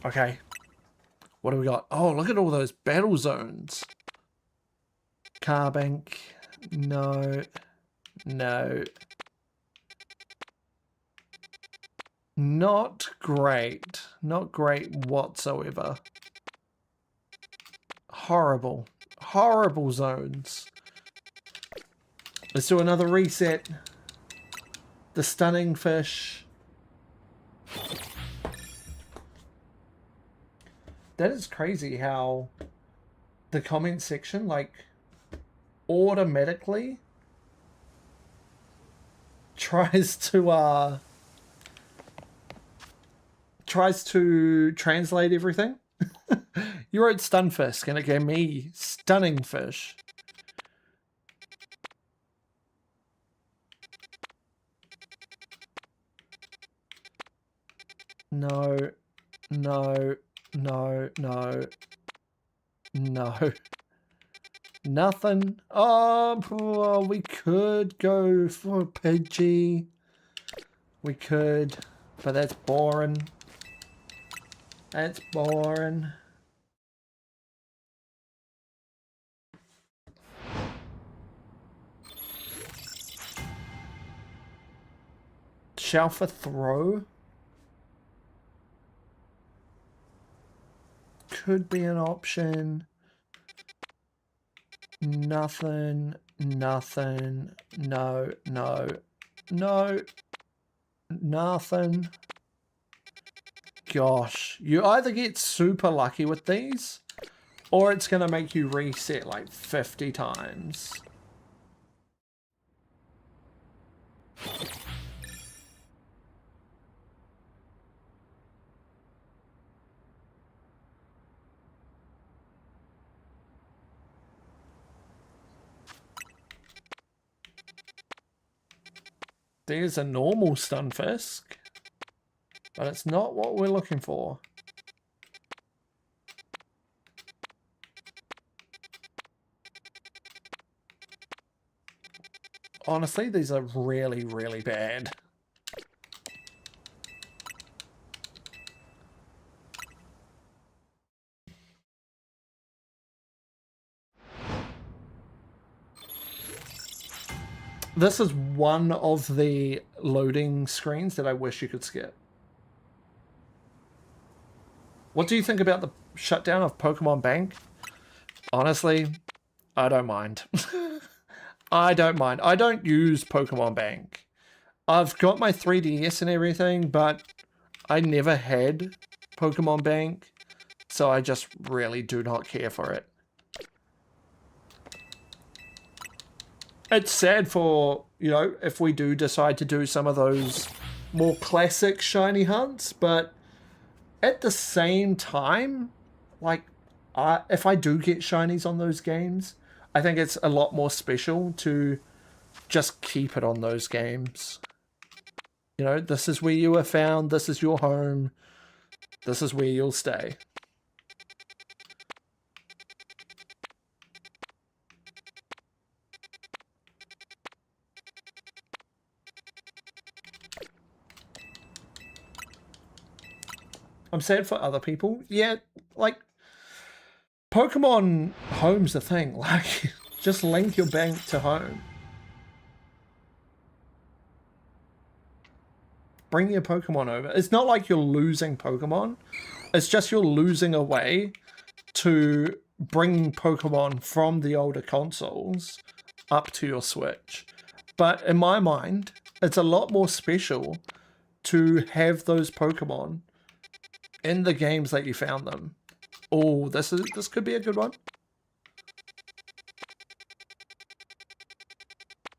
S1: Okay. What do we got? Oh, look at all those battle zones. Carbank. No. No. Not great. Not great whatsoever. Horrible. Horrible zones. Let's do another reset. The Stunning Fish. That is crazy how the comment section, like, automatically tries to translate everything. You wrote Stunfisk and it gave me Stunning Fish. No, no, no, no, no. Nothing. Oh, we could go for Pidgey. We could, but that's boring. That's boring. Shelfer Throw could be an option. Nothing, nothing, no, no, no, nothing. Gosh, you either get super lucky with these, or it's going to make you reset like 50 times. There's a normal Stunfisk, but it's not what we're looking for. Honestly, these are really, really bad. This is one of the loading screens that I wish you could skip. What do you think about the shutdown of Pokemon Bank? Honestly, I don't mind. I don't mind. I don't use Pokemon Bank. I've got my 3DS and everything, but I never had Pokemon Bank, so I just really do not care for it. It's sad for, you know, if we do decide to do some of those more classic shiny hunts, but at the same time, like, if I do get shinies on those games, I think it's a lot more special to just keep it on those games. You know, this is where you were found, this is your home, this is where you'll stay. I'm sad for other people. Yeah, like, Pokemon Home's the thing. Like, just link your bank to home. Bring your Pokemon over. It's not like you're losing Pokemon. It's just you're losing a way to bring Pokemon from the older consoles up to your Switch. But in my mind, it's a lot more special to have those Pokemon in the games that you found them. Oh, this could be a good one.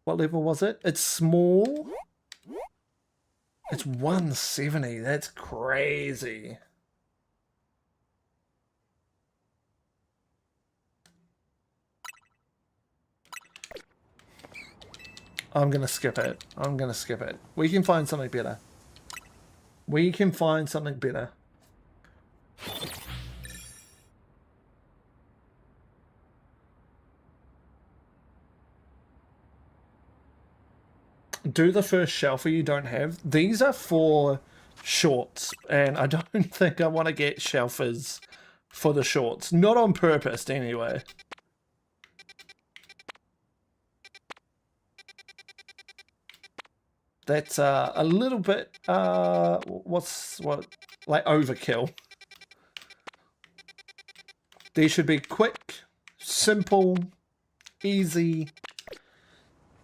S1: What level was it? It's small. It's 170. That's crazy. I'm gonna skip it. I'm gonna skip it. We can find something better. We can find something better. Do the first shelfer you don't have. These are for shorts, and I don't think I want to get shelfers for the shorts. Not on purpose, anyway. That's a little bit, like overkill. These should be quick, simple, easy.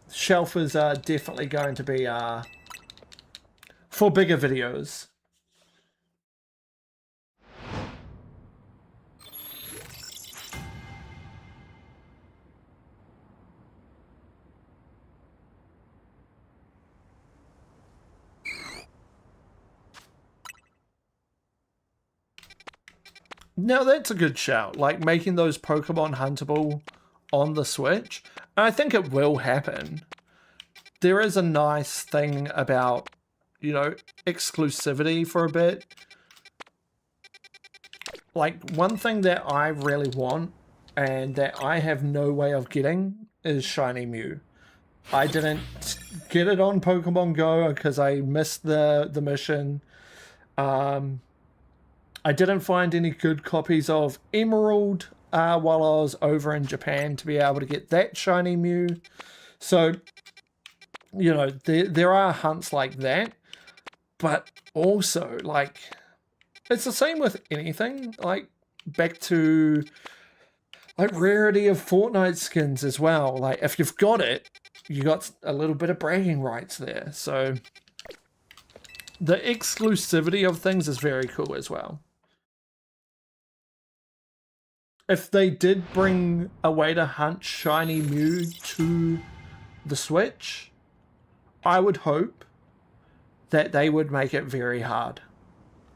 S1: Shelfers are definitely going to be for bigger videos. Now that's a good shout, like making those Pokemon huntable on the Switch. And I think it will happen. There is a nice thing about, you know, exclusivity for a bit. Like, one thing that I really want and that I have no way of getting is Shiny Mew. I didn't get it on Pokemon Go because I missed the mission. I didn't find any good copies of Emerald while I was over in Japan to be able to get that Shiny Mew. So, you know, there are hunts like that. But also, like, it's the same with anything. Like, back to, like, rarity of Fortnite skins as well. Like, if you've got it, you got a little bit of bragging rights there. So, the exclusivity of things is very cool as well. If they did bring a way to hunt Shiny Mew to the Switch, I would hope that they would make it very hard.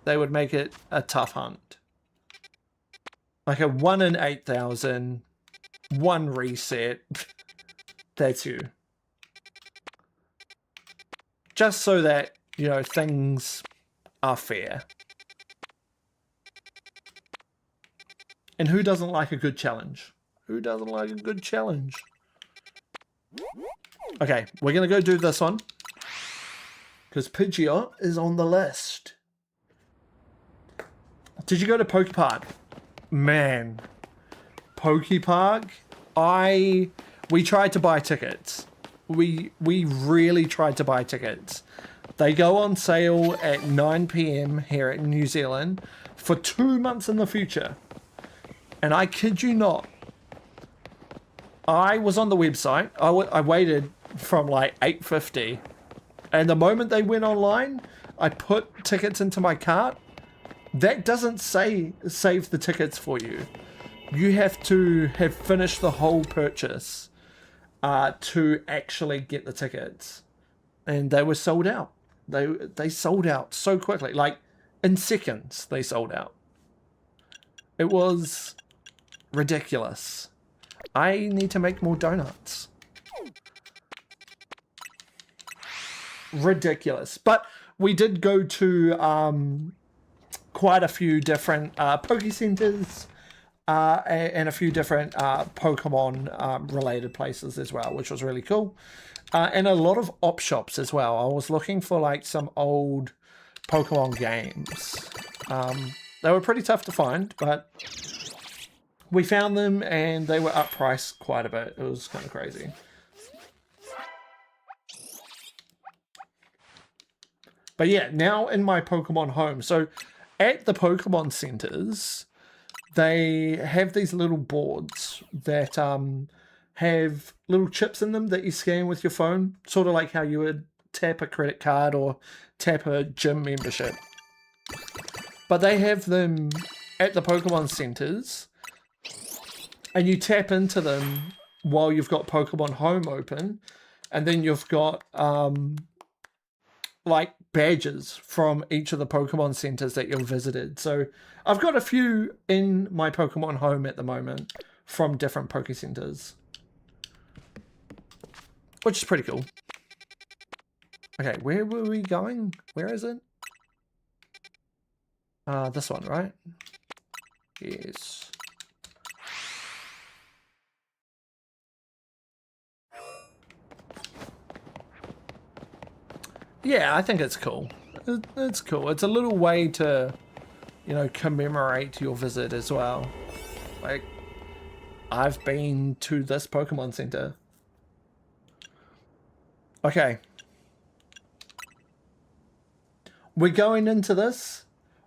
S1: They would make it a tough hunt. Like a 1 in 8,000, 1 reset. That's you. Just so that, you know, things are fair. And who doesn't like a good challenge? Who doesn't like a good challenge? Okay, we're going to go do this one. Because Pidgeot is on the list. Did you go to Poke Park? Man. Poke Park? We tried to buy tickets. We really tried to buy tickets. They go on sale at 9 p.m. here in New Zealand for 2 months in the future. And I kid you not, I was on the website. I waited from like 8:50. And the moment they went online, I put tickets into my cart. That doesn't save the tickets for you. You have to have finished the whole purchase to actually get the tickets. And they were sold out. They sold out so quickly. Like, in seconds, they sold out. It was ridiculous. I need to make more donuts. Ridiculous. But we did go to quite a few different Poke Centers and a few different Pokemon related places as well, which was really cool. And a lot of op shops as well. I was looking for like some old Pokemon games. They were pretty tough to find, but we found them and they were up priced quite a bit. It was kind of crazy. But yeah, now in my Pokemon home. So at the Pokemon centers, they have these little boards that have little chips in them that you scan with your phone. Sort of like how you would tap a credit card or tap a gym membership. But they have them at the Pokemon centers. And you tap into them while you've got Pokemon Home open. And then you've got like badges from each of the Pokemon centers that you've visited. So I've got a few in my Pokemon Home at the moment from different Poke Centers, which is pretty cool. Okay, where were we going? Where is it? This one, right? Yes. Yeah, I think it's cool. It's cool. It's a little way to, you know, commemorate your visit as well. Like, I've been to this Pokemon Center. Okay. We're going into this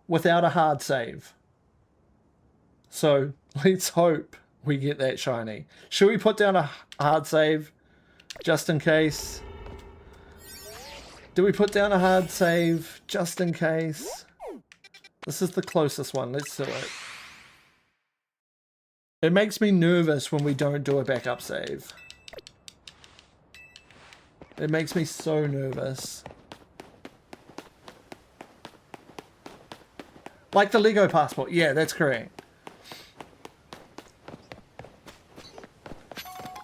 S1: without a hard save. So, let's hope we get that shiny. Should we put down a hard save just in case? Do we put down a hard save just in case? This is the closest one. Let's do it. It makes me nervous when we don't do a backup save. It makes me so nervous. Like the Lego passport. Yeah, that's correct.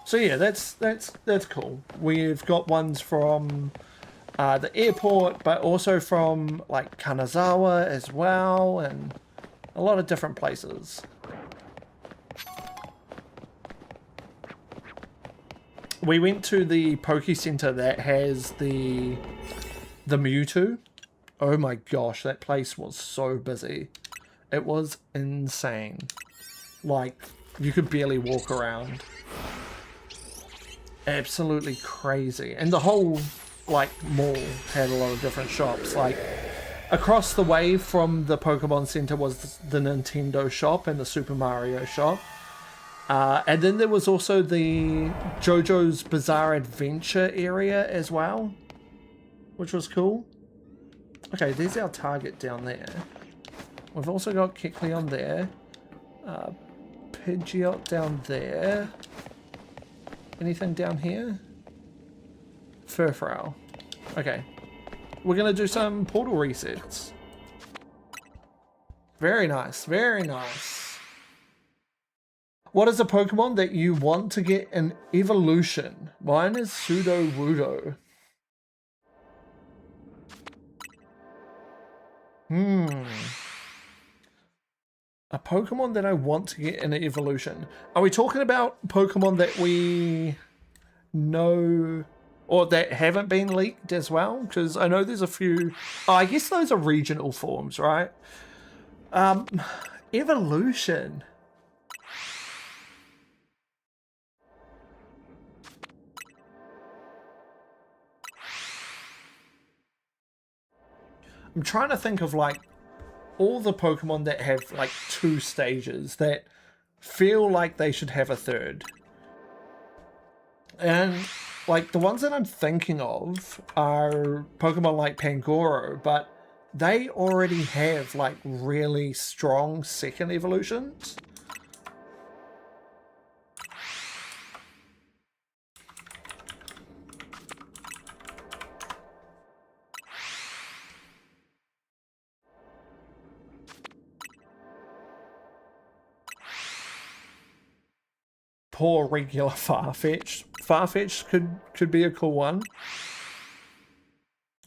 S1: So yeah, that's cool. We've got ones from the airport, but also from like Kanazawa as well, and a lot of different places. We went to the Poke Center that has the Mewtwo. Oh my gosh, that place was so busy. It was insane. Like, you could barely walk around. Absolutely crazy. And the whole like mall had a lot of different shops. Like across the way from the Pokemon Center was the Nintendo shop and the Super Mario shop. And then there was also the JoJo's Bizarre Adventure area as well, which was cool. Okay, there's our target down there. We've also got Kecleon there. Pidgeot down there. Anything down here? Furfrou. Okay. We're going to do some portal resets. Very nice. Very nice. What is a Pokemon that you want to get an evolution? Mine is Sudowoodo. A Pokemon that I want to get an evolution. Are we talking about Pokemon that we know or that haven't been leaked as well? Because I know there's a few. Oh, I guess those are regional forms, right? Evolution. I'm trying to think of like all the Pokemon that have like 2 stages that feel like they should have a third. And like the ones that I'm thinking of are Pokemon like Pangoro, but they already have like really strong second evolutions. Poor regular Farfetch. Farfetch could be a cool one.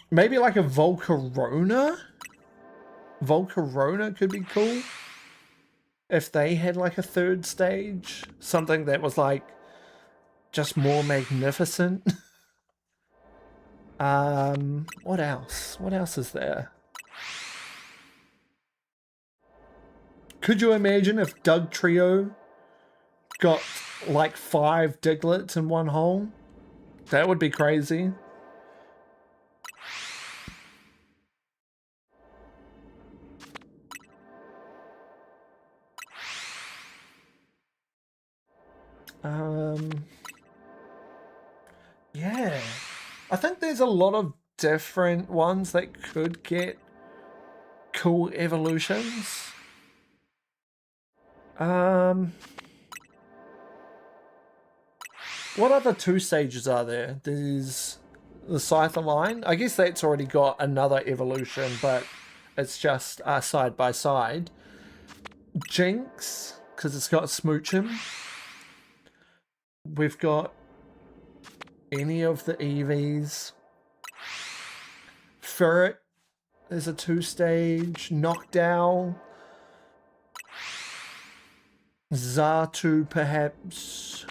S1: Maybe like a Volcarona? Volcarona could be cool. If they had like a third stage. Something that was like just more magnificent. What else? What else is there? Could you imagine if Doug Trio got like 5 Diglets in one hole? That would be crazy. Yeah. I think there's a lot of different ones that could get cool evolutions. What other 2 stages are there? There's the Scyther line. I guess that's already got another evolution, but it's just side by side. Jinx, because it's got Smoochum. We've got any of the EVs. Ferret is a 2 stage. Knockdown. Xatu, perhaps.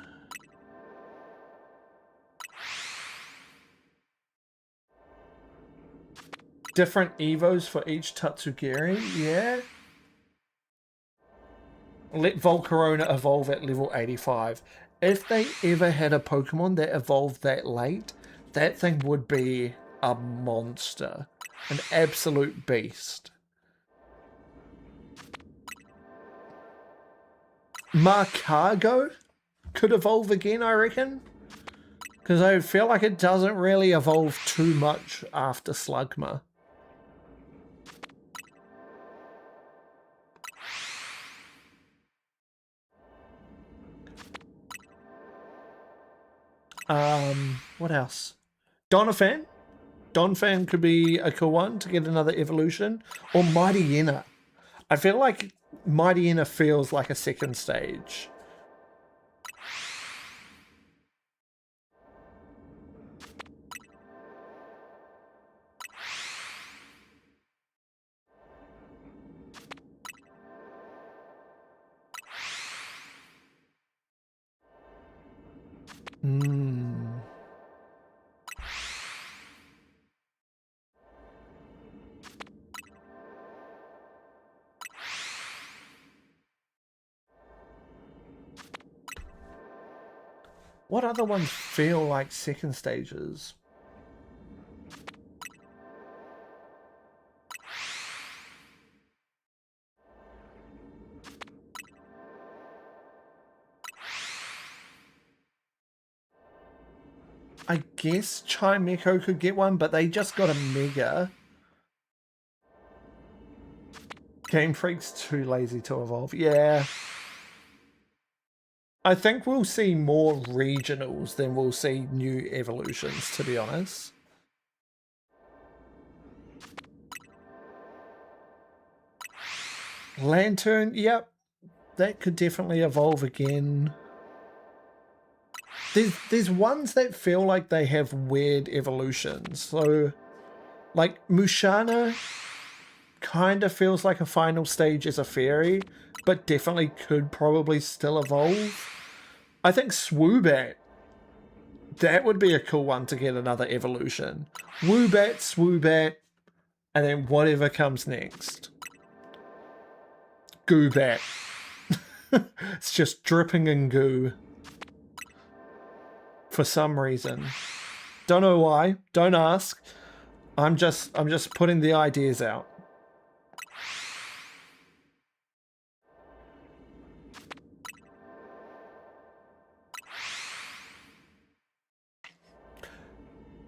S1: Different Evos for each Tatsugiri, yeah. Let Volcarona evolve at level 85. If they ever had a Pokemon that evolved that late, that thing would be a monster. An absolute beast. Marcargo could evolve again, I reckon. Because I feel like it doesn't really evolve too much after Slugma. What else? Donphan. Donphan could be a cool one to get another evolution. Or Mightyena. I feel like Mightyena feels like a second stage. What other ones feel like second stages? I guess Chimecho could get one, but they just got a Mega. Game Freak's too lazy to evolve. Yeah. I think we'll see more regionals than we'll see new evolutions, to be honest. Lantern, yep. That could definitely evolve again. There's ones that feel like they have weird evolutions. So, like, Mushana kind of feels like a final stage as a fairy, but definitely could probably still evolve. I think Swoobat, that would be a cool one to get another evolution. Woobat, Swoobat, and then whatever comes next. Goobat. It's just dripping in goo. For some reason. Don't know why. Don't ask. I'm just putting the ideas out.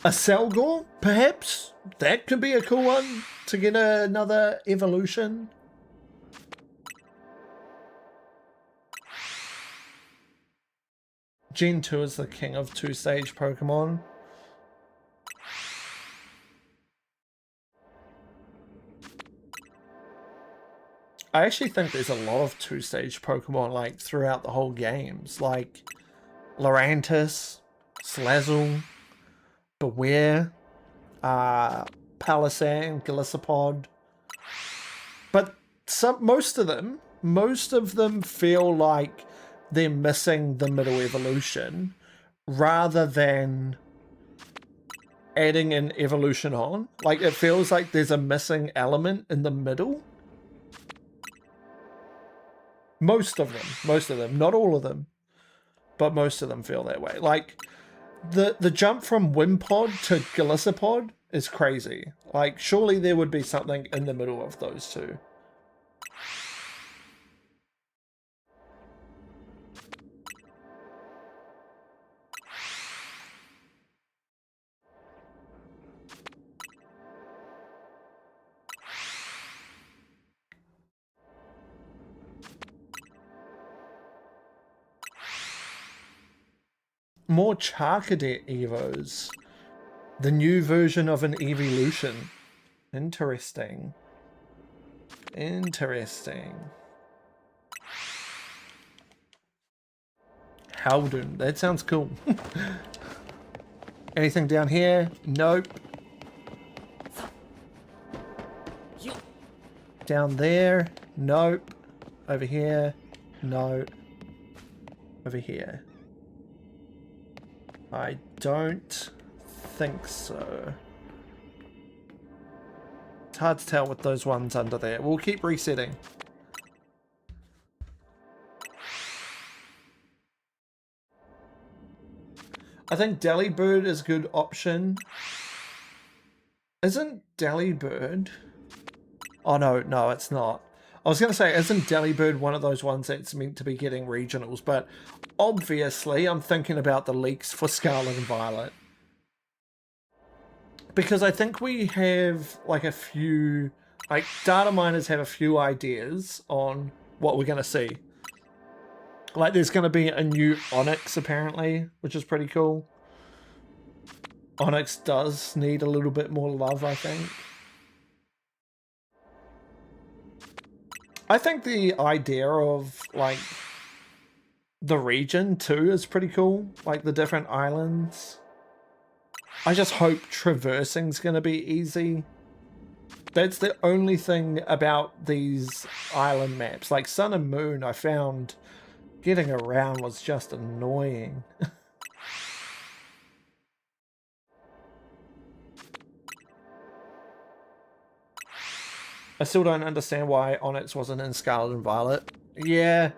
S1: A Selgor, perhaps? That could be a cool one to get another evolution. Gen 2 is the king of two-stage Pokemon. I actually think there's a lot of two-stage Pokemon like throughout the whole games, like Lurantis, Slazzle, Beware, Palisand, Gliscopod. But most of them feel like they're missing the middle evolution rather than adding an evolution on. Like, it feels like there's a missing element in the middle. Most of them, not all of them, but most of them feel that way. Like, the jump from Wimpod to Gliscopod is crazy. Like, surely there would be something in the middle of those two. More Charcadet Evos. The new version of an evolution. Interesting. Interesting. Howden. That sounds cool. Anything down here? Nope. Down there? Nope. Over here? No. Over here? I don't think so. It's hard to tell with those ones under there. We'll keep resetting. I think Delibird is a good option. Isn't Delibird... Oh, no, it's not. I was going to say, isn't Delibird one of those ones that's meant to be getting regionals? But obviously, I'm thinking about the leaks for Scarlet and Violet. Because I think we have, like, a few... Like, data miners have a few ideas on what we're going to see. Like, there's going to be a new Onyx, apparently, which is pretty cool. Onyx does need a little bit more love, I think. I think the idea of, like, the region, too, is pretty cool. Like, the different islands. I just hope traversing's going to be easy. That's the only thing about these island maps. Like, Sun and Moon, I found getting around was just annoying. I still don't understand why Onyx wasn't in Scarlet and Violet. Yeah,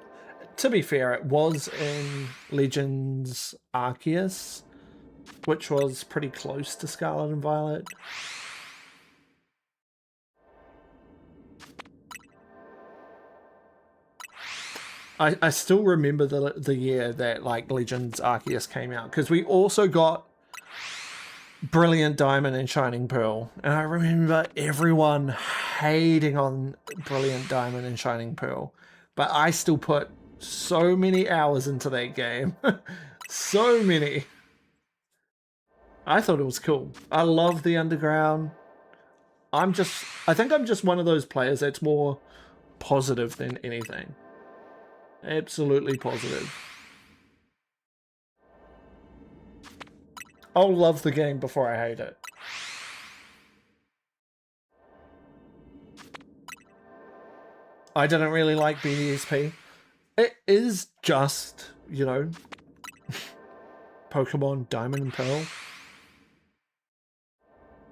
S1: to be fair, it was in Legends Arceus, which was pretty close to Scarlet and Violet. I still remember the year that, like, Legends Arceus came out, because we also got Brilliant Diamond and Shining Pearl, and I remember everyone hating on Brilliant Diamond and Shining Pearl, but I still put so many hours into that game. So many. I thought it was cool. I love the underground. I think I'm just one of those players that's more positive than anything. Absolutely positive. I'll love the game before I hate it. I didn't really like BDSP. It is just, you know, Pokemon Diamond and Pearl.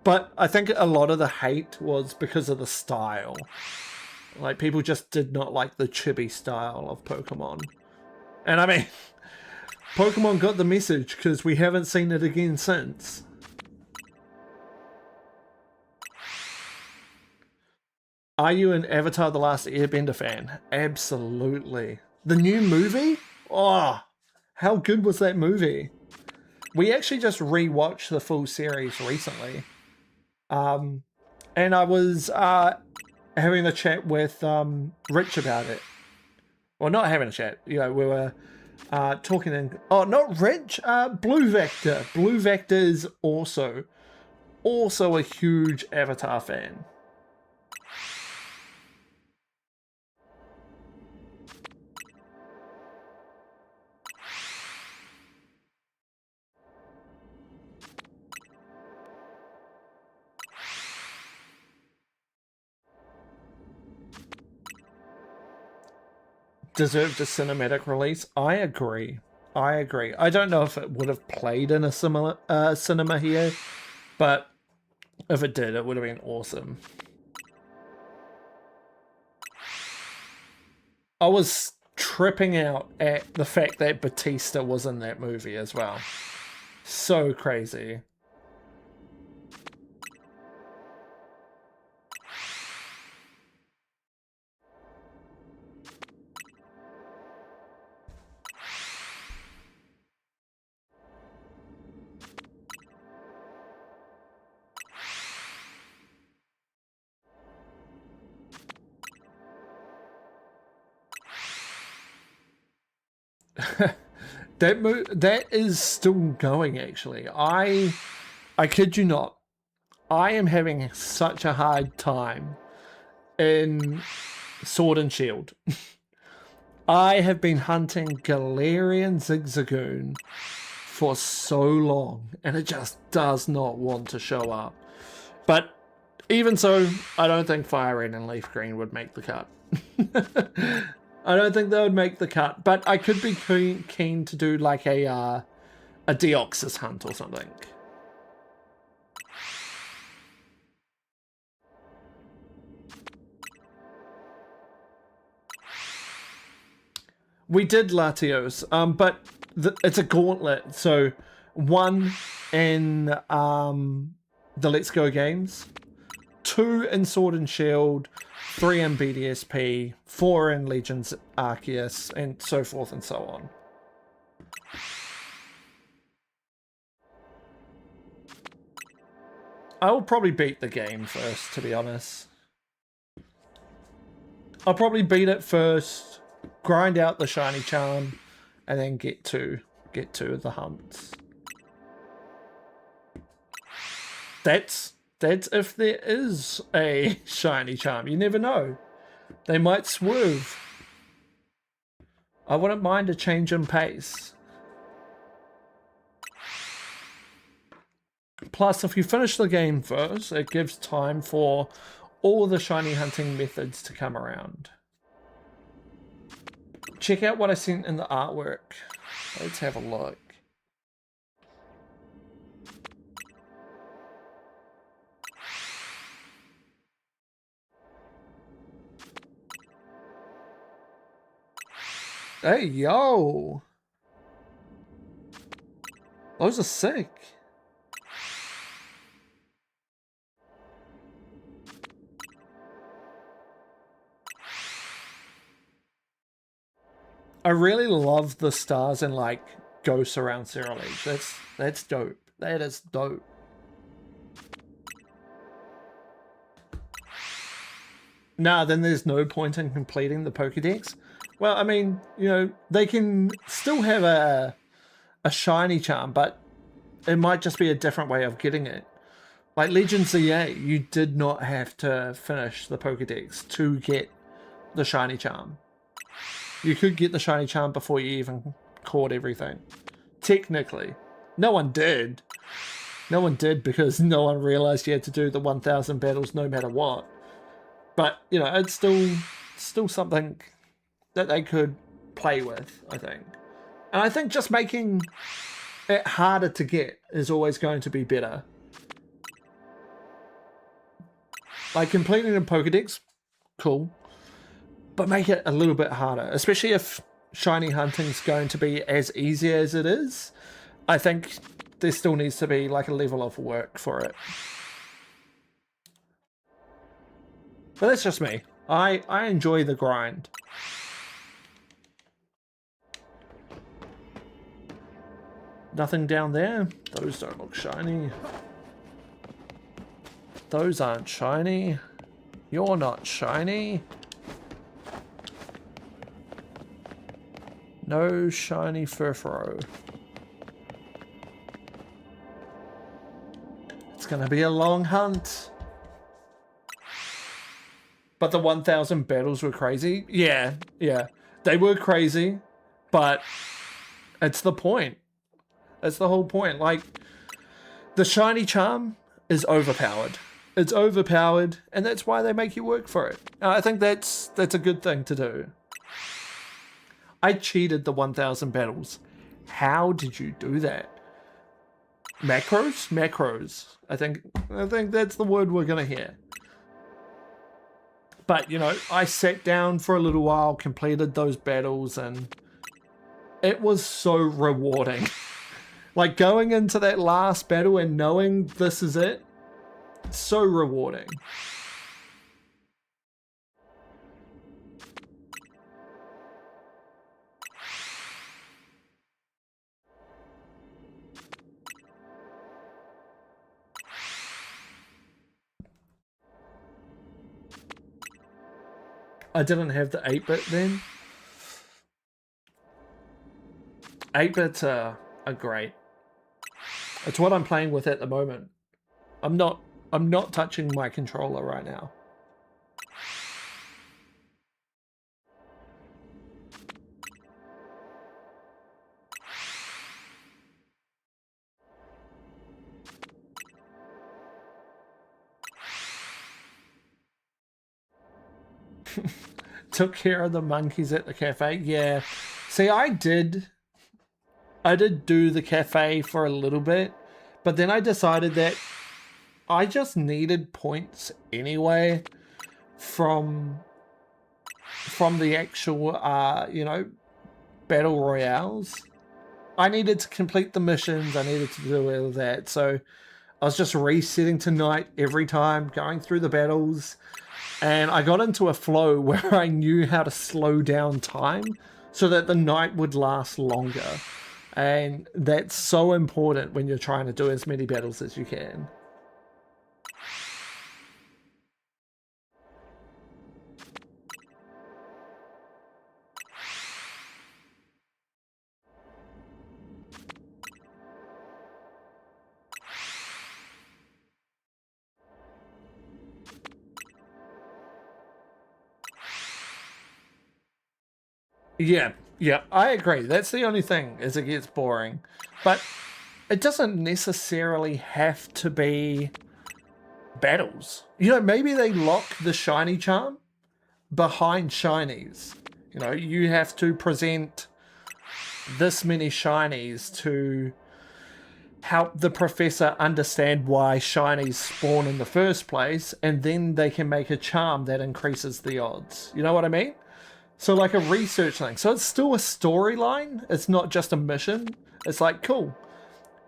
S1: But I think a lot of the hate was because of the style. Like, people just did not like the chibi style of Pokemon. And I mean, Pokemon got the message because we haven't seen it again since. Are you an Avatar The Last Airbender fan? Absolutely. The new movie? Oh, how good was that movie? We actually just rewatched the full series recently. And I was having a chat with Rich about it. Well, not having a chat. You know, we were talking in... Oh, not Rich. Blue Vector. Blue Vector is also a huge Avatar fan. Deserved a cinematic release. I agree. I don't know if it would have played in a similar cinema here, but if it did, it would have been awesome. I was tripping out at the fact that Batista was in that movie as well. So crazy. That is still going, actually. I kid you not. I am having such a hard time in Sword and Shield. I have been hunting Galarian Zigzagoon for so long, and it just does not want to show up. But even so, I don't think Fire Red and Leaf Green would make the cut. I don't think they would make the cut, but I could be keen to do like a Deoxys hunt or something. We did Latios, but it's a gauntlet. So 1 in the Let's Go games, 2 in Sword and Shield, 3 in BDSP, 4 in Legends Arceus, and so forth and so on. I will probably beat the game first, to be honest. I'll probably beat it first, grind out the shiny charm, and then get to the hunts. That's if there is a shiny charm. You never know. They might swerve. I wouldn't mind a change in pace. Plus, if you finish the game first, it gives time for all the shiny hunting methods to come around. Check out what I sent in the artwork. Let's have a look. Hey, yo! Those are sick. I really love the stars and like ghosts around Zero Age. That's dope. That is dope. Nah, then there's no point in completing the Pokedex. Well, I mean, you know, they can still have a shiny charm, but it might just be a different way of getting it. Like Legends ZA, you did not have to finish the Pokedex to get the shiny charm. You could get the shiny charm before you even caught everything. Technically. No one did. No one did because no one realized you had to do the 1,000 battles no matter what. But, you know, it's still something that they could play with, I think. And I think just making it harder to get is always going to be better. Like completing a Pokedex, cool. But make it a little bit harder, especially if shiny hunting's going to be as easy as it is. I think there still needs to be like a level of work for it. But that's just me. I enjoy the grind. Nothing down there. Those don't look shiny. Those aren't shiny. You're not shiny. No shiny Furfuro. It's gonna be a long hunt. But the 1,000 battles were crazy. Yeah. They were crazy, but it's the point. That's the whole point. Like, the shiny charm is overpowered. It's overpowered, and that's why they make you work for it. I think that's a good thing to do. I cheated the 1,000 battles. How did you do that? Macros? Macros. I think that's the word we're gonna hear. But, you know, I sat down for a little while, completed those battles, and it was so rewarding. Like, going into that last battle and knowing this is it, so rewarding. I didn't have the 8-bit then. 8-bits are great. It's what I'm playing with at the moment. I'm not touching my controller right now. Took care of the monkeys at the cafe. Yeah. See, I did do the cafe for a little bit, but then I decided that I just needed points anyway from the actual you know, battle royales. I needed to complete the missions, I needed to do all of that, so I was just resetting tonight every time, going through the battles, and I got into a flow where I knew how to slow down time so that the night would last longer. And that's so important when you're trying to do as many battles as you can. Yeah, I agree. That's the only thing, is it gets boring. But it doesn't necessarily have to be battles. You know, maybe they lock the shiny charm behind shinies. You know, you have to present this many shinies to help the professor understand why shinies spawn in the first place, and then they can make a charm that increases the odds. You know what I mean? So like a research thing. So it's still a storyline. It's not just a mission. It's like, cool.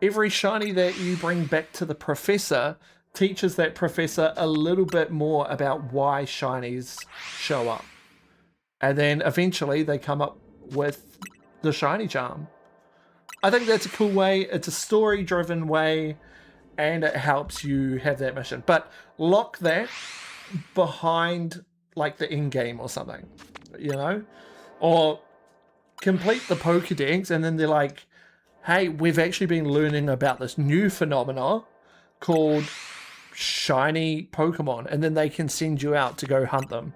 S1: Every shiny that you bring back to the professor teaches that professor a little bit more about why shinies show up. And then eventually they come up with the shiny charm. I think that's a cool way. It's a story-driven way, and it helps you have that mission. But lock that behind like the end game or something, you know? Or complete the Pokedex and then they're like, hey, we've actually been learning about this new phenomena called shiny Pokemon, and then they can send you out to go hunt them.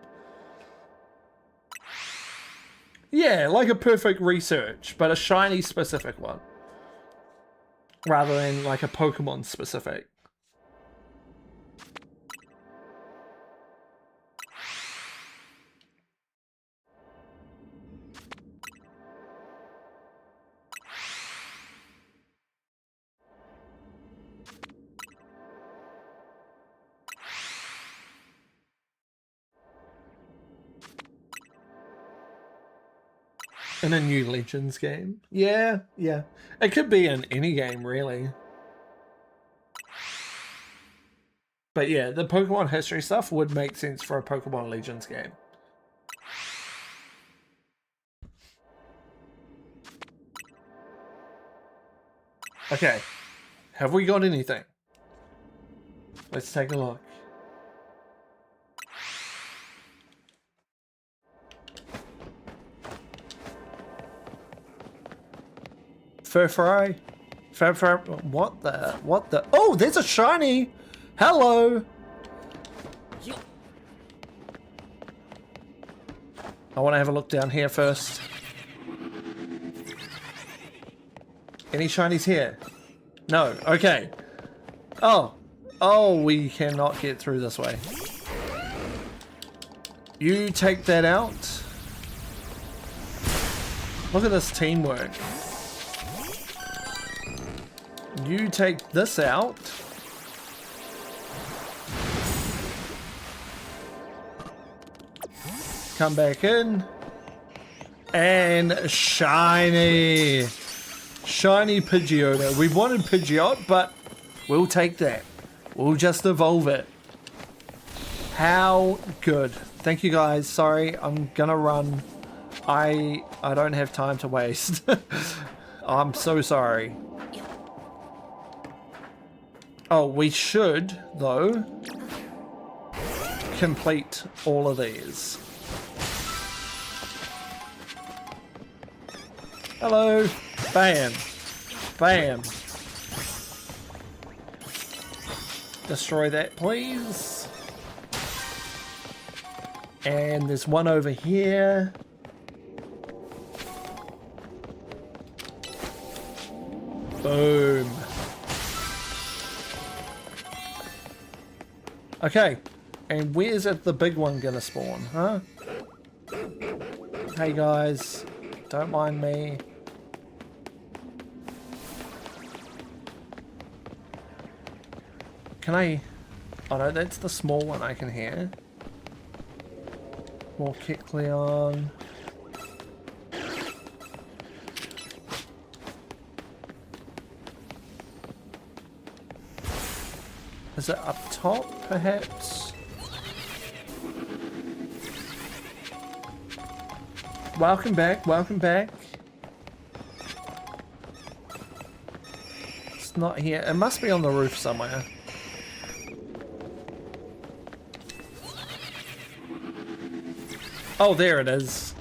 S1: Yeah, like a perfect research, but a shiny specific one. Rather than like a Pokemon specific. In a new Legends game? Yeah, yeah. It could be in any game, really. But yeah, the Pokemon history stuff would make sense for a Pokemon Legends game. Okay. Have we got anything? Let's take a look. Furfry? What the? Oh, there's a shiny! Hello! I want to have a look down here first. Any shinies here? No, okay. Oh, we cannot get through this way. You take that out. Look at this teamwork. You take this out. Come back in. And shiny. Shiny Pidgeotto. We wanted Pidgeot, but we'll take that. We'll just evolve it. How good. Thank you guys. Sorry, I'm gonna run. I don't have time to waste. I'm so sorry. Oh, we should, though, complete all of these. Hello. Bam. Bam. Destroy that, please. And there's one over here. Boom. Okay, and where's it the big one gonna spawn, huh? Hey guys, don't mind me. Can I... Oh no, that's the small one I can hear. More Kecleon. Is it up top, perhaps? Welcome back, welcome back. It's not here. It must be on the roof somewhere. Oh, there it is.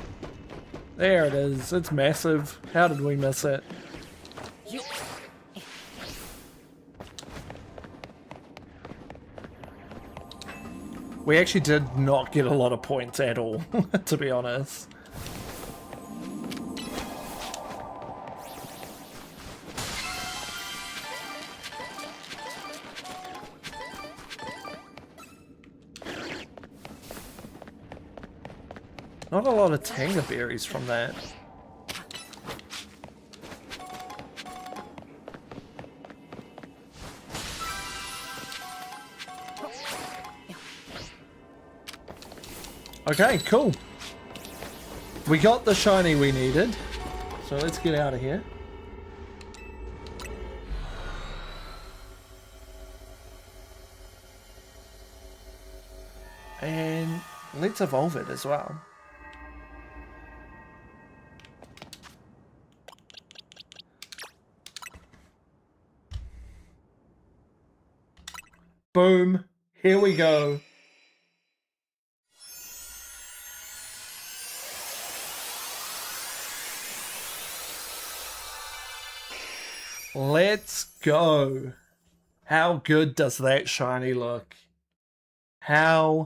S1: There it is. It's massive. How did we miss it? We actually did not get a lot of points at all, to be honest. Not a lot of Tanga berries from that. Okay, cool. We got the shiny we needed. So let's get out of here. And let's evolve it as well. Boom. Here we go. Let's go. How good does that shiny look? How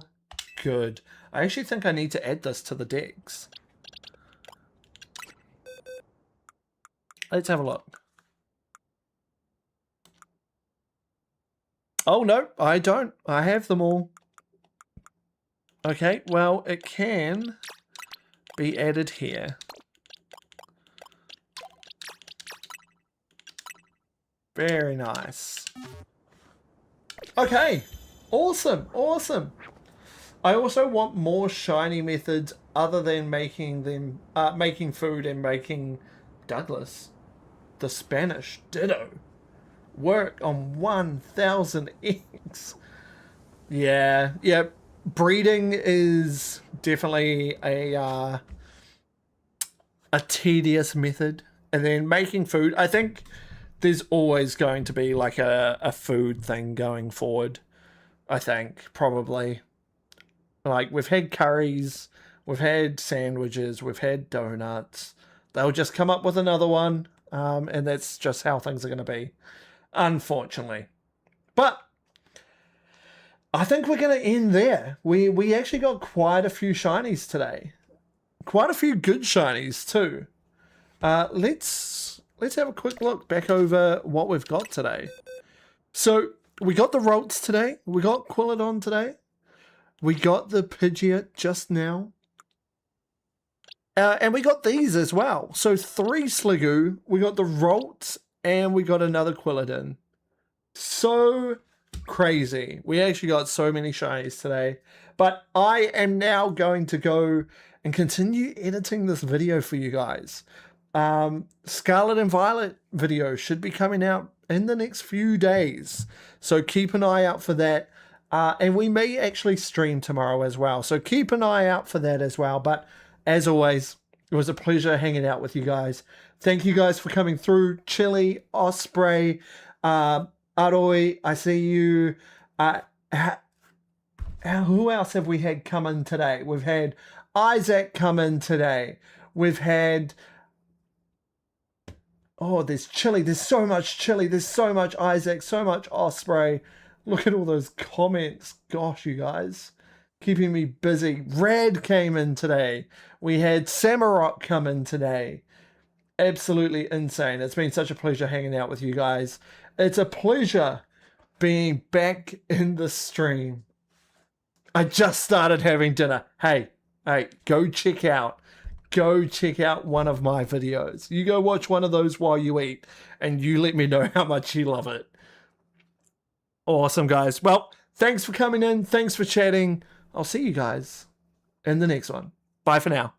S1: good. I actually think I need to add this to the decks. Let's have a look. Oh, no, I don't. I have them all. Okay, well, it can be added here. Very nice. Okay, awesome, awesome. I also want more shiny methods other than making them, making food and making Douglas, the Spanish Ditto, work on 1,000 eggs. Yeah, yeah. Breeding is definitely a tedious method, and then making food. I think there's always going to be like a food thing going forward. I think probably like we've had curries, we've had sandwiches, we've had donuts. They'll just come up with another one, and that's just how things are going to be, unfortunately. But I think we're going to end there. We actually got quite a few shinies today. Quite a few good shinies too. Let's have a quick look back over what we've got today. So we got the Rolts today. We got Quilladon today. We got the Pidgeot just now. And we got these as well. So 3 Sliggoo, we got the Rolts, and we got another Quilladon. So crazy. We actually got so many shinies today. But I am now going to go and continue editing this video for you guys. Scarlet and Violet video should be coming out in the next few days. So keep an eye out for that. And we may actually stream tomorrow as well. So keep an eye out for that as well. But as always, it was a pleasure hanging out with you guys. Thank you guys for coming through. Chili, Osprey, Aroi, I see you. Who else have we had come in today? We've had Isaac come in today. We've had... Oh, there's Chili. There's so much Chili. There's so much Isaac, so much Osprey. Look at all those comments. Gosh, you guys. Keeping me busy. Red came in today. We had Samurott come in today. Absolutely insane. It's been such a pleasure hanging out with you guys. It's a pleasure being back in the stream. I just started having dinner. Hey, go check out one of my videos. You go watch one of those while you eat, and you let me know how much you love it. Awesome, guys. Well, thanks for coming in. Thanks for chatting. I'll see you guys in the next one. Bye for now.